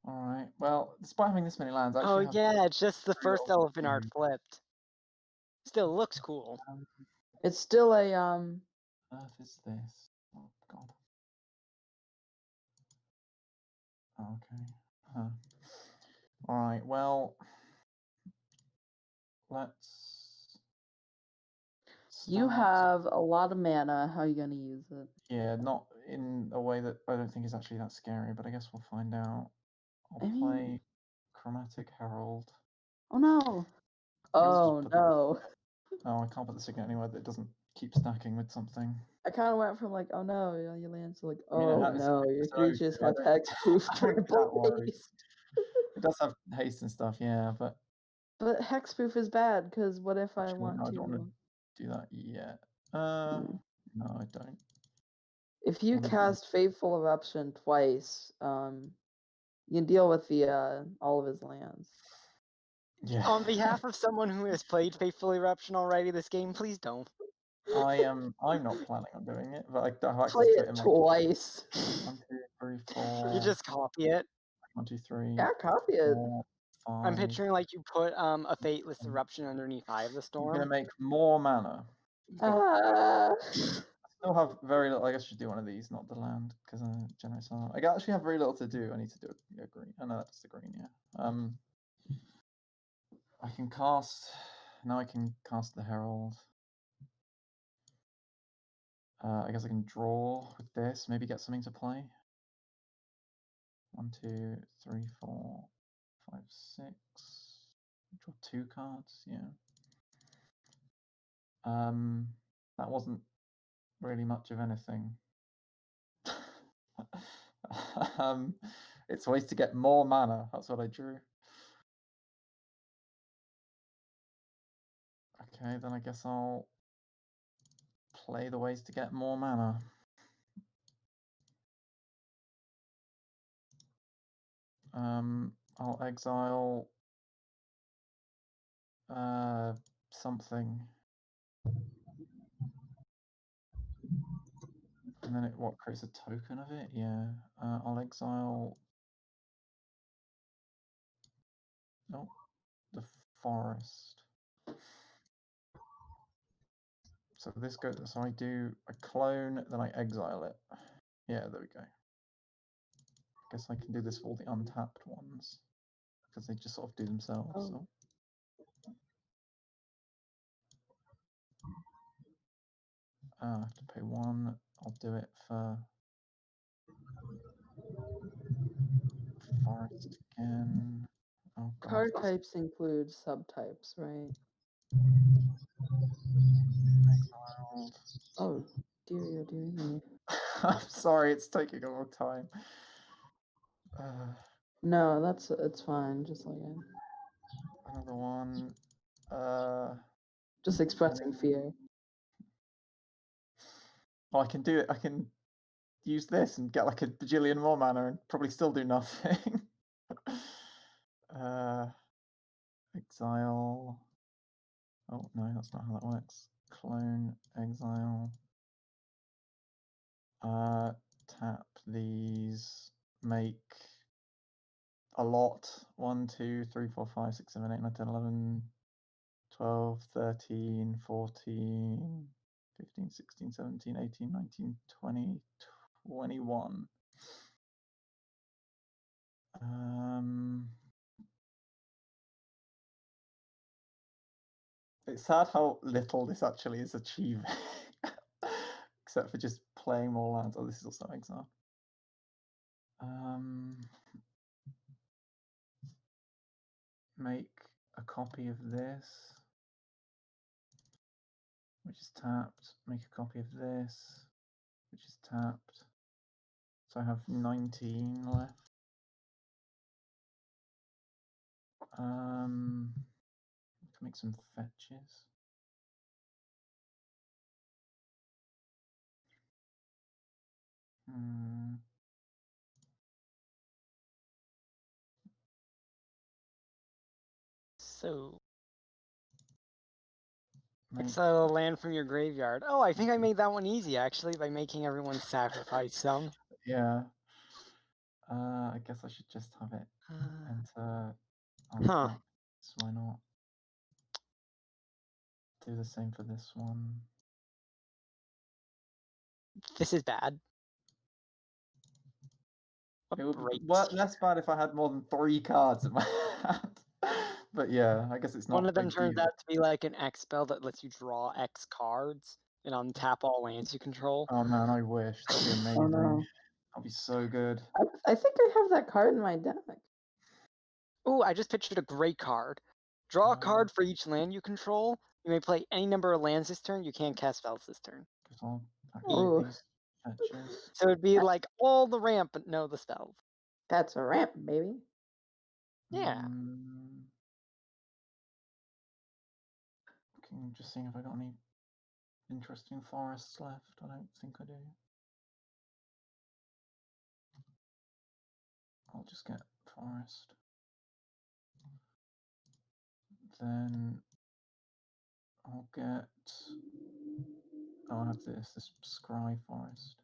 [SPEAKER 4] Alright, well, despite having this many lands, I
[SPEAKER 5] Oh
[SPEAKER 4] actually have
[SPEAKER 5] yeah, it's just the first
[SPEAKER 4] old
[SPEAKER 5] elephant art flipped. Still looks cool.
[SPEAKER 3] It's still a
[SPEAKER 4] Earth is this. Oh god. Okay. Huh. Alright, well, let's.
[SPEAKER 3] you
[SPEAKER 4] start-
[SPEAKER 3] have a lot of mana. How are you gonna use it?
[SPEAKER 4] Yeah, not in a way that I don't think is actually that scary, but I guess we'll find out.
[SPEAKER 3] I
[SPEAKER 4] I'll
[SPEAKER 3] mean-
[SPEAKER 4] play Chromatic Herald.
[SPEAKER 3] Oh no.
[SPEAKER 4] Let's just
[SPEAKER 3] Oh
[SPEAKER 4] put-
[SPEAKER 3] no.
[SPEAKER 4] Oh, I can't put the signet anywhere that doesn't keep stacking with something.
[SPEAKER 3] I kind of went from like, oh no, your lands to like,
[SPEAKER 4] I mean, it
[SPEAKER 3] oh
[SPEAKER 4] has-
[SPEAKER 3] no, your
[SPEAKER 4] so
[SPEAKER 3] creatures
[SPEAKER 4] I
[SPEAKER 3] have
[SPEAKER 4] don't-
[SPEAKER 3] hexproof
[SPEAKER 4] I wouldn't be that
[SPEAKER 3] purple
[SPEAKER 4] worried.
[SPEAKER 3] haste.
[SPEAKER 4] It does have haste and stuff, yeah, but
[SPEAKER 3] But hexproof is bad because what if I
[SPEAKER 4] Actually,
[SPEAKER 3] want
[SPEAKER 4] no, I
[SPEAKER 3] to?
[SPEAKER 4] don't wanna do that yet.
[SPEAKER 3] Hmm.
[SPEAKER 4] No, I don't.
[SPEAKER 3] If you
[SPEAKER 4] Mhm.
[SPEAKER 3] cast Fateful Eruption twice, you can deal with the all of his lands.
[SPEAKER 4] Yeah.
[SPEAKER 5] On behalf of someone who has played Faithful Eruption already this game, please don't.
[SPEAKER 4] I'm not planning on doing it, but I have
[SPEAKER 3] Play
[SPEAKER 4] access to it
[SPEAKER 3] it
[SPEAKER 4] in my
[SPEAKER 3] twice.
[SPEAKER 4] 1, 2, 3,
[SPEAKER 5] You
[SPEAKER 4] 4.
[SPEAKER 5] just copy it.
[SPEAKER 4] 1, 2, 3.
[SPEAKER 3] Yeah, copy it.
[SPEAKER 4] 4, 5.
[SPEAKER 5] I'm picturing like you put a Fateless Eruption underneath Eye of the
[SPEAKER 4] I'm gonna
[SPEAKER 5] Storm.
[SPEAKER 4] make more mana.
[SPEAKER 3] Ah.
[SPEAKER 4] I still have very little. I guess I should do one of these, not the land, because I generate some. I actually have very little to do. I need to do a green. Oh no, that's the green. Yeah. I can cast. Now I can cast the Herald. I guess I can draw with this. Maybe get something to play. 1, 2, 3, 4, 5, 6. Draw 2 cards. Yeah. That wasn't really much of anything. It's ways to get more mana. That's what I drew. Okay, then I guess I'll play the ways to get more mana. I'll exile something. And then it creates a token of it? Yeah. I'll exile the forest. So this goes, so I do a clone, then I exile it. Yeah, there we go. Guess I can do this for all the untapped ones, because they just sort of do themselves.
[SPEAKER 3] Oh.
[SPEAKER 4] So. I have to pay 1. I'll do it for forest again. Oh god.
[SPEAKER 3] Card types include subtypes, right?
[SPEAKER 4] Exiled.
[SPEAKER 3] Oh, dearie, oh dearie me.
[SPEAKER 4] I'm sorry, it's taking a long time.
[SPEAKER 3] No, it's fine. Just like
[SPEAKER 4] Another one.
[SPEAKER 3] just expressing fear.
[SPEAKER 4] Well, I can do it. I can use this and get like a bajillion more mana and probably still do nothing. Exile. Oh no, that's not how that works. Clone, exile. Tap these. Make a lot. 1, 2, 3, 4, 5, 6, 7, 8, 9, 10, 11, 12, 13, 14, 15, 16, 17, 18, 19, 20, 21. It's sad how little this actually is achieving. Except for just playing more lands. Oh, this is also exile. Make a copy of this, which is tapped. Make a copy of this, which is tapped. So I have 19 left. Can make some fetches.
[SPEAKER 5] So
[SPEAKER 4] Make,
[SPEAKER 5] exile a land from your graveyard. Oh, I think I made that one easy actually by making everyone sacrifice some.
[SPEAKER 4] yeah. I guess I should just have it enter on
[SPEAKER 5] Huh.
[SPEAKER 4] top. So why not? Do the same for this one.
[SPEAKER 5] This is bad.
[SPEAKER 4] It would
[SPEAKER 5] Great.
[SPEAKER 4] be less bad if I had more than 3 cards in my hand. But yeah, I guess it's not.
[SPEAKER 5] One of them
[SPEAKER 4] big
[SPEAKER 5] turns
[SPEAKER 4] deal.
[SPEAKER 5] out to be like an X spell that lets you draw X cards and untap all lands you control.
[SPEAKER 4] Oh man, I wish. That'd be amazing.
[SPEAKER 3] Oh no.
[SPEAKER 4] That'd be so good.
[SPEAKER 3] I think I have that card in my deck.
[SPEAKER 5] Ooh, I just pictured a great card. Draw a card for each land you control. You may play any number of lands this turn. You can't cast spells this turn.
[SPEAKER 4] Guess I'll
[SPEAKER 3] Ooh.
[SPEAKER 4] activate these fetches.
[SPEAKER 5] So it'd be like all the ramp, but no the spells.
[SPEAKER 3] That's a ramp, baby.
[SPEAKER 5] Yeah.
[SPEAKER 4] Just seeing if I got any interesting forests left. I don't think I do. I'll just get forest. Then I'll get. I'll have this scry forest.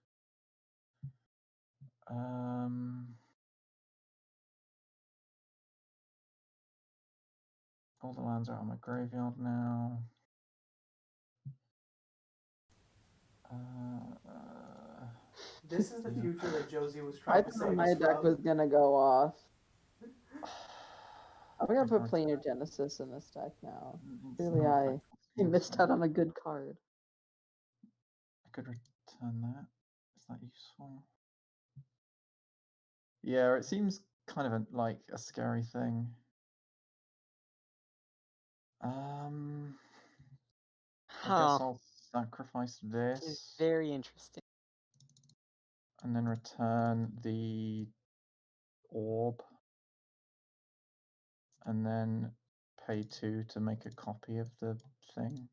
[SPEAKER 4] All the lands are out of my graveyard now.
[SPEAKER 1] This is the future that Josie was
[SPEAKER 3] I
[SPEAKER 1] trying to
[SPEAKER 3] thought
[SPEAKER 1] save
[SPEAKER 3] my
[SPEAKER 1] us
[SPEAKER 3] deck
[SPEAKER 1] from.
[SPEAKER 3] was gonna go off. I'm gonna put
[SPEAKER 4] Hard
[SPEAKER 3] Planar Genesis in this deck now.
[SPEAKER 4] It's
[SPEAKER 3] Really,
[SPEAKER 4] not
[SPEAKER 3] I
[SPEAKER 4] effective,
[SPEAKER 3] missed
[SPEAKER 4] so
[SPEAKER 3] out on a good card.
[SPEAKER 4] I could return that. Is that useful? Yeah, it seems kind of like a scary thing. I guess I'll sacrifice
[SPEAKER 5] It's
[SPEAKER 4] this
[SPEAKER 5] very interesting.
[SPEAKER 4] and then return the orb and then pay 2 to make a copy of the thing.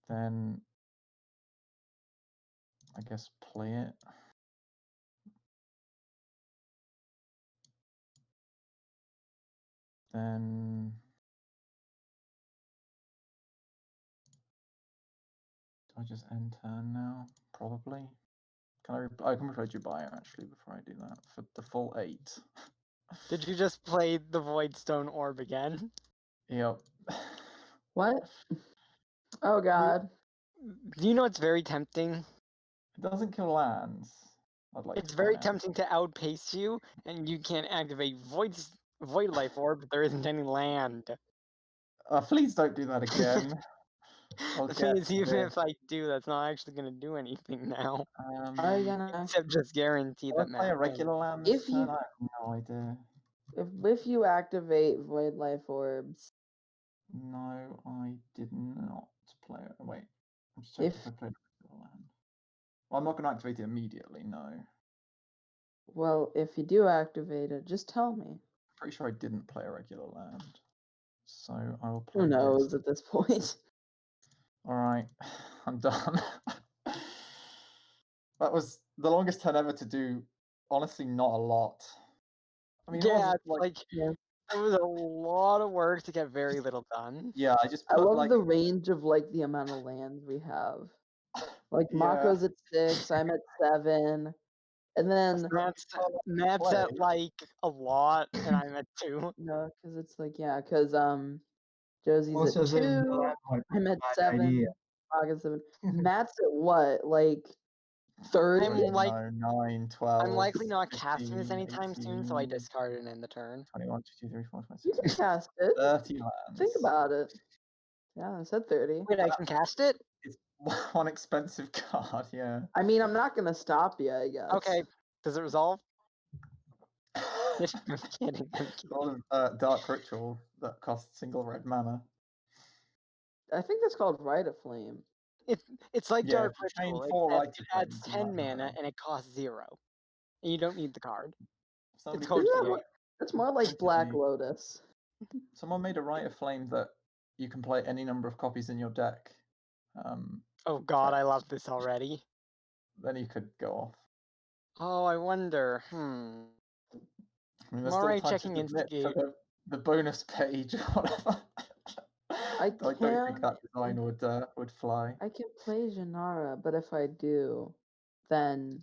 [SPEAKER 4] Then I guess play it. Then do I just end turn now? Probably. I can play Jobiah actually before I do that for the full 8.
[SPEAKER 5] Did you just play the Voidstone Orb again?
[SPEAKER 4] Yep.
[SPEAKER 3] What? Oh god.
[SPEAKER 5] Do you know it's very tempting?
[SPEAKER 4] It doesn't kill lands. I'd like
[SPEAKER 5] It's
[SPEAKER 4] to
[SPEAKER 5] very
[SPEAKER 4] point out.
[SPEAKER 5] tempting to outpace you, and you can't activate Void Life Orb, but there isn't any land.
[SPEAKER 4] Please don't do that again.
[SPEAKER 5] The thing is, even
[SPEAKER 4] this.
[SPEAKER 5] if I do, that's not actually going to do anything now.
[SPEAKER 3] Are you gonna?
[SPEAKER 5] Except just guarantee
[SPEAKER 4] Will I
[SPEAKER 5] that
[SPEAKER 4] play a
[SPEAKER 5] Matt
[SPEAKER 4] regular land this
[SPEAKER 3] If
[SPEAKER 4] turn?
[SPEAKER 3] you-
[SPEAKER 4] I have no idea.
[SPEAKER 3] If you activate Void Life Orbs,
[SPEAKER 4] No, I did not play it. Wait, I'm just checking if I played a regular land. Well, I'm not going to activate it immediately, no.
[SPEAKER 3] well, if you do activate it, just tell me.
[SPEAKER 4] Pretty sure I didn't play a regular land. So I will play
[SPEAKER 3] Who knows
[SPEAKER 4] this.
[SPEAKER 3] at this point?
[SPEAKER 4] Alright, I'm done. That was the longest turn ever to do, honestly, not a lot. I mean, it
[SPEAKER 5] Yeah,
[SPEAKER 4] wasn't
[SPEAKER 5] it's
[SPEAKER 3] Yeah.
[SPEAKER 5] it was a lot of work to get very little done.
[SPEAKER 4] Yeah, I just
[SPEAKER 3] I
[SPEAKER 4] put
[SPEAKER 3] love
[SPEAKER 4] like
[SPEAKER 3] the range of like the amount of lands we have. Like
[SPEAKER 4] Yeah.
[SPEAKER 3] Mako's at 6, I'm at 7, and then
[SPEAKER 5] Matt's at
[SPEAKER 4] play.
[SPEAKER 5] like a lot, and I'm at 2.
[SPEAKER 3] no, because it's like because Josie's
[SPEAKER 2] Also,
[SPEAKER 3] at
[SPEAKER 2] says
[SPEAKER 3] 2,
[SPEAKER 2] the landmark
[SPEAKER 3] I'm at
[SPEAKER 2] bad
[SPEAKER 3] 7,
[SPEAKER 2] idea.
[SPEAKER 3] Mako's 7. Matt's at what? Like 30?
[SPEAKER 5] I'm like-
[SPEAKER 4] No, 9, 12.
[SPEAKER 5] I'm likely not casting this
[SPEAKER 4] 15,
[SPEAKER 5] anytime soon, so I
[SPEAKER 4] 18,
[SPEAKER 5] discard it in the turn.
[SPEAKER 4] 21, 22, 23, 24,
[SPEAKER 3] You
[SPEAKER 4] 26,
[SPEAKER 3] can cast it.
[SPEAKER 4] 30 lands.
[SPEAKER 3] Think about it. Yeah, I said 30.
[SPEAKER 5] Wait, I can cast it?
[SPEAKER 4] It's one expensive card, yeah.
[SPEAKER 3] I mean, I'm not gonna stop you, I guess.
[SPEAKER 5] Okay. Does it resolve? I'm kidding. I'm
[SPEAKER 4] A lot of Dark Ritual that costs single red mana.
[SPEAKER 3] I think that's called Rite of Flame.
[SPEAKER 5] It's like
[SPEAKER 4] Yeah,
[SPEAKER 5] Dark
[SPEAKER 4] if you chain
[SPEAKER 5] Ritual,
[SPEAKER 4] 4
[SPEAKER 5] except
[SPEAKER 4] Rite
[SPEAKER 5] it
[SPEAKER 4] of
[SPEAKER 5] adds
[SPEAKER 4] Flames, you
[SPEAKER 5] 10
[SPEAKER 4] might
[SPEAKER 5] mana
[SPEAKER 4] know.
[SPEAKER 5] and it costs 0. And you don't need the card.
[SPEAKER 4] Somebody
[SPEAKER 5] called
[SPEAKER 4] did
[SPEAKER 3] Isn't that
[SPEAKER 5] Yeah.
[SPEAKER 3] what- That's more like
[SPEAKER 4] Printed
[SPEAKER 3] Black
[SPEAKER 4] me.
[SPEAKER 3] Lotus.
[SPEAKER 4] Someone made a Rite of Flame that you can play any number of copies in your deck.
[SPEAKER 5] Oh god, I love this already.
[SPEAKER 4] Then you could go off.
[SPEAKER 5] Oh, I wonder.
[SPEAKER 4] I mean,
[SPEAKER 5] I'm
[SPEAKER 4] there's
[SPEAKER 5] already
[SPEAKER 4] still time
[SPEAKER 5] checking
[SPEAKER 4] to submit
[SPEAKER 5] Instigate.
[SPEAKER 4] for the bonus page or whatever. I don't think that design would fly.
[SPEAKER 3] I can play Jenara, but if I do, then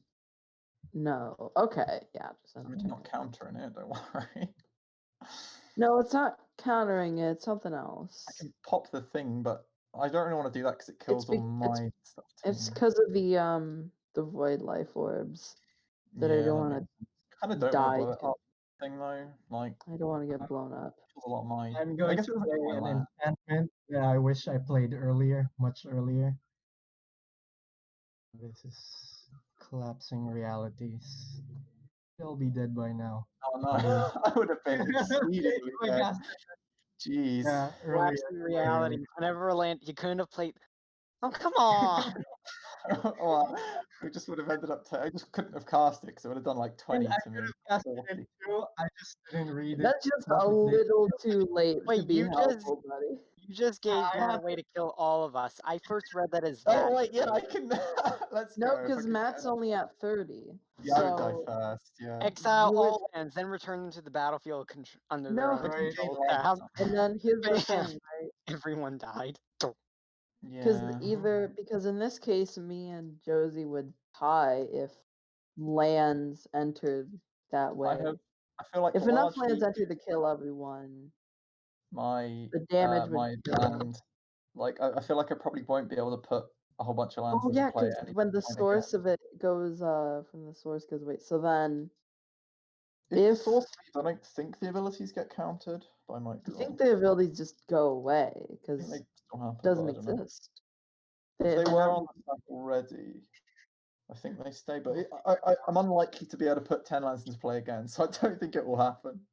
[SPEAKER 3] no. Okay, yeah. Just
[SPEAKER 4] I mean, you're not countering it, don't worry.
[SPEAKER 3] No, it's not countering it. It's something
[SPEAKER 4] I
[SPEAKER 3] else.
[SPEAKER 4] can pop the thing, but I don't really want to do that because it kills all my stuff.
[SPEAKER 3] It's
[SPEAKER 4] too.
[SPEAKER 3] because of the Void Life Orbs that I don't want to.
[SPEAKER 4] Kind of don't
[SPEAKER 3] die
[SPEAKER 4] want to blow it
[SPEAKER 3] to.
[SPEAKER 4] up thing though. Like,
[SPEAKER 3] I don't want to get blown up.
[SPEAKER 4] kills a lot of mine.
[SPEAKER 2] I'm
[SPEAKER 4] I
[SPEAKER 2] going
[SPEAKER 4] guess
[SPEAKER 2] to
[SPEAKER 4] it doesn't
[SPEAKER 2] play
[SPEAKER 4] kill my
[SPEAKER 2] an
[SPEAKER 4] land.
[SPEAKER 2] enchantment that I wish I played earlier, much earlier. This is collapsing realities. They'll be dead by now.
[SPEAKER 4] Oh no, I would have been exceedingly
[SPEAKER 2] I
[SPEAKER 4] dead.
[SPEAKER 2] guess,
[SPEAKER 4] Jeez.
[SPEAKER 2] yeah,
[SPEAKER 5] Collapse in reality. Whenever a land, you couldn't have played. Oh, come on!
[SPEAKER 4] Well, we just would have ended up. I just couldn't have cast it because it would have done like 20
[SPEAKER 2] I
[SPEAKER 4] to me.
[SPEAKER 2] could have casted
[SPEAKER 4] 40.
[SPEAKER 2] it too. I just didn't read it.
[SPEAKER 3] That's just
[SPEAKER 2] Not
[SPEAKER 3] a
[SPEAKER 2] with the-
[SPEAKER 3] little too late to
[SPEAKER 5] Wait,
[SPEAKER 3] be
[SPEAKER 5] you just-
[SPEAKER 3] helpful, buddy.
[SPEAKER 5] You just gave
[SPEAKER 3] I
[SPEAKER 5] Matt a
[SPEAKER 3] have
[SPEAKER 5] way to kill all of us. I first read that as
[SPEAKER 4] Oh
[SPEAKER 5] that.
[SPEAKER 4] wait, yeah, I can. Let's
[SPEAKER 3] No,
[SPEAKER 4] go. if I
[SPEAKER 3] because
[SPEAKER 4] can
[SPEAKER 3] Matt's
[SPEAKER 4] get-
[SPEAKER 3] only at 30.
[SPEAKER 4] Yeah, I would die
[SPEAKER 3] so
[SPEAKER 4] first. Yeah.
[SPEAKER 5] Exile
[SPEAKER 3] You would-
[SPEAKER 5] all lands, then return them to the battlefield under
[SPEAKER 3] No,
[SPEAKER 5] their own
[SPEAKER 2] Sorry,
[SPEAKER 5] control
[SPEAKER 4] lands.
[SPEAKER 5] tab.
[SPEAKER 3] and then here's the
[SPEAKER 5] Bam.
[SPEAKER 3] thing, right?
[SPEAKER 5] Everyone died.
[SPEAKER 3] Because
[SPEAKER 4] Yeah.
[SPEAKER 3] because in this case, me and Josie would tie if lands entered that way.
[SPEAKER 4] I feel like
[SPEAKER 3] If enough
[SPEAKER 4] largely
[SPEAKER 3] lands enter to kill everyone,
[SPEAKER 4] my
[SPEAKER 3] the damage
[SPEAKER 4] my
[SPEAKER 3] would go.
[SPEAKER 4] land, like I feel like I probably won't be able to put a whole bunch of lands
[SPEAKER 3] Oh
[SPEAKER 4] into
[SPEAKER 3] yeah,
[SPEAKER 4] play
[SPEAKER 3] because
[SPEAKER 4] at any
[SPEAKER 3] when the
[SPEAKER 4] point
[SPEAKER 3] source
[SPEAKER 4] again.
[SPEAKER 3] of it goes from the source goes away. So then
[SPEAKER 4] If the
[SPEAKER 3] if-
[SPEAKER 4] source leaves, I don't think the abilities get counted, but I might be
[SPEAKER 3] I think
[SPEAKER 4] wrong.
[SPEAKER 3] the abilities just go away
[SPEAKER 4] I think
[SPEAKER 3] because
[SPEAKER 4] they
[SPEAKER 3] it
[SPEAKER 4] still happen,
[SPEAKER 3] doesn't
[SPEAKER 4] but I don't know.
[SPEAKER 3] exist.
[SPEAKER 4] If they were on the stack already, I think they stay. But I'm unlikely to be able to put 10 lands into play again, so I don't think it will happen.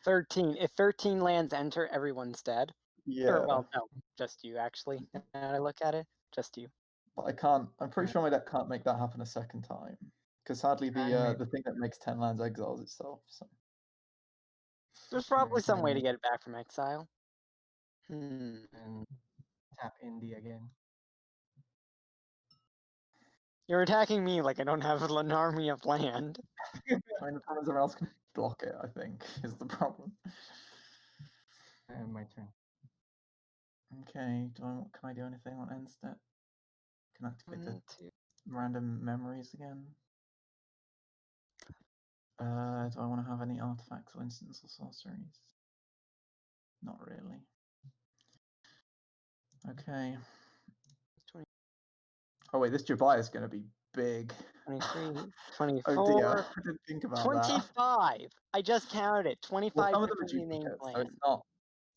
[SPEAKER 5] 13. If 13 lands enter, everyone's dead.
[SPEAKER 4] Yeah.
[SPEAKER 5] Or, well, no, just you, actually. Now that I look at it, just you.
[SPEAKER 4] But I can't. I'm pretty sure my deck can't make that happen a second time, because sadly the thing that makes 10 lands exiles itself. So
[SPEAKER 5] There's probably some way to get it back from exile.
[SPEAKER 2] And tap indie again.
[SPEAKER 5] You're attacking me like I don't have an army of land.
[SPEAKER 4] I mean, the problem is everyone else can block it. I think is the problem.
[SPEAKER 2] And my turn.
[SPEAKER 4] Okay. Can I do anything on end step? Can I activate the
[SPEAKER 5] 1, 2.
[SPEAKER 4] random memories again? Do I want to have any artifacts or instants or sorceries? Not really. Okay.
[SPEAKER 5] 20.
[SPEAKER 4] Oh wait, this Jobiah is going to be big.
[SPEAKER 5] 23, 24,
[SPEAKER 4] Oh dear, I didn't think about
[SPEAKER 5] 25. I just counted it. 25
[SPEAKER 4] some of them are
[SPEAKER 5] differently named
[SPEAKER 4] duplicates, so
[SPEAKER 5] lands.
[SPEAKER 4] it's not.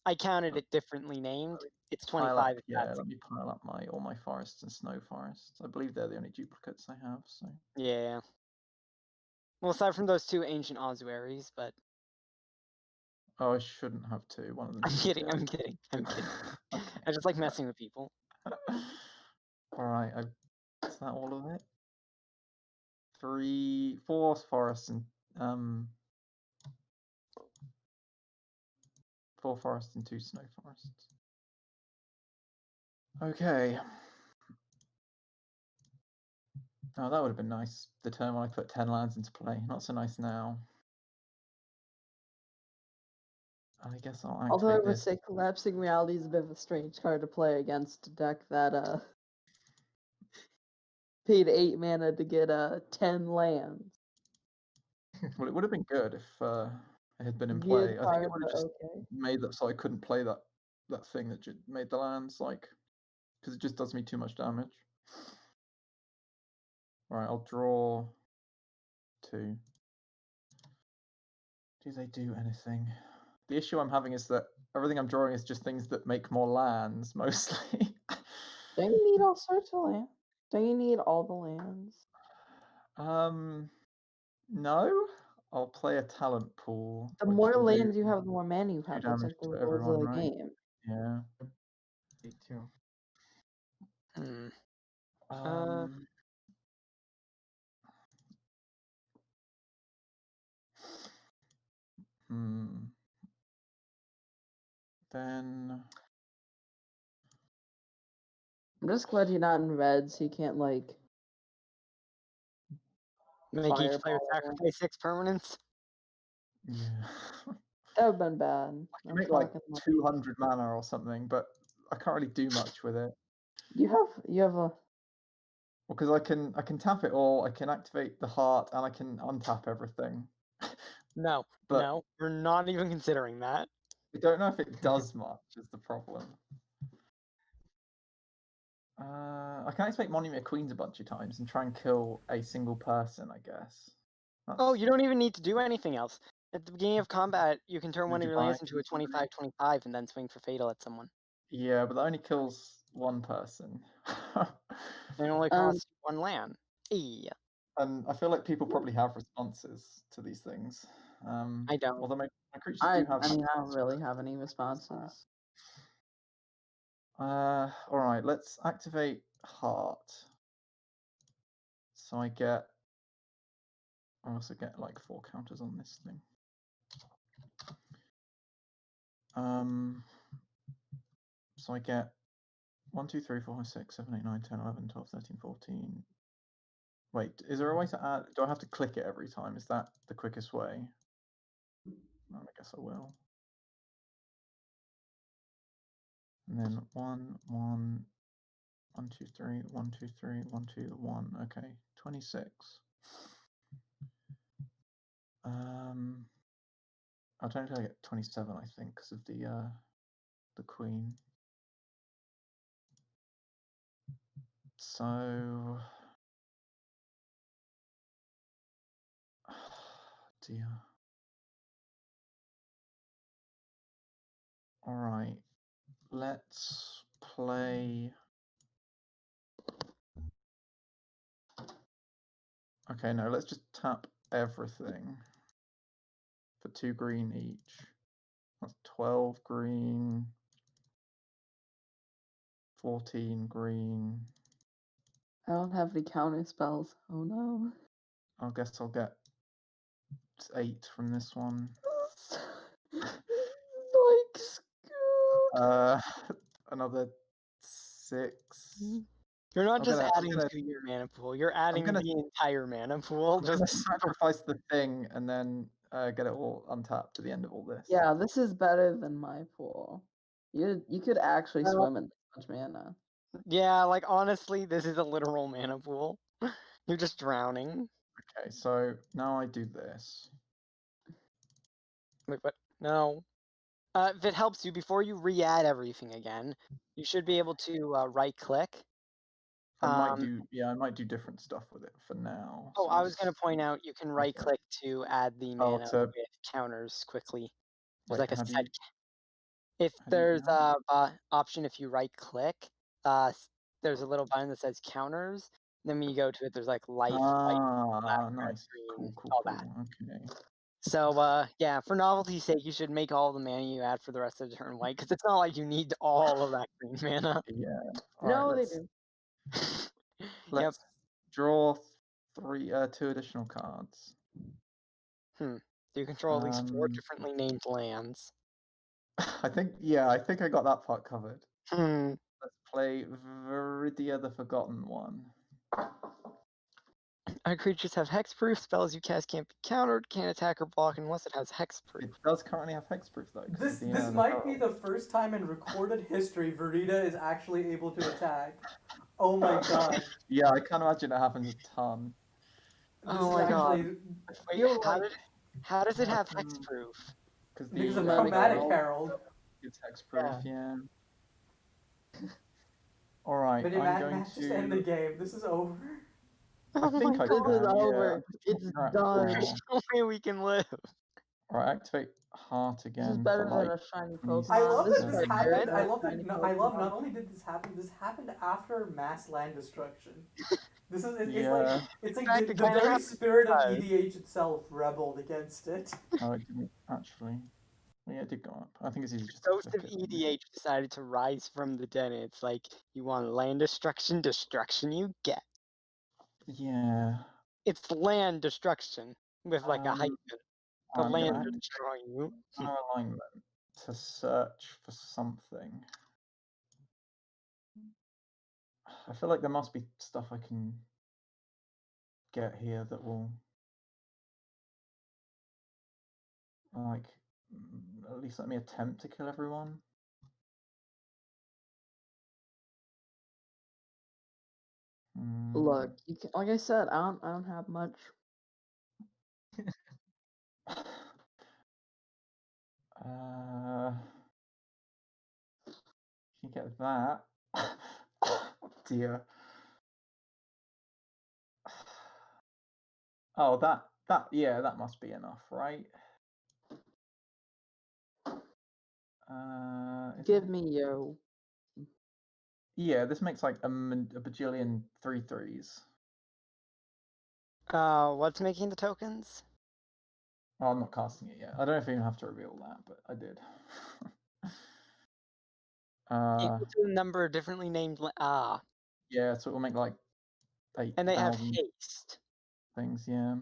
[SPEAKER 5] I counted it differently named. It's
[SPEAKER 4] Pile
[SPEAKER 5] 25.
[SPEAKER 4] up,
[SPEAKER 5] if
[SPEAKER 4] yeah,
[SPEAKER 5] that's-
[SPEAKER 4] let me pile up all my forests and snow forests. I believe they're the only duplicates I have. So
[SPEAKER 5] Yeah. Well, aside from those 2 ancient ossuaries, but
[SPEAKER 4] I shouldn't have two. One of them.
[SPEAKER 5] I'm kidding. I'm kidding.
[SPEAKER 4] Okay.
[SPEAKER 5] I just like messing with people.
[SPEAKER 4] All right, is that all of it? 4 forests and 4 forests and 2 snow forests. Okay. Oh, that would have been nice. The turn when I put 10 lands into play. Not so nice now. I guess I'll activate
[SPEAKER 3] Although I would
[SPEAKER 4] this.
[SPEAKER 3] say Collapsing Reality is a bit of a strange card to play against a deck that paid 8 mana to get 10 lands.
[SPEAKER 4] Well, it would have been good if it had been in
[SPEAKER 3] Good
[SPEAKER 4] play. I think
[SPEAKER 3] card,
[SPEAKER 4] it would have
[SPEAKER 3] but
[SPEAKER 4] just
[SPEAKER 3] okay.
[SPEAKER 4] made that so I couldn't play that thing that made the lands, like, because it just does me too much damage. All right, I'll draw 2. Do they do anything? The issue I'm having is that everything I'm drawing is just things that make more lands, mostly.
[SPEAKER 3] Don't you need all sorts of land? Don't you need all the lands?
[SPEAKER 4] No. I'll play a talent pool.
[SPEAKER 3] The
[SPEAKER 4] which
[SPEAKER 3] more
[SPEAKER 4] will do
[SPEAKER 3] lands you have, the more mana you
[SPEAKER 4] 2
[SPEAKER 3] have. That's
[SPEAKER 4] damage
[SPEAKER 3] like the
[SPEAKER 4] to
[SPEAKER 3] rules
[SPEAKER 4] everyone,
[SPEAKER 3] of the
[SPEAKER 4] right?
[SPEAKER 3] game.
[SPEAKER 4] Yeah.
[SPEAKER 2] Me too.
[SPEAKER 4] Then
[SPEAKER 3] I'm just glad you're not in red, so you can't like
[SPEAKER 5] Make each player
[SPEAKER 3] fireball everyone.
[SPEAKER 5] sacrifice 6 permanents.
[SPEAKER 4] yeah.
[SPEAKER 3] That would have been bad.
[SPEAKER 4] You
[SPEAKER 3] I'm
[SPEAKER 4] make like
[SPEAKER 3] talking like
[SPEAKER 4] 200 mana or something, but I can't really do much with it.
[SPEAKER 3] you have a
[SPEAKER 4] Because I can tap it all, I can activate the heart, and I can untap everything.
[SPEAKER 5] No,
[SPEAKER 4] But-
[SPEAKER 5] no, we're not even considering that.
[SPEAKER 4] I don't know if it does much, is the problem. I can activate Monument of Queens a bunch of times and try and kill a single person, I guess.
[SPEAKER 5] Oh, you don't even need to do anything else. At the beginning of combat, you can turn
[SPEAKER 4] Would
[SPEAKER 5] one of
[SPEAKER 4] you
[SPEAKER 5] your lands
[SPEAKER 4] buy
[SPEAKER 5] into a
[SPEAKER 4] something?
[SPEAKER 5] 25/25 and then swing for fatal at someone.
[SPEAKER 4] Yeah, but that only kills one person.
[SPEAKER 5] And it only costs 1 land. Yeah.
[SPEAKER 4] And I feel like people probably have responses to these things.
[SPEAKER 5] I don't.
[SPEAKER 4] Although my creatures
[SPEAKER 3] I
[SPEAKER 4] do have.
[SPEAKER 3] mean I don't really have any responses.
[SPEAKER 4] Alright, let's activate Heart. So I also get like 4 counters on this thing. So I get 1, 2, 3, 4, 5, 6, 7, 8, 9, 10, 11, 12, 13, 14. Wait, is there a way to add? Do I have to click it every time? Is that the quickest way? Well, I guess I will. And then 1, 1, 1, 2, 3, 1, 2, 3, 1, 2, 1. Okay, 26. I'll try to get 27, I think, because of the queen. So, dear. All right, let's play. Okay, no, let's just tap everything for 2 green each. That's 12 green, 14 green.
[SPEAKER 3] I don't have any counter spells. Oh no.
[SPEAKER 4] I guess I'll get 8 from this one. Another 6.
[SPEAKER 5] You're not
[SPEAKER 4] I'm
[SPEAKER 5] just
[SPEAKER 4] gonna- I'm
[SPEAKER 5] adding
[SPEAKER 4] gonna-
[SPEAKER 5] to your mana pool. You're adding
[SPEAKER 4] gonna-
[SPEAKER 5] the entire mana pool.
[SPEAKER 4] I'm
[SPEAKER 5] Just
[SPEAKER 4] gonna sacrifice the thing and then get it all untapped to the end of all this.
[SPEAKER 3] Yeah, this is better than my pool. You could actually
[SPEAKER 5] Well-
[SPEAKER 3] swim in this much mana.
[SPEAKER 5] yeah, like honestly, this is a literal mana pool. You're just drowning.
[SPEAKER 4] Okay, so now I do this.
[SPEAKER 5] Wait, what? No. If it helps you, before you re-add everything again, you should be able to right-click.
[SPEAKER 4] I might do different stuff with it for now.
[SPEAKER 5] Oh,
[SPEAKER 4] so
[SPEAKER 5] I was going to point out you can right-click to add the
[SPEAKER 4] Oh,
[SPEAKER 5] mana
[SPEAKER 4] to-
[SPEAKER 5] with counters quickly. There's
[SPEAKER 4] Wait,
[SPEAKER 5] like a
[SPEAKER 4] how do
[SPEAKER 5] set.
[SPEAKER 4] you-
[SPEAKER 5] If
[SPEAKER 4] how do you do
[SPEAKER 5] there's
[SPEAKER 4] that?
[SPEAKER 5] a option, if you right-click, there's a little button that says counters. Then when you go to it, there's like life, white, black, red,
[SPEAKER 4] Nice.
[SPEAKER 5] green,
[SPEAKER 4] Cool,
[SPEAKER 5] all that.
[SPEAKER 4] Okay.
[SPEAKER 5] So, yeah, for novelty's sake, you should make all the mana you add for the rest of the turn white, because it's not like you need all of that green mana.
[SPEAKER 4] Yeah.
[SPEAKER 3] No,
[SPEAKER 4] Alright,
[SPEAKER 3] they
[SPEAKER 4] let's-
[SPEAKER 3] do.
[SPEAKER 4] Let's draw 2 additional cards.
[SPEAKER 5] You control at least 4
[SPEAKER 4] Um,
[SPEAKER 5] differently named lands.
[SPEAKER 4] I think I got that part covered.
[SPEAKER 5] Hmm.
[SPEAKER 4] Let's play Viridia the Forgotten One.
[SPEAKER 5] Our creatures have hexproof. Spells you cast can't be countered, can't attack or block unless it has hexproof.
[SPEAKER 4] It does currently have hexproof though. 'cause
[SPEAKER 1] This
[SPEAKER 4] of the,
[SPEAKER 1] this
[SPEAKER 4] the
[SPEAKER 1] might be
[SPEAKER 4] herald.
[SPEAKER 1] the first time in recorded history Verita is actually able to attack. Oh my god.
[SPEAKER 4] Yeah, I can't imagine it happens a ton.
[SPEAKER 1] This
[SPEAKER 5] Oh
[SPEAKER 1] is
[SPEAKER 5] my god.
[SPEAKER 1] actually
[SPEAKER 5] Wait,
[SPEAKER 3] feel
[SPEAKER 5] how,
[SPEAKER 3] like-
[SPEAKER 5] how does it have
[SPEAKER 4] Um,
[SPEAKER 5] hexproof?
[SPEAKER 4] Because
[SPEAKER 1] because of
[SPEAKER 4] the
[SPEAKER 1] Chromatic
[SPEAKER 3] Herald.
[SPEAKER 1] Herald.
[SPEAKER 4] It's hexproof, yeah. Alright,
[SPEAKER 1] But
[SPEAKER 4] I'm going
[SPEAKER 1] Matt, just end the
[SPEAKER 4] to.
[SPEAKER 1] game. This is over.
[SPEAKER 4] I think I
[SPEAKER 3] This
[SPEAKER 4] can.
[SPEAKER 3] is
[SPEAKER 4] Yeah.
[SPEAKER 3] over. It's
[SPEAKER 4] You're at
[SPEAKER 3] done.
[SPEAKER 4] 4.
[SPEAKER 5] There's no way we can live.
[SPEAKER 4] Alright, activate Heart again.
[SPEAKER 3] This is better
[SPEAKER 4] for,
[SPEAKER 3] than
[SPEAKER 4] like,
[SPEAKER 3] a shiny
[SPEAKER 4] these-
[SPEAKER 3] Pokemon.
[SPEAKER 1] I love
[SPEAKER 3] This
[SPEAKER 1] that
[SPEAKER 3] is
[SPEAKER 1] this
[SPEAKER 3] better
[SPEAKER 1] happened.
[SPEAKER 3] than
[SPEAKER 1] I
[SPEAKER 3] a
[SPEAKER 1] love that.
[SPEAKER 3] shiny
[SPEAKER 1] No, I love.
[SPEAKER 3] Pokemon.
[SPEAKER 1] Not only did this happen. This happened after mass land destruction. This is. It's
[SPEAKER 4] Yeah.
[SPEAKER 1] like. It's like
[SPEAKER 5] fact,
[SPEAKER 1] the
[SPEAKER 5] it kinda
[SPEAKER 1] very
[SPEAKER 5] happened
[SPEAKER 1] spirit of
[SPEAKER 5] because-
[SPEAKER 1] EDH itself rebelled against it.
[SPEAKER 4] Oh, it didn't actually. Well, yeah, it did go up. I think it's easy just
[SPEAKER 5] Ghost
[SPEAKER 4] to
[SPEAKER 5] of
[SPEAKER 4] click it.
[SPEAKER 5] EDH decided to rise from the dead, and it's like, you want land destruction, destruction you get.
[SPEAKER 4] Yeah.
[SPEAKER 5] It's land destruction with like a
[SPEAKER 4] Um,
[SPEAKER 5] hyphen. The
[SPEAKER 4] I'm gonna
[SPEAKER 5] land
[SPEAKER 4] have
[SPEAKER 5] are
[SPEAKER 4] to
[SPEAKER 5] destroying you.
[SPEAKER 4] no alignment to search for something. I feel like there must be stuff I can get here that will, like, at least let me attempt to kill everyone.
[SPEAKER 3] Look, you can, like I said, I don't have much.
[SPEAKER 4] You get that. Dear. Oh, that that must be enough, right? Is
[SPEAKER 3] Give
[SPEAKER 4] it?
[SPEAKER 3] me yo.
[SPEAKER 4] Yeah, this makes like a bajillion 3/3s.
[SPEAKER 5] What's making the tokens?
[SPEAKER 4] Well, I'm not casting it yet. I don't know if I even have to reveal that, but I did.
[SPEAKER 5] Equal to the number of differently named
[SPEAKER 4] Yeah, so it will make like 8,000
[SPEAKER 5] and they have haste.
[SPEAKER 4] things. Yeah,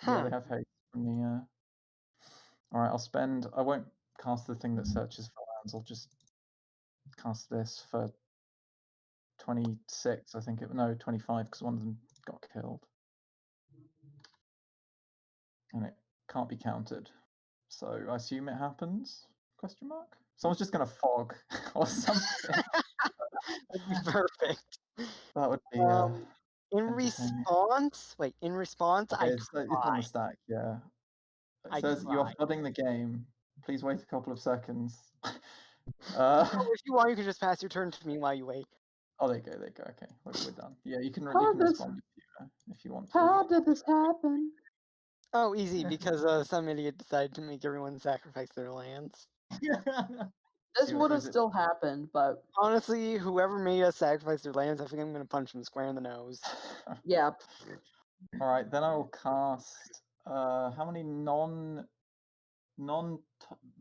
[SPEAKER 4] yeah, they have haste from the. All right, I won't cast the thing that searches for lands. I'll just cast this for 26, I think no, 25, because one of them got killed. And it can't be counted. So I assume it happens? Question mark? Someone's just gonna fog or something.
[SPEAKER 5] That'd be perfect.
[SPEAKER 4] That would be
[SPEAKER 5] In
[SPEAKER 4] entertaining.
[SPEAKER 5] response, in response,
[SPEAKER 4] Okay,
[SPEAKER 5] I
[SPEAKER 4] it's on
[SPEAKER 5] cry.
[SPEAKER 4] the stack, yeah. It
[SPEAKER 5] I
[SPEAKER 4] says you are
[SPEAKER 5] cry.
[SPEAKER 4] flooding the game. Please wait a couple of seconds.
[SPEAKER 5] Oh, if you want, you can just pass your turn to me while you wait.
[SPEAKER 4] Oh, there you go. Okay, we're done. Yeah, you can
[SPEAKER 3] How does-
[SPEAKER 4] respond if you want to.
[SPEAKER 3] How did this happen?
[SPEAKER 5] Oh, easy, because some idiot decided to make everyone sacrifice their lands.
[SPEAKER 3] This
[SPEAKER 4] See,
[SPEAKER 3] would have
[SPEAKER 4] is it-
[SPEAKER 3] still happened, but
[SPEAKER 5] Honestly, whoever made us sacrifice their lands, I think I'm gonna punch them square in the nose.
[SPEAKER 3] yeah.
[SPEAKER 4] All right, then I will cast. How many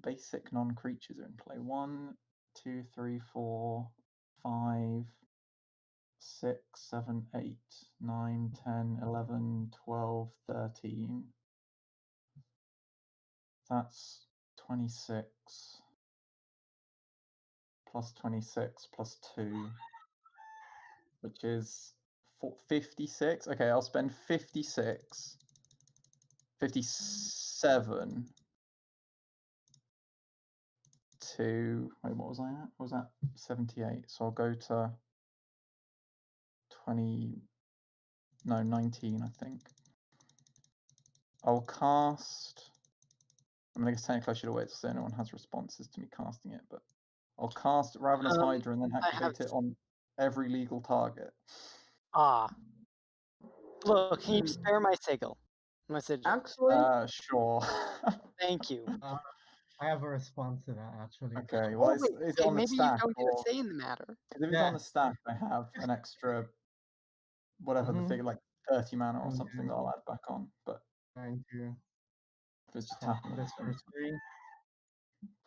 [SPEAKER 4] basic non creatures are in play? 1, 2, 3, 4, 5, 6, 7, 8, 9, 10, 11, 12, 13. That's 26 plus 26 plus 2, which is 56. Okay, I'll spend 57 to, wait, what was I at? What was that? 78. So I'll go to 19, I think. I'll cast, I mean, I guess technically I should have waited so anyone has responses to me casting it, but I'll cast Ravenous Hydra and then activate it on every legal target.
[SPEAKER 5] Ah. Look, can you spare my sigil? My sigil.
[SPEAKER 3] Actually,
[SPEAKER 4] Sure.
[SPEAKER 5] Thank you.
[SPEAKER 2] I have a response to that actually.
[SPEAKER 4] Okay, well, is it on the
[SPEAKER 5] maybe
[SPEAKER 4] stack?
[SPEAKER 5] you don't get
[SPEAKER 4] Or,
[SPEAKER 5] a say in the matter.
[SPEAKER 4] if it's on the stack, I have an extra, whatever the figure, like 30 mana or something that I'll add back on. But
[SPEAKER 2] Trying to
[SPEAKER 4] if it's just
[SPEAKER 2] tap
[SPEAKER 4] tapping
[SPEAKER 2] this for 3.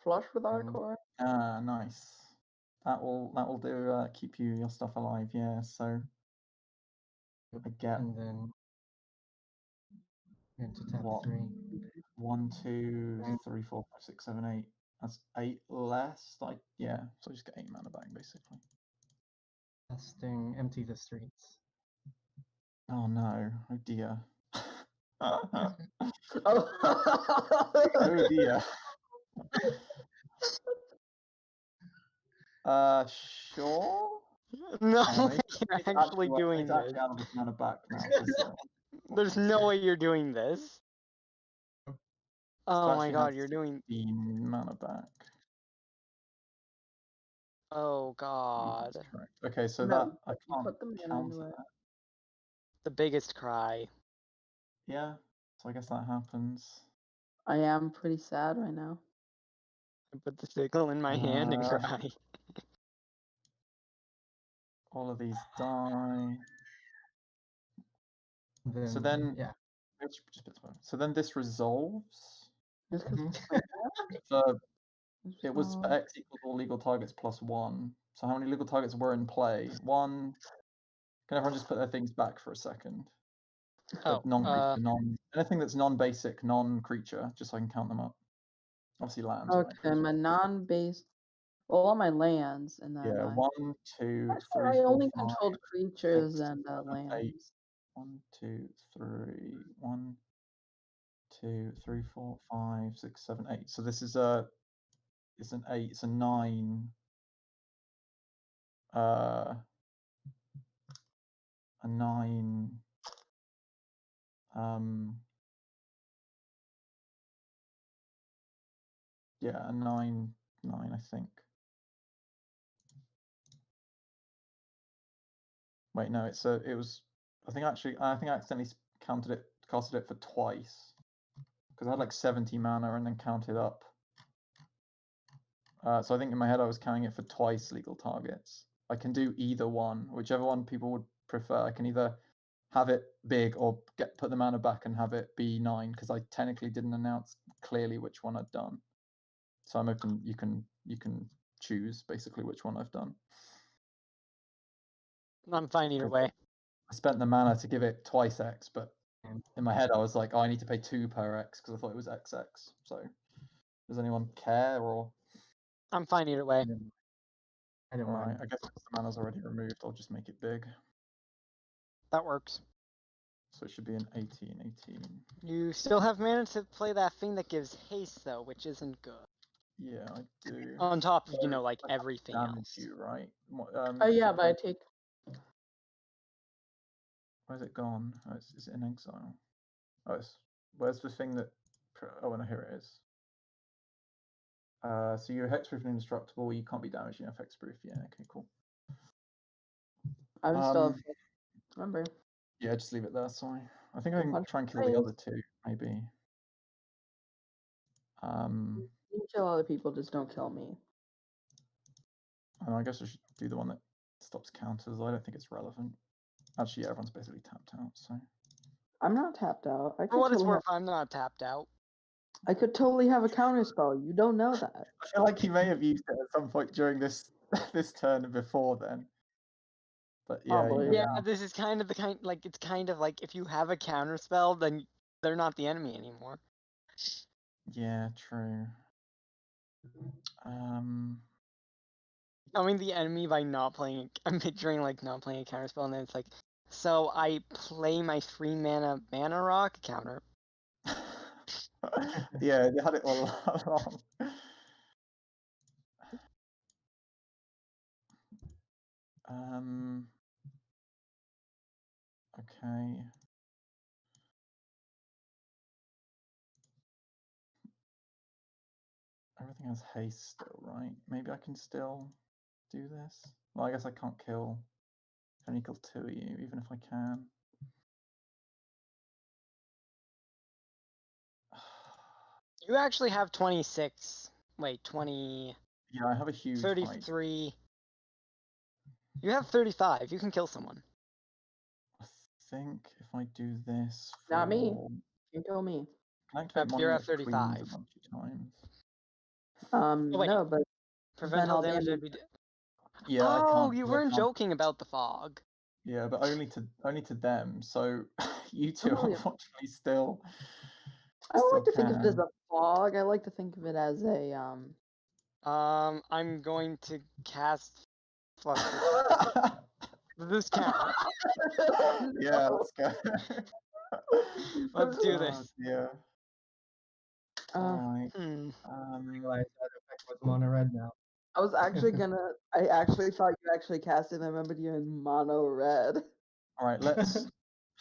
[SPEAKER 3] flush with our core.
[SPEAKER 4] Nice. That will do. Keep your stuff alive. Yeah. So I get
[SPEAKER 2] And then into tap
[SPEAKER 4] what?
[SPEAKER 2] 3.
[SPEAKER 4] 1, 2, 3, 4, 5, 6, 7, 8. That's 8 less. So I just get 8 mana back basically.
[SPEAKER 2] Casting Empty the Streets.
[SPEAKER 4] Oh no! Oh dear!
[SPEAKER 3] Oh.
[SPEAKER 4] Oh dear! Sure.
[SPEAKER 5] No,
[SPEAKER 4] Hang on,
[SPEAKER 5] you're
[SPEAKER 4] it's
[SPEAKER 5] actually doing
[SPEAKER 4] it's
[SPEAKER 5] this.
[SPEAKER 4] actually out of its mana back now. 'cause,
[SPEAKER 5] There's no way you're doing this. Oh my
[SPEAKER 4] actually
[SPEAKER 5] god,
[SPEAKER 4] has
[SPEAKER 5] you're doing.
[SPEAKER 4] 16 mana back.
[SPEAKER 5] Oh god.
[SPEAKER 4] That's correct. Okay, so
[SPEAKER 3] No,
[SPEAKER 4] that I can't
[SPEAKER 3] put the mana
[SPEAKER 4] counter
[SPEAKER 3] into it.
[SPEAKER 4] that.
[SPEAKER 5] The biggest cry.
[SPEAKER 4] Yeah, so I guess that happens.
[SPEAKER 3] I am pretty sad right now.
[SPEAKER 5] I put the sickle in my hand and
[SPEAKER 4] Uh,
[SPEAKER 5] cry.
[SPEAKER 4] All of these die.
[SPEAKER 2] Then,
[SPEAKER 4] So then,
[SPEAKER 2] yeah.
[SPEAKER 4] So then this resolves.
[SPEAKER 3] Just 'cause
[SPEAKER 4] It was
[SPEAKER 3] Oh.
[SPEAKER 4] X equals all legal targets plus 1. So how many legal targets were in play? 1. Can everyone just put their things back for a second? Anything that's non-basic, non-creature, just so I can count them up. Obviously lands.
[SPEAKER 3] Okay, my non-base. Well, all my lands and then.
[SPEAKER 4] Yeah, 1, 2,
[SPEAKER 3] That's
[SPEAKER 4] 3,
[SPEAKER 3] why I
[SPEAKER 4] 4,
[SPEAKER 3] only
[SPEAKER 4] 5,
[SPEAKER 3] controlled creatures
[SPEAKER 4] 6,
[SPEAKER 3] and
[SPEAKER 4] 7, 8.
[SPEAKER 3] lands.
[SPEAKER 4] 1, 2, 3, 1, 2, 3, 4, 5, 6, 7, 8. So this is it's an 8, it's a 9. A 9. Yeah, a 9, I think. Wait, no, it was. I think I accidentally casted it for twice because I had like 70 mana and then counted up. So I think in my head I was counting it for twice legal targets. I can do either one, whichever one people would prefer. I can either have it big or put the mana back and have it be 9 because I technically didn't announce clearly which one I'd done. So I'm open. You can choose basically which one I've done.
[SPEAKER 5] I'm fine either way.
[SPEAKER 4] I spent the mana to give it twice X, but in my head I was like, oh, I need to pay 2 per X because I thought it was XX. So does anyone care or?
[SPEAKER 5] I'm fine either way.
[SPEAKER 2] I don't
[SPEAKER 4] Alright,
[SPEAKER 2] mind.
[SPEAKER 4] I guess because the mana's already removed, I'll just make it big.
[SPEAKER 5] That works.
[SPEAKER 4] So it should be an 18, 18.
[SPEAKER 5] You still have mana to play that thing that gives haste, though, which isn't good.
[SPEAKER 4] Yeah, I do.
[SPEAKER 5] On top of,
[SPEAKER 4] So
[SPEAKER 5] like
[SPEAKER 4] I can't
[SPEAKER 5] everything
[SPEAKER 4] damage
[SPEAKER 5] else.
[SPEAKER 4] you, right?
[SPEAKER 3] Oh yeah, but I take.
[SPEAKER 4] Where's it gone? Oh, is it in exile? Oh, where's the thing that... Oh, no, here it is. So you're hexproof and indestructible, you can't be damaged, you have hexproof. Yeah, okay, cool.
[SPEAKER 3] I'm still. Remember.
[SPEAKER 4] Yeah, just leave it there, sorry. I think I can
[SPEAKER 3] Punch
[SPEAKER 4] try and kill
[SPEAKER 3] face.
[SPEAKER 4] the other two, maybe.
[SPEAKER 3] You can kill other people, just don't kill me.
[SPEAKER 4] And I guess I should do the one that stops counters. I don't think it's relevant. Actually, yeah, everyone's basically tapped out, so...
[SPEAKER 3] I'm not tapped out.
[SPEAKER 5] For what it's worth, I'm not tapped out.
[SPEAKER 3] I could totally have a counter spell. You don't know that.
[SPEAKER 4] I feel like he may have used it at some point during this this turn before then. But yeah,
[SPEAKER 3] Probably.
[SPEAKER 4] you know,
[SPEAKER 5] Yeah, this is kind of the kind, like, it's kind of like if you have a counter spell, then they're not the enemy anymore.
[SPEAKER 4] yeah, true.
[SPEAKER 5] I mean, the enemy by not playing. I'm picturing like not playing a counter spell, and then it's like, so I play my 3 mana rock counter.
[SPEAKER 4] yeah, they had it all along. Okay. Everything has haste still, right? Maybe I can still do this. Well, I guess I can't kill. I can only kill 2 of you, even if I can.
[SPEAKER 5] You actually have 26. Wait, 20.
[SPEAKER 4] Yeah, I have a huge height.
[SPEAKER 5] 33. You have 35. You can kill someone.
[SPEAKER 4] I think if I do this,
[SPEAKER 3] Not me.
[SPEAKER 4] for-
[SPEAKER 3] You kill me.
[SPEAKER 4] Can I activate
[SPEAKER 5] You're
[SPEAKER 4] one
[SPEAKER 5] at
[SPEAKER 4] that queens
[SPEAKER 5] 35.
[SPEAKER 4] a bunch of times?
[SPEAKER 5] wait.
[SPEAKER 3] No, but
[SPEAKER 5] Prevent
[SPEAKER 3] then
[SPEAKER 5] all
[SPEAKER 3] I'll
[SPEAKER 5] damage.
[SPEAKER 3] damage.
[SPEAKER 4] Yeah, I
[SPEAKER 5] Oh,
[SPEAKER 4] can't.
[SPEAKER 5] you
[SPEAKER 4] 'cause I
[SPEAKER 5] weren't
[SPEAKER 4] can't-
[SPEAKER 5] joking about the fog.
[SPEAKER 4] Yeah, but only to them. So you two
[SPEAKER 3] Oh, yeah.
[SPEAKER 4] unfortunately still.
[SPEAKER 3] I don't like to think of it as
[SPEAKER 4] can.
[SPEAKER 3] a fog. I like to think of it as a
[SPEAKER 5] I'm going to cast Fluster. Does this count?
[SPEAKER 4] Yeah, let's go.
[SPEAKER 5] Let's do this.
[SPEAKER 4] Yeah. Alright.
[SPEAKER 2] Realize that effect was mono red now.
[SPEAKER 3] I was actually gonna. I actually thought you actually cast it. And I remembered you in mono red.
[SPEAKER 4] Alright, let's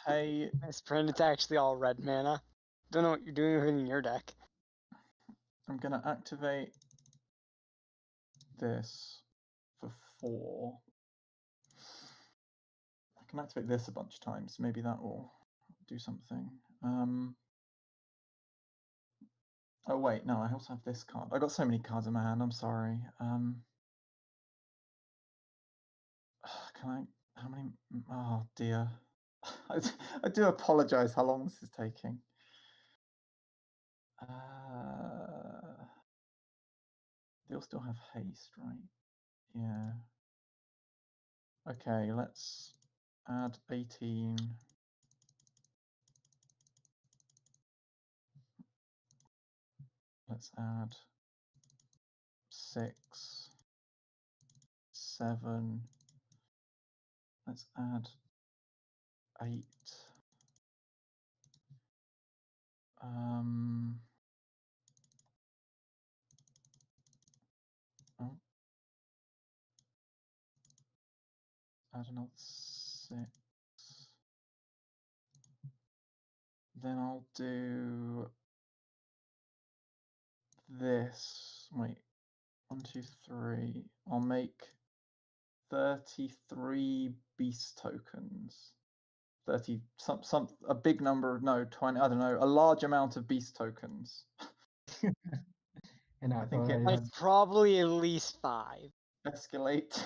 [SPEAKER 4] pay.
[SPEAKER 5] Nice, friend. It's actually all red mana. Don't know what you're doing in your deck.
[SPEAKER 4] I'm gonna activate this for 4. I can activate this a bunch of times. Maybe that will do something. Oh wait, no, I also have this card. I got so many cards in my hand. I'm sorry. Can I? How many? Oh dear. I do apologize. How long this is taking? They'll still have haste, right? Yeah. Okay, let's add 18. Let's add 6, 7. Let's add 8. Oh. Add another 6. Then I'll do this. Wait, 1, 2, 3. I'll make 33 beast tokens. 30, a big number of, no, 20, I don't know, a large amount of beast tokens.
[SPEAKER 2] And I
[SPEAKER 4] think
[SPEAKER 2] thought
[SPEAKER 4] it
[SPEAKER 2] I
[SPEAKER 5] Like
[SPEAKER 2] had
[SPEAKER 5] probably at least 5.
[SPEAKER 4] Escalate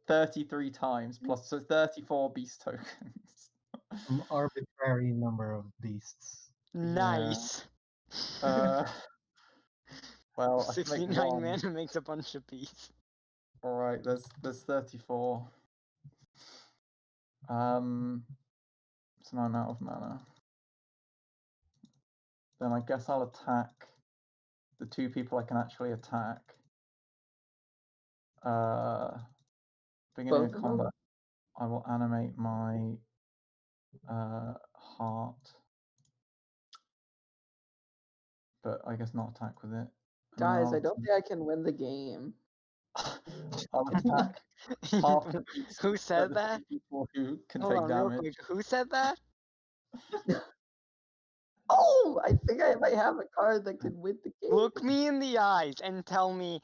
[SPEAKER 4] 33 times plus, so 34 beast tokens.
[SPEAKER 2] an arbitrary number of beasts.
[SPEAKER 5] Nice.
[SPEAKER 4] Well, I can make
[SPEAKER 5] 69
[SPEAKER 4] one.
[SPEAKER 5] mana makes a bunch of beasts.
[SPEAKER 4] All right, there's 34. So now I'm out of mana. Then I guess I'll attack the 2 people I can actually attack. beginning
[SPEAKER 3] Both
[SPEAKER 4] of
[SPEAKER 3] of them?
[SPEAKER 4] combat, I will animate my heart, but I guess not attack with it. And then
[SPEAKER 3] Guys,
[SPEAKER 4] I'll
[SPEAKER 3] I don't think I can win the game.
[SPEAKER 4] I'll attack half the beast
[SPEAKER 5] Who
[SPEAKER 4] at
[SPEAKER 5] said
[SPEAKER 4] the
[SPEAKER 5] that?
[SPEAKER 4] few people who can
[SPEAKER 5] Hold
[SPEAKER 4] take
[SPEAKER 5] on, real
[SPEAKER 4] damage.
[SPEAKER 5] quick. Who said that?
[SPEAKER 3] Oh, I think I might have a card that can win the game.
[SPEAKER 5] Look me in the eyes and tell me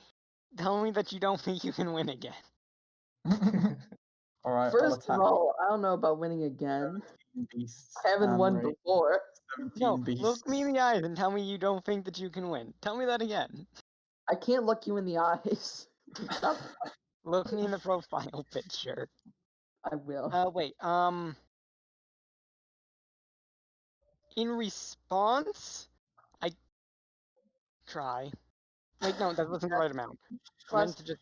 [SPEAKER 5] that you don't think you can win again.
[SPEAKER 4] All right, I'll
[SPEAKER 3] First
[SPEAKER 4] attack
[SPEAKER 3] of all, I don't know about winning again.
[SPEAKER 4] 17 beasts.
[SPEAKER 3] I haven't won
[SPEAKER 4] Rate
[SPEAKER 3] before.
[SPEAKER 4] 17
[SPEAKER 5] No,
[SPEAKER 4] beasts.
[SPEAKER 5] look me in the eyes and tell me you don't think that you can win. Tell me that again.
[SPEAKER 3] I can't look you in the eyes. Stop.
[SPEAKER 5] Look me in the profile picture.
[SPEAKER 3] I will.
[SPEAKER 5] Wait, in response, I try. Wait, no, that wasn't the right amount. I meant to just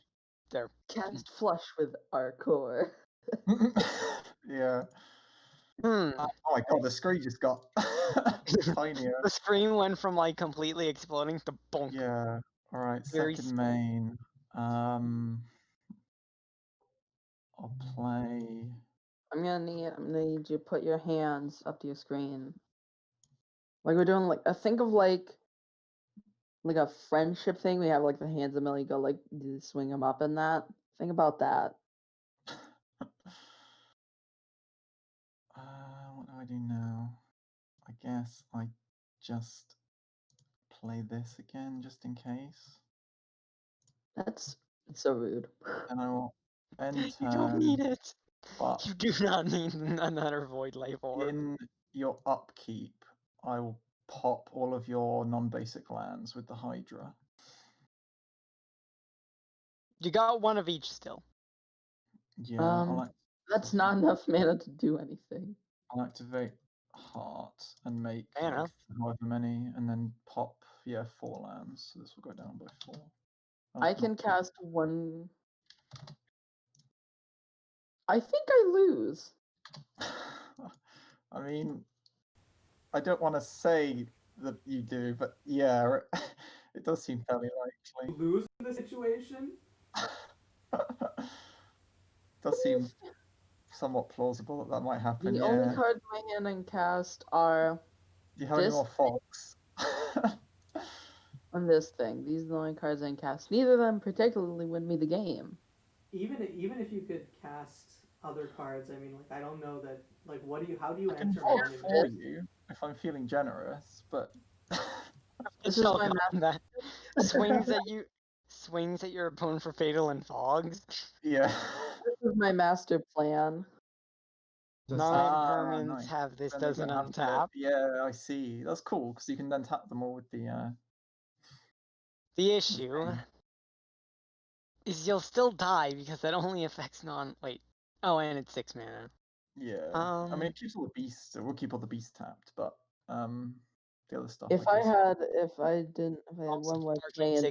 [SPEAKER 5] there.
[SPEAKER 3] Cast flush with our core.
[SPEAKER 4] Yeah.
[SPEAKER 5] Hmm.
[SPEAKER 4] Oh my god, the screen just got tinier.
[SPEAKER 5] The screen went from like completely exploding to bonk.
[SPEAKER 4] Yeah. All right,
[SPEAKER 5] Very
[SPEAKER 4] second main. I'll play.
[SPEAKER 3] I'm gonna need you to put your hands up to your screen. Like we're doing like think of like a friendship thing. We have like the hands in the middle, you go like you swing them up and that. Think about that.
[SPEAKER 4] What do I do now? I guess I just play this again, just in case.
[SPEAKER 3] That's so rude.
[SPEAKER 4] And I will end
[SPEAKER 5] You don't need
[SPEAKER 4] turn,
[SPEAKER 5] it.
[SPEAKER 4] but
[SPEAKER 5] You do not need another void life orb.
[SPEAKER 4] in your upkeep, I will pop all of your non-basic lands with the Hydra.
[SPEAKER 5] You got one of each still.
[SPEAKER 4] Yeah,
[SPEAKER 3] That's not enough mana to do anything.
[SPEAKER 4] I'll activate Heart and make
[SPEAKER 5] Fair
[SPEAKER 4] like
[SPEAKER 5] enough.
[SPEAKER 4] however many, and then pop 4 lands. So this will go down by 4. Oh,
[SPEAKER 3] I
[SPEAKER 4] not
[SPEAKER 3] can
[SPEAKER 4] 4.
[SPEAKER 3] cast one. I think I lose.
[SPEAKER 4] I mean, I don't want to say that you do, but yeah, it does seem fairly likely.
[SPEAKER 1] Lose in this situation?
[SPEAKER 4] Does seem somewhat plausible that might happen.
[SPEAKER 3] The
[SPEAKER 4] Yeah.
[SPEAKER 3] only cards in my hand I can cast are
[SPEAKER 4] Do you have any
[SPEAKER 3] this
[SPEAKER 4] more fogs?
[SPEAKER 3] on this thing. These are the only cards I can cast. Neither of them particularly win me the game.
[SPEAKER 1] Even if you could cast other cards, I mean, like I don't know that. Like, how do you
[SPEAKER 4] I can
[SPEAKER 1] answer
[SPEAKER 4] fog
[SPEAKER 1] one
[SPEAKER 4] for you if I'm feeling generous, but
[SPEAKER 3] This is my
[SPEAKER 5] that swings at your opponent for fatal and fogs.
[SPEAKER 4] yeah.
[SPEAKER 3] This is my master plan.
[SPEAKER 5] Non-permanents
[SPEAKER 4] nice.
[SPEAKER 5] have this
[SPEAKER 4] Then they
[SPEAKER 5] doesn't
[SPEAKER 4] don't have to-
[SPEAKER 5] untap.
[SPEAKER 4] Yeah, I see. That's cool because you can then tap them all with the.
[SPEAKER 5] The issue is you'll still die because that only affects wait. Oh, and it's 6 mana.
[SPEAKER 4] Yeah. I mean, it keeps all the beasts. It will keep all the beasts tapped, but the other stuff.
[SPEAKER 3] If I
[SPEAKER 4] guess.
[SPEAKER 3] had one more plan,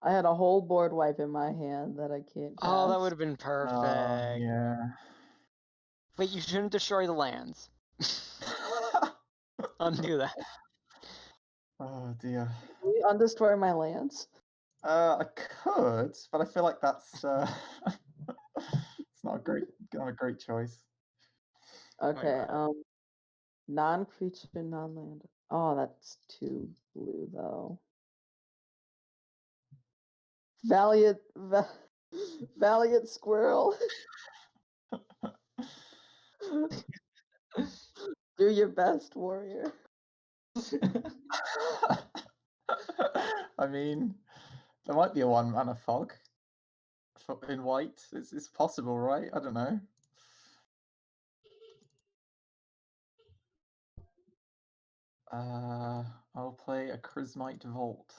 [SPEAKER 3] I had a whole board wipe in my hand that I can't cast.
[SPEAKER 5] Oh, that would have been perfect.
[SPEAKER 4] Yeah.
[SPEAKER 5] Wait, you shouldn't destroy the lands. Undo that.
[SPEAKER 4] Oh dear.
[SPEAKER 3] Can you undestroy my lands?
[SPEAKER 4] I could, but I feel like that's it's not a great choice.
[SPEAKER 3] Okay, non-creature, non-land. Oh, that's 2 blue though. Valiant squirrel. Do your best, warrior.
[SPEAKER 4] I mean, there might be a 1-mana fog in white. It's possible, right? I don't know. I'll play a Charismite Vault,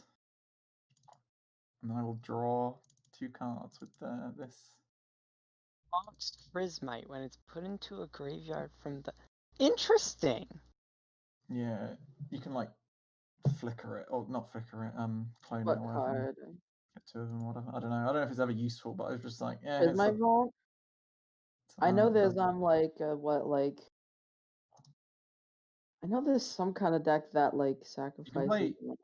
[SPEAKER 4] and I will draw 2 cards with this.
[SPEAKER 5] Fox Prismite when it's put into a graveyard from the. Interesting.
[SPEAKER 4] Yeah, you can like flicker it, or not flicker it. Clone
[SPEAKER 3] What
[SPEAKER 4] it, or whatever.
[SPEAKER 3] card?
[SPEAKER 4] Get 2 of them, whatever. I don't know. I don't know if it's ever useful, but I was just like, yeah.
[SPEAKER 3] Is my vault? I know there's
[SPEAKER 4] I
[SPEAKER 3] know there's some kind of deck that like sacrifices.
[SPEAKER 4] you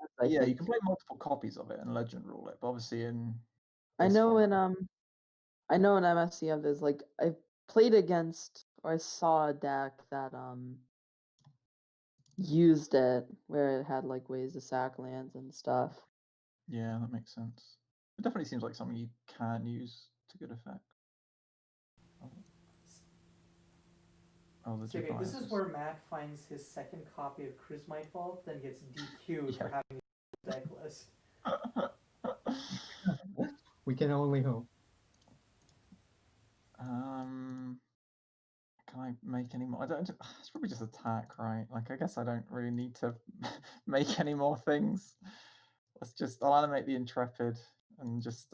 [SPEAKER 4] can play multiple copies of it and legend rule it, but obviously in
[SPEAKER 3] I
[SPEAKER 4] this
[SPEAKER 3] know
[SPEAKER 4] format.
[SPEAKER 3] in MSCF there's like I played against or I saw a deck that used it where it had like ways to sack lands and stuff.
[SPEAKER 4] Yeah, that makes sense. It definitely seems like something you can use to good effect. Oh, the
[SPEAKER 1] So, okay, this
[SPEAKER 4] Jobiah
[SPEAKER 1] is where Matt finds his second copy of Chrismite Vault, then gets DQ'd for
[SPEAKER 4] Yeah.
[SPEAKER 1] having a deck list.
[SPEAKER 2] We can only hope.
[SPEAKER 4] Can I make any more? I don't. It's probably just attack, right? Like, I guess I don't really need to make any more things. I'll animate the Intrepid and just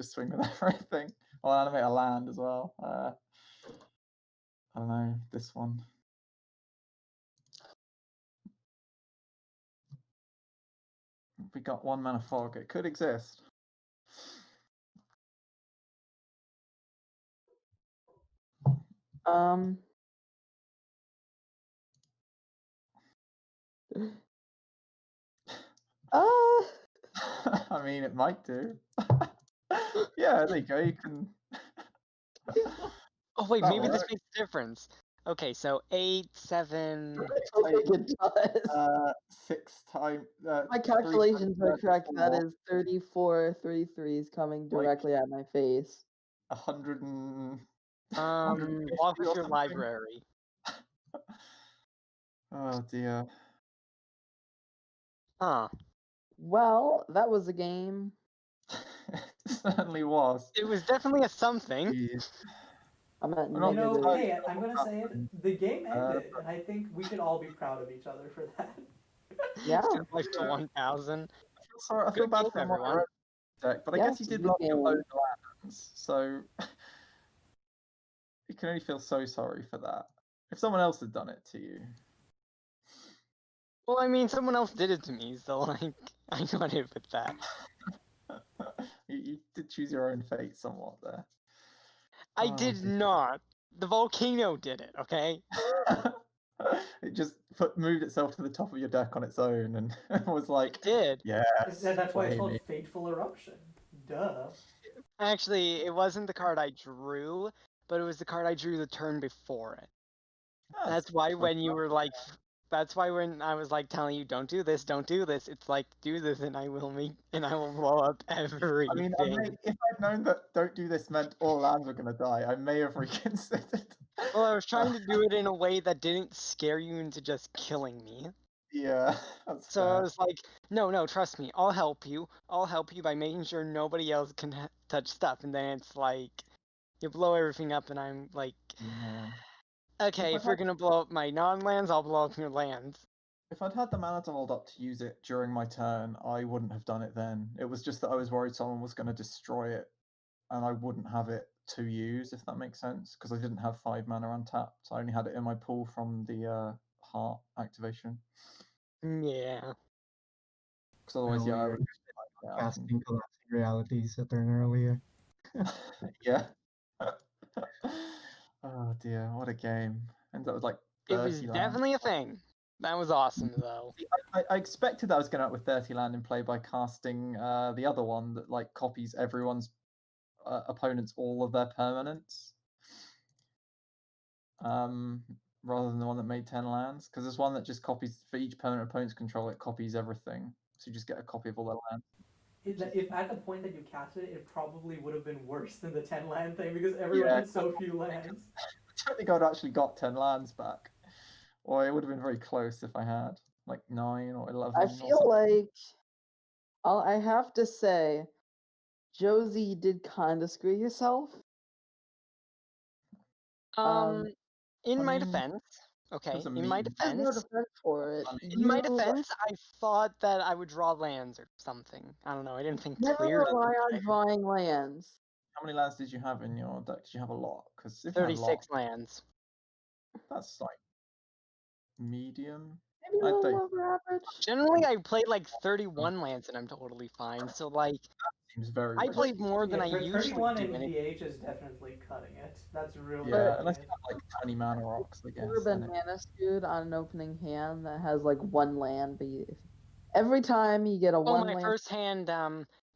[SPEAKER 4] swing with everything. I'll animate a land as well. I don't know, this one. We got 1 mana fog. It could exist. I mean, it might do. Yeah, there you go. You can.
[SPEAKER 5] Oh wait,
[SPEAKER 4] That
[SPEAKER 5] maybe this
[SPEAKER 4] works.
[SPEAKER 5] makes a difference. Okay, so 8, 7.
[SPEAKER 3] I think it does.
[SPEAKER 4] 6 times.
[SPEAKER 3] My calculations are correct. That is 34 33s coming directly at my face.
[SPEAKER 4] 100 and.
[SPEAKER 5] Walk
[SPEAKER 4] 150
[SPEAKER 5] with
[SPEAKER 4] or
[SPEAKER 5] your
[SPEAKER 4] something.
[SPEAKER 5] library.
[SPEAKER 4] Oh dear.
[SPEAKER 5] Huh.
[SPEAKER 3] Well, that was a game.
[SPEAKER 4] It certainly was.
[SPEAKER 5] It was definitely a something.
[SPEAKER 4] Jeez.
[SPEAKER 3] I'm at
[SPEAKER 4] I'm not
[SPEAKER 1] You know,
[SPEAKER 3] negative.
[SPEAKER 1] hey, I'm gonna say it. The game ended, and I think we should all be proud of each other for that.
[SPEAKER 3] Yeah.
[SPEAKER 5] Life to 1,000.
[SPEAKER 4] Sorry, I feel
[SPEAKER 5] Good
[SPEAKER 4] bad
[SPEAKER 5] game,
[SPEAKER 4] for
[SPEAKER 5] everyone.
[SPEAKER 4] my deck, but I
[SPEAKER 3] Yeah,
[SPEAKER 4] guess you
[SPEAKER 3] it's a
[SPEAKER 4] did
[SPEAKER 3] good
[SPEAKER 4] block your
[SPEAKER 3] game.
[SPEAKER 4] own lands, so you can only feel so sorry for that. If someone else had done it to you.
[SPEAKER 5] Well, I mean, someone else did it to me, so like, I got it with that.
[SPEAKER 4] You did choose your own fate somewhat there.
[SPEAKER 5] I
[SPEAKER 4] Oh,
[SPEAKER 5] did
[SPEAKER 4] dear.
[SPEAKER 5] not. The volcano did it, okay?
[SPEAKER 4] It just moved itself to the top of your deck on its own and was like,
[SPEAKER 5] It did.
[SPEAKER 4] yes.
[SPEAKER 1] That's why it's
[SPEAKER 4] play
[SPEAKER 1] called
[SPEAKER 4] me.
[SPEAKER 1] Fateful Eruption. Duh.
[SPEAKER 5] Actually, it wasn't the card I drew, but it was the card I drew the turn before it. That's why when you were like, that's why when I was like telling you don't do this, it's like do this and I will blow up everything.
[SPEAKER 4] I mean, if I'd known that don't do this meant all lands were gonna die, I may have reconsidered.
[SPEAKER 5] Well, I was trying to do it in a way that didn't scare you into just killing me.
[SPEAKER 4] Yeah, that's
[SPEAKER 5] So
[SPEAKER 4] fair.
[SPEAKER 5] I was like, no, trust me, I'll help you. I'll help you by making sure nobody else can touch stuff. And then it's like, you blow everything up, and I'm like,
[SPEAKER 4] Yeah.
[SPEAKER 5] okay, if you're gonna blow up my non-lands, I'll blow up your lands.
[SPEAKER 4] If I'd had the mana to hold up to use it during my turn, I wouldn't have done it then. It was just that I was worried someone was going to destroy it, and I wouldn't have it to use, if that makes sense, because I didn't have 5 mana untapped. I only had it in my pool from the heart activation.
[SPEAKER 5] Yeah.
[SPEAKER 4] Because otherwise, I would just
[SPEAKER 2] be like, casting collapsing realities a turn earlier.
[SPEAKER 4] Yeah. Oh dear, what a game. Ends up with like 30
[SPEAKER 5] It was
[SPEAKER 4] land.
[SPEAKER 5] definitely a thing. That was awesome, though.
[SPEAKER 4] I expected that I was going to out with 30 land in play by casting the other one that like copies everyone's opponents all of their permanents. Rather than the one that made 10 lands, because there's one that just copies for each permanent opponent's control. It copies everything, so you just get a copy of all their lands.
[SPEAKER 1] If at the point that you casted it, it probably would have been worse than the 10 land thing because everyone had so few lands.
[SPEAKER 4] I don't think I'd actually got 10 lands back, or it would have been very close if I had like 9 or 11.
[SPEAKER 3] I feel like I have to say, Josie did kind of screw yourself.
[SPEAKER 5] In my defense, okay, in my
[SPEAKER 3] There's no
[SPEAKER 5] defense,
[SPEAKER 3] defense for it.
[SPEAKER 5] in my defense, I thought that I would draw lands or something. I don't know. I didn't think
[SPEAKER 3] never
[SPEAKER 5] clearly.
[SPEAKER 3] rely on drawing lands.
[SPEAKER 4] How many lands did you have in your deck? Did you have a lot? Because if
[SPEAKER 5] 36 lands.
[SPEAKER 4] That's like medium.
[SPEAKER 3] Maybe a little over average.
[SPEAKER 5] Generally, I played like 31 lands and I'm totally fine. So like,
[SPEAKER 4] seems very.
[SPEAKER 5] I played more than I usually
[SPEAKER 1] 31
[SPEAKER 5] do.
[SPEAKER 1] in EDH is definitely cutting it. That's really
[SPEAKER 4] unless you have like 20 mana rocks, I guess.
[SPEAKER 3] Ever been mana skewed on an opening hand that has like one land, but every time you get a one
[SPEAKER 5] my
[SPEAKER 3] land.
[SPEAKER 5] first hand,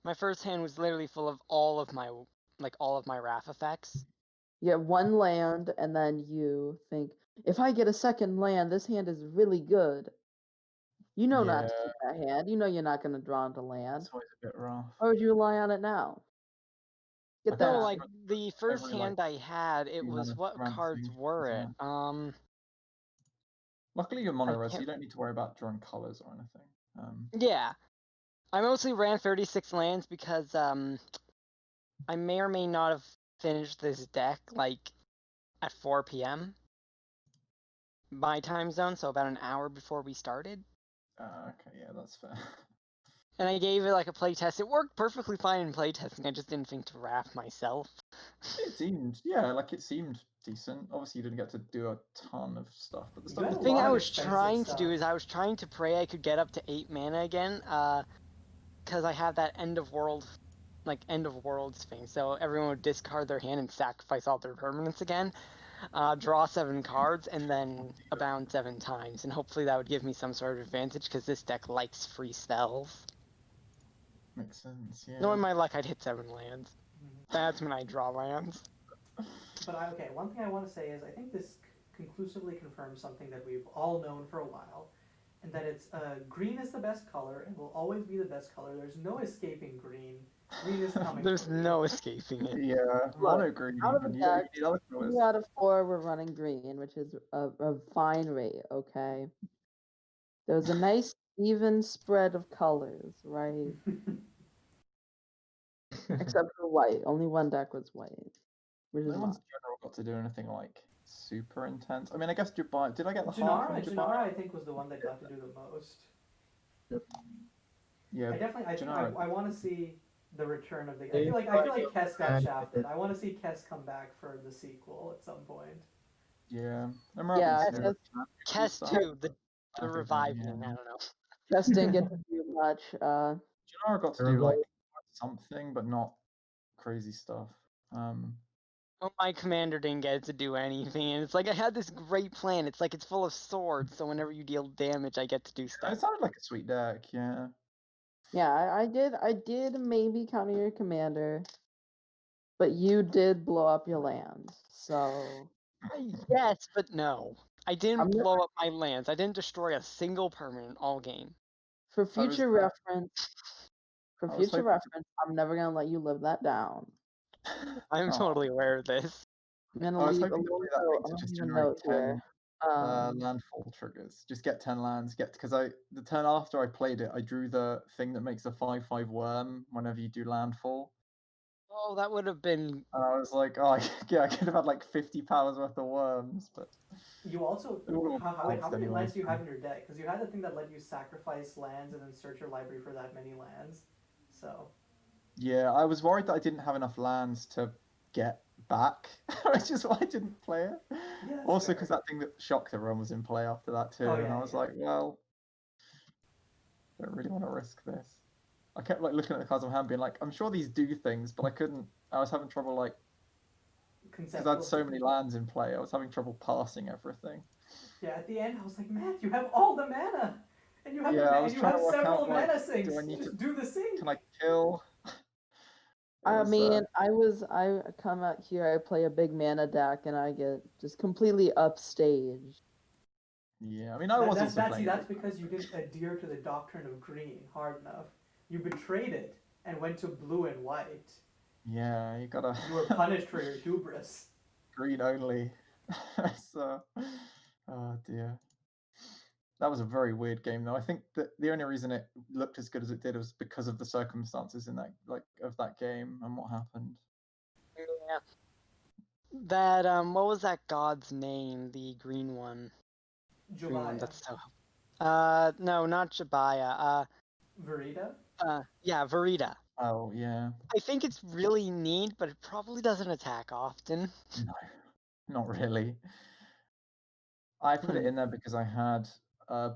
[SPEAKER 5] My first hand was literally full of all of my wrath effects.
[SPEAKER 3] You get one land, and then you think, if I get a second land, this hand is really good. You know not to keep that hand. You know you're not going to draw into land.
[SPEAKER 4] It's always a bit rough.
[SPEAKER 3] Why would you rely on it now? Get
[SPEAKER 4] Okay,
[SPEAKER 3] that
[SPEAKER 5] No,
[SPEAKER 3] out.
[SPEAKER 5] like the first
[SPEAKER 4] Every,
[SPEAKER 5] hand I had, it
[SPEAKER 4] you
[SPEAKER 5] was
[SPEAKER 4] mana
[SPEAKER 5] what
[SPEAKER 4] ramp
[SPEAKER 5] cards
[SPEAKER 4] thing
[SPEAKER 5] were
[SPEAKER 4] as
[SPEAKER 5] it?
[SPEAKER 4] well. Luckily you're mono res, so
[SPEAKER 5] can't-
[SPEAKER 4] you don't need to worry about drawing colors or anything.
[SPEAKER 5] Yeah. I mostly ran 36 lands because I may or may not have finished this deck like at 4 p.m. my time zone, so about an hour before we started.
[SPEAKER 4] Okay, yeah, that's fair.
[SPEAKER 5] And I gave it like a playtest. It worked perfectly fine in playtesting. I just didn't think to wrap myself.
[SPEAKER 4] It seemed, yeah, like it seemed decent. Obviously, you didn't get to do a ton of stuff, but the
[SPEAKER 1] You
[SPEAKER 4] stuff.
[SPEAKER 1] had
[SPEAKER 5] The
[SPEAKER 1] a
[SPEAKER 5] thing
[SPEAKER 1] lot
[SPEAKER 5] I
[SPEAKER 1] of
[SPEAKER 5] was
[SPEAKER 1] expensive
[SPEAKER 5] trying to
[SPEAKER 1] stuff.
[SPEAKER 5] do is I was trying to pray I could get up to 8 mana again, because I have that end of worlds thing. So everyone would discard their hand and sacrifice all their permanents again, draw 7 cards, and then abound 7 times. And hopefully that would give me some sort of advantage because this deck likes free spells.
[SPEAKER 4] Makes sense, yeah.
[SPEAKER 5] Knowing my luck, I'd hit 7 lands. That's when I draw lands.
[SPEAKER 1] But one thing I want to say is I think this conclusively confirms something that we've all known for a while, and that it's green is the best color and will always be the best color. There's no escaping green. Green is coming.
[SPEAKER 5] There's
[SPEAKER 1] for you.
[SPEAKER 5] no escaping it.
[SPEAKER 4] Yeah, mono green
[SPEAKER 3] out of
[SPEAKER 4] even.
[SPEAKER 3] the
[SPEAKER 4] You
[SPEAKER 3] deck,
[SPEAKER 4] need other colors.
[SPEAKER 3] 2 out of 4 were running green, which is a fine rate, okay? There was a nice even spread of colors, right? Except for white. Only one deck was white, which is
[SPEAKER 4] No one's
[SPEAKER 3] not.
[SPEAKER 4] general got to do anything like super intense. I mean, I guess Jobiah. Did I get the heart from
[SPEAKER 1] Janara,
[SPEAKER 4] Jobiah?
[SPEAKER 1] I think was the one that got to do the most.
[SPEAKER 4] Yeah, Jenara.
[SPEAKER 1] I want to see the return of the. I feel like Kess got shafted. I want to see Kess come back for the sequel at some point.
[SPEAKER 4] Yeah,
[SPEAKER 3] Yeah,
[SPEAKER 5] Kess too, the reviving, I don't know.
[SPEAKER 3] Just didn't get to do much.
[SPEAKER 4] Jenara got to do like something, but not crazy stuff.
[SPEAKER 5] Oh, my commander didn't get to do anything, and it's like I had this great plan. It's like it's full of swords, so whenever you deal damage, I get to do stuff.
[SPEAKER 4] It sounded like a sweet deck, yeah.
[SPEAKER 3] Yeah, I did maybe counter your commander, but you did blow up your lands, so.
[SPEAKER 5] Yes, but no. I didn't
[SPEAKER 3] I'm
[SPEAKER 5] blow up my lands. I didn't destroy a single permanent all game.
[SPEAKER 3] For future reference,
[SPEAKER 4] hoping-
[SPEAKER 3] I'm never gonna let you live that down.
[SPEAKER 5] I'm totally aware of this.
[SPEAKER 3] I'm gonna
[SPEAKER 4] I was
[SPEAKER 3] leave a
[SPEAKER 4] hoping to
[SPEAKER 3] little
[SPEAKER 4] play that
[SPEAKER 3] note,
[SPEAKER 4] thing to just
[SPEAKER 3] a
[SPEAKER 4] generate
[SPEAKER 3] note
[SPEAKER 4] 10
[SPEAKER 3] here.
[SPEAKER 4] landfall triggers. Just get 10 lands. Because the turn after I played it, I drew the thing that makes a 5/5 worm whenever you do landfall.
[SPEAKER 5] Oh, that would have been.
[SPEAKER 4] And I was like, oh, yeah, I could have had like 50 powers worth of worms, but.
[SPEAKER 1] You also how many
[SPEAKER 4] anyway,
[SPEAKER 1] lands do you have in your deck? Because you had the thing that let you sacrifice lands and then search your library for that many lands. So.
[SPEAKER 4] Yeah, I was worried that I didn't have enough lands to get back, which is why I didn't play it.
[SPEAKER 1] Yeah,
[SPEAKER 4] also, because that thing that shocked everyone was in play after that too, and I was like, well, I don't really want to risk this. I kept like looking at the cards on hand, being like, I'm sure these do things, but I couldn't. I was having trouble like because I had so many lands in play. I was having trouble passing everything.
[SPEAKER 1] Yeah, at the end, I was like, Matt, you have all the mana, and you have several
[SPEAKER 4] like,
[SPEAKER 1] mana sinks.
[SPEAKER 4] Do I need to
[SPEAKER 1] do the sync?
[SPEAKER 4] Can I kill?
[SPEAKER 3] I mean, I come out here, I play a big mana deck, and I get just completely upstaged.
[SPEAKER 4] Yeah, I mean, that's
[SPEAKER 1] because you didn't adhere to the doctrine of green hard enough. You betrayed it and went to blue and white.
[SPEAKER 4] Yeah, you gotta.
[SPEAKER 1] You were punished for your hubris.
[SPEAKER 4] Green only. So, oh dear. That was a very weird game, though. I think that the only reason it looked as good as it did was because of the circumstances in that, of that game and what happened.
[SPEAKER 5] Yeah. That what was that god's name? The green one.
[SPEAKER 1] Jobiah.
[SPEAKER 5] That's so. No, not Jobiah.
[SPEAKER 1] Verita.
[SPEAKER 5] Yeah, Verita.
[SPEAKER 4] Oh yeah.
[SPEAKER 5] I think it's really neat, but it probably doesn't attack often.
[SPEAKER 4] No, not really. I put it in there because I had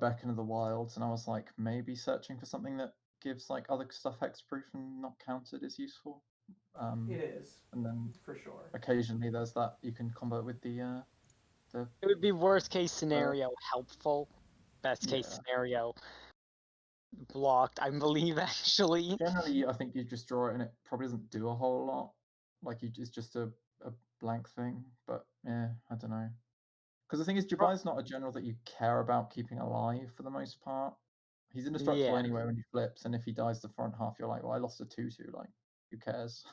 [SPEAKER 4] Beacon of the Wilds, and I was like, maybe searching for something that gives like other stuff hexproof and not counted is useful.
[SPEAKER 1] It is.
[SPEAKER 4] And then
[SPEAKER 1] for sure.
[SPEAKER 4] Occasionally, there's that you can combo with the.
[SPEAKER 5] It would be worst case scenario helpful, best case scenario blocked, I believe, actually.
[SPEAKER 4] Generally, I think you just draw it and it probably doesn't do a whole lot. Like it's just a blank thing. But yeah, I don't know. Because the thing is, Jobiah's not a general that you care about keeping alive for the most part. He's indestructible
[SPEAKER 5] Yeah.
[SPEAKER 4] anyway when he flips, and if he dies the front half, you're like, well, I lost a 2/2. Like, who cares?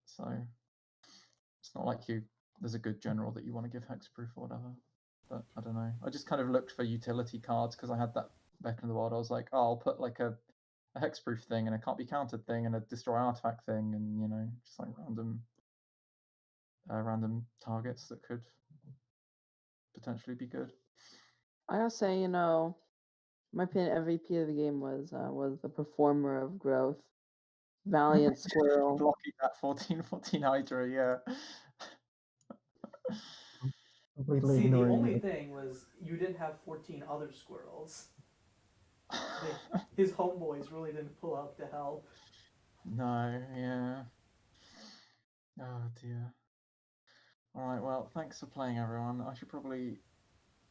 [SPEAKER 4] So it's not like there's a good general that you want to give hexproof or whatever. But I don't know. I just kind of looked for utility cards because I had that back in the wild. I was like, oh, I'll put like a hexproof thing and a can't be countered thing and a destroy artifact thing, and just like random targets that could potentially be good.
[SPEAKER 3] I gotta say, in my opinion, MVP of the game was the performer of growth, Valiant Squirrel.
[SPEAKER 4] Blocking that 14/14 Hydra, yeah.
[SPEAKER 2] Completely
[SPEAKER 1] See, the
[SPEAKER 2] ignoring
[SPEAKER 1] only
[SPEAKER 2] it.
[SPEAKER 1] thing was you didn't have 14 other squirrels. His homeboys really didn't pull up to help.
[SPEAKER 4] No, yeah. Oh dear. Alright, well, thanks for playing, everyone. I should probably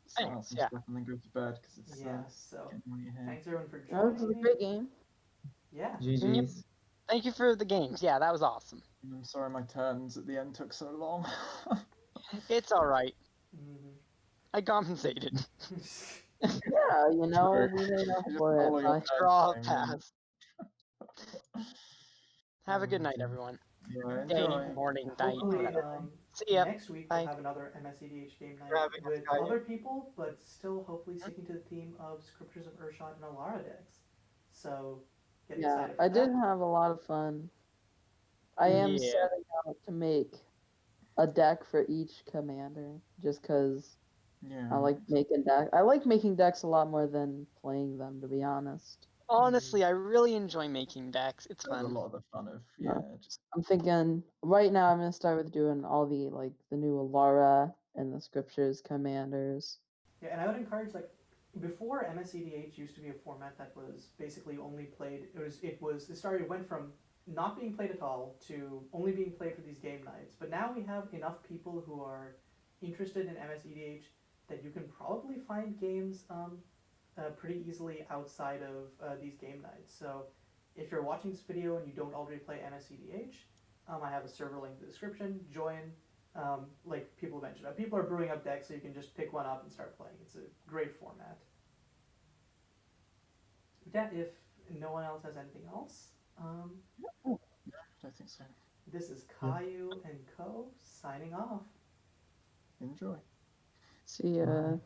[SPEAKER 4] sort out
[SPEAKER 5] Thanks,
[SPEAKER 4] some
[SPEAKER 5] yeah.
[SPEAKER 4] stuff and then go to bed because it's
[SPEAKER 1] So
[SPEAKER 4] getting late here.
[SPEAKER 1] thanks everyone for
[SPEAKER 3] That was a
[SPEAKER 1] joining me.
[SPEAKER 3] great game.
[SPEAKER 1] Yeah.
[SPEAKER 2] GG's.
[SPEAKER 5] Thank you for the games. Yeah, that was awesome.
[SPEAKER 4] And I'm sorry my turns at the end took so long.
[SPEAKER 5] It's all right.
[SPEAKER 1] Mm-hmm.
[SPEAKER 5] I compensated.
[SPEAKER 3] Yeah, we made up
[SPEAKER 4] Just
[SPEAKER 3] for
[SPEAKER 4] follow
[SPEAKER 3] it.
[SPEAKER 4] your
[SPEAKER 3] By...
[SPEAKER 4] turn
[SPEAKER 5] Draw
[SPEAKER 4] thing,
[SPEAKER 5] pass. Have a good
[SPEAKER 4] Oh,
[SPEAKER 5] night,
[SPEAKER 4] dear.
[SPEAKER 5] everyone.
[SPEAKER 4] Yeah,
[SPEAKER 5] Day,
[SPEAKER 4] enjoy.
[SPEAKER 5] morning, night,
[SPEAKER 1] Hopefully,
[SPEAKER 5] whatever. See ya.
[SPEAKER 1] next week
[SPEAKER 5] Bye.
[SPEAKER 1] we'll have another MSEDH game night
[SPEAKER 5] Grabbing a
[SPEAKER 1] with
[SPEAKER 5] Sky.
[SPEAKER 1] other people, but still hopefully sticking to the theme of Scriptures of Urshot and Alara decks. So get excited for
[SPEAKER 3] I
[SPEAKER 1] that.
[SPEAKER 3] did have a lot of fun. I am
[SPEAKER 5] Yeah.
[SPEAKER 3] setting out to make a deck for each commander, just because
[SPEAKER 4] Yeah.
[SPEAKER 3] I like making decks. I like making decks a lot more than playing them, to be honest.
[SPEAKER 5] Honestly, I really enjoy making decks. It's
[SPEAKER 4] That's a
[SPEAKER 5] fun.
[SPEAKER 4] lot of the fun of just
[SPEAKER 3] I'm thinking right now I'm gonna start with doing all the new Alara and the Scriptures commanders.
[SPEAKER 1] Yeah, and I would encourage before MSEDH used to be a format that was basically only played. It went from not being played at all to only being played for these game nights. But now we have enough people who are interested in MSEDH that you can probably find games pretty easily outside of these game nights. So if you're watching this video and you don't already play MSEDH, I have a server link in the description. Join. Like people mentioned, people are brewing up decks, so you can just pick one up and start playing. It's a great format. Yeah, if no one else has anything else,
[SPEAKER 4] I don't think so.
[SPEAKER 1] this is Caillou and Co. signing off.
[SPEAKER 4] Enjoy.
[SPEAKER 3] See ya.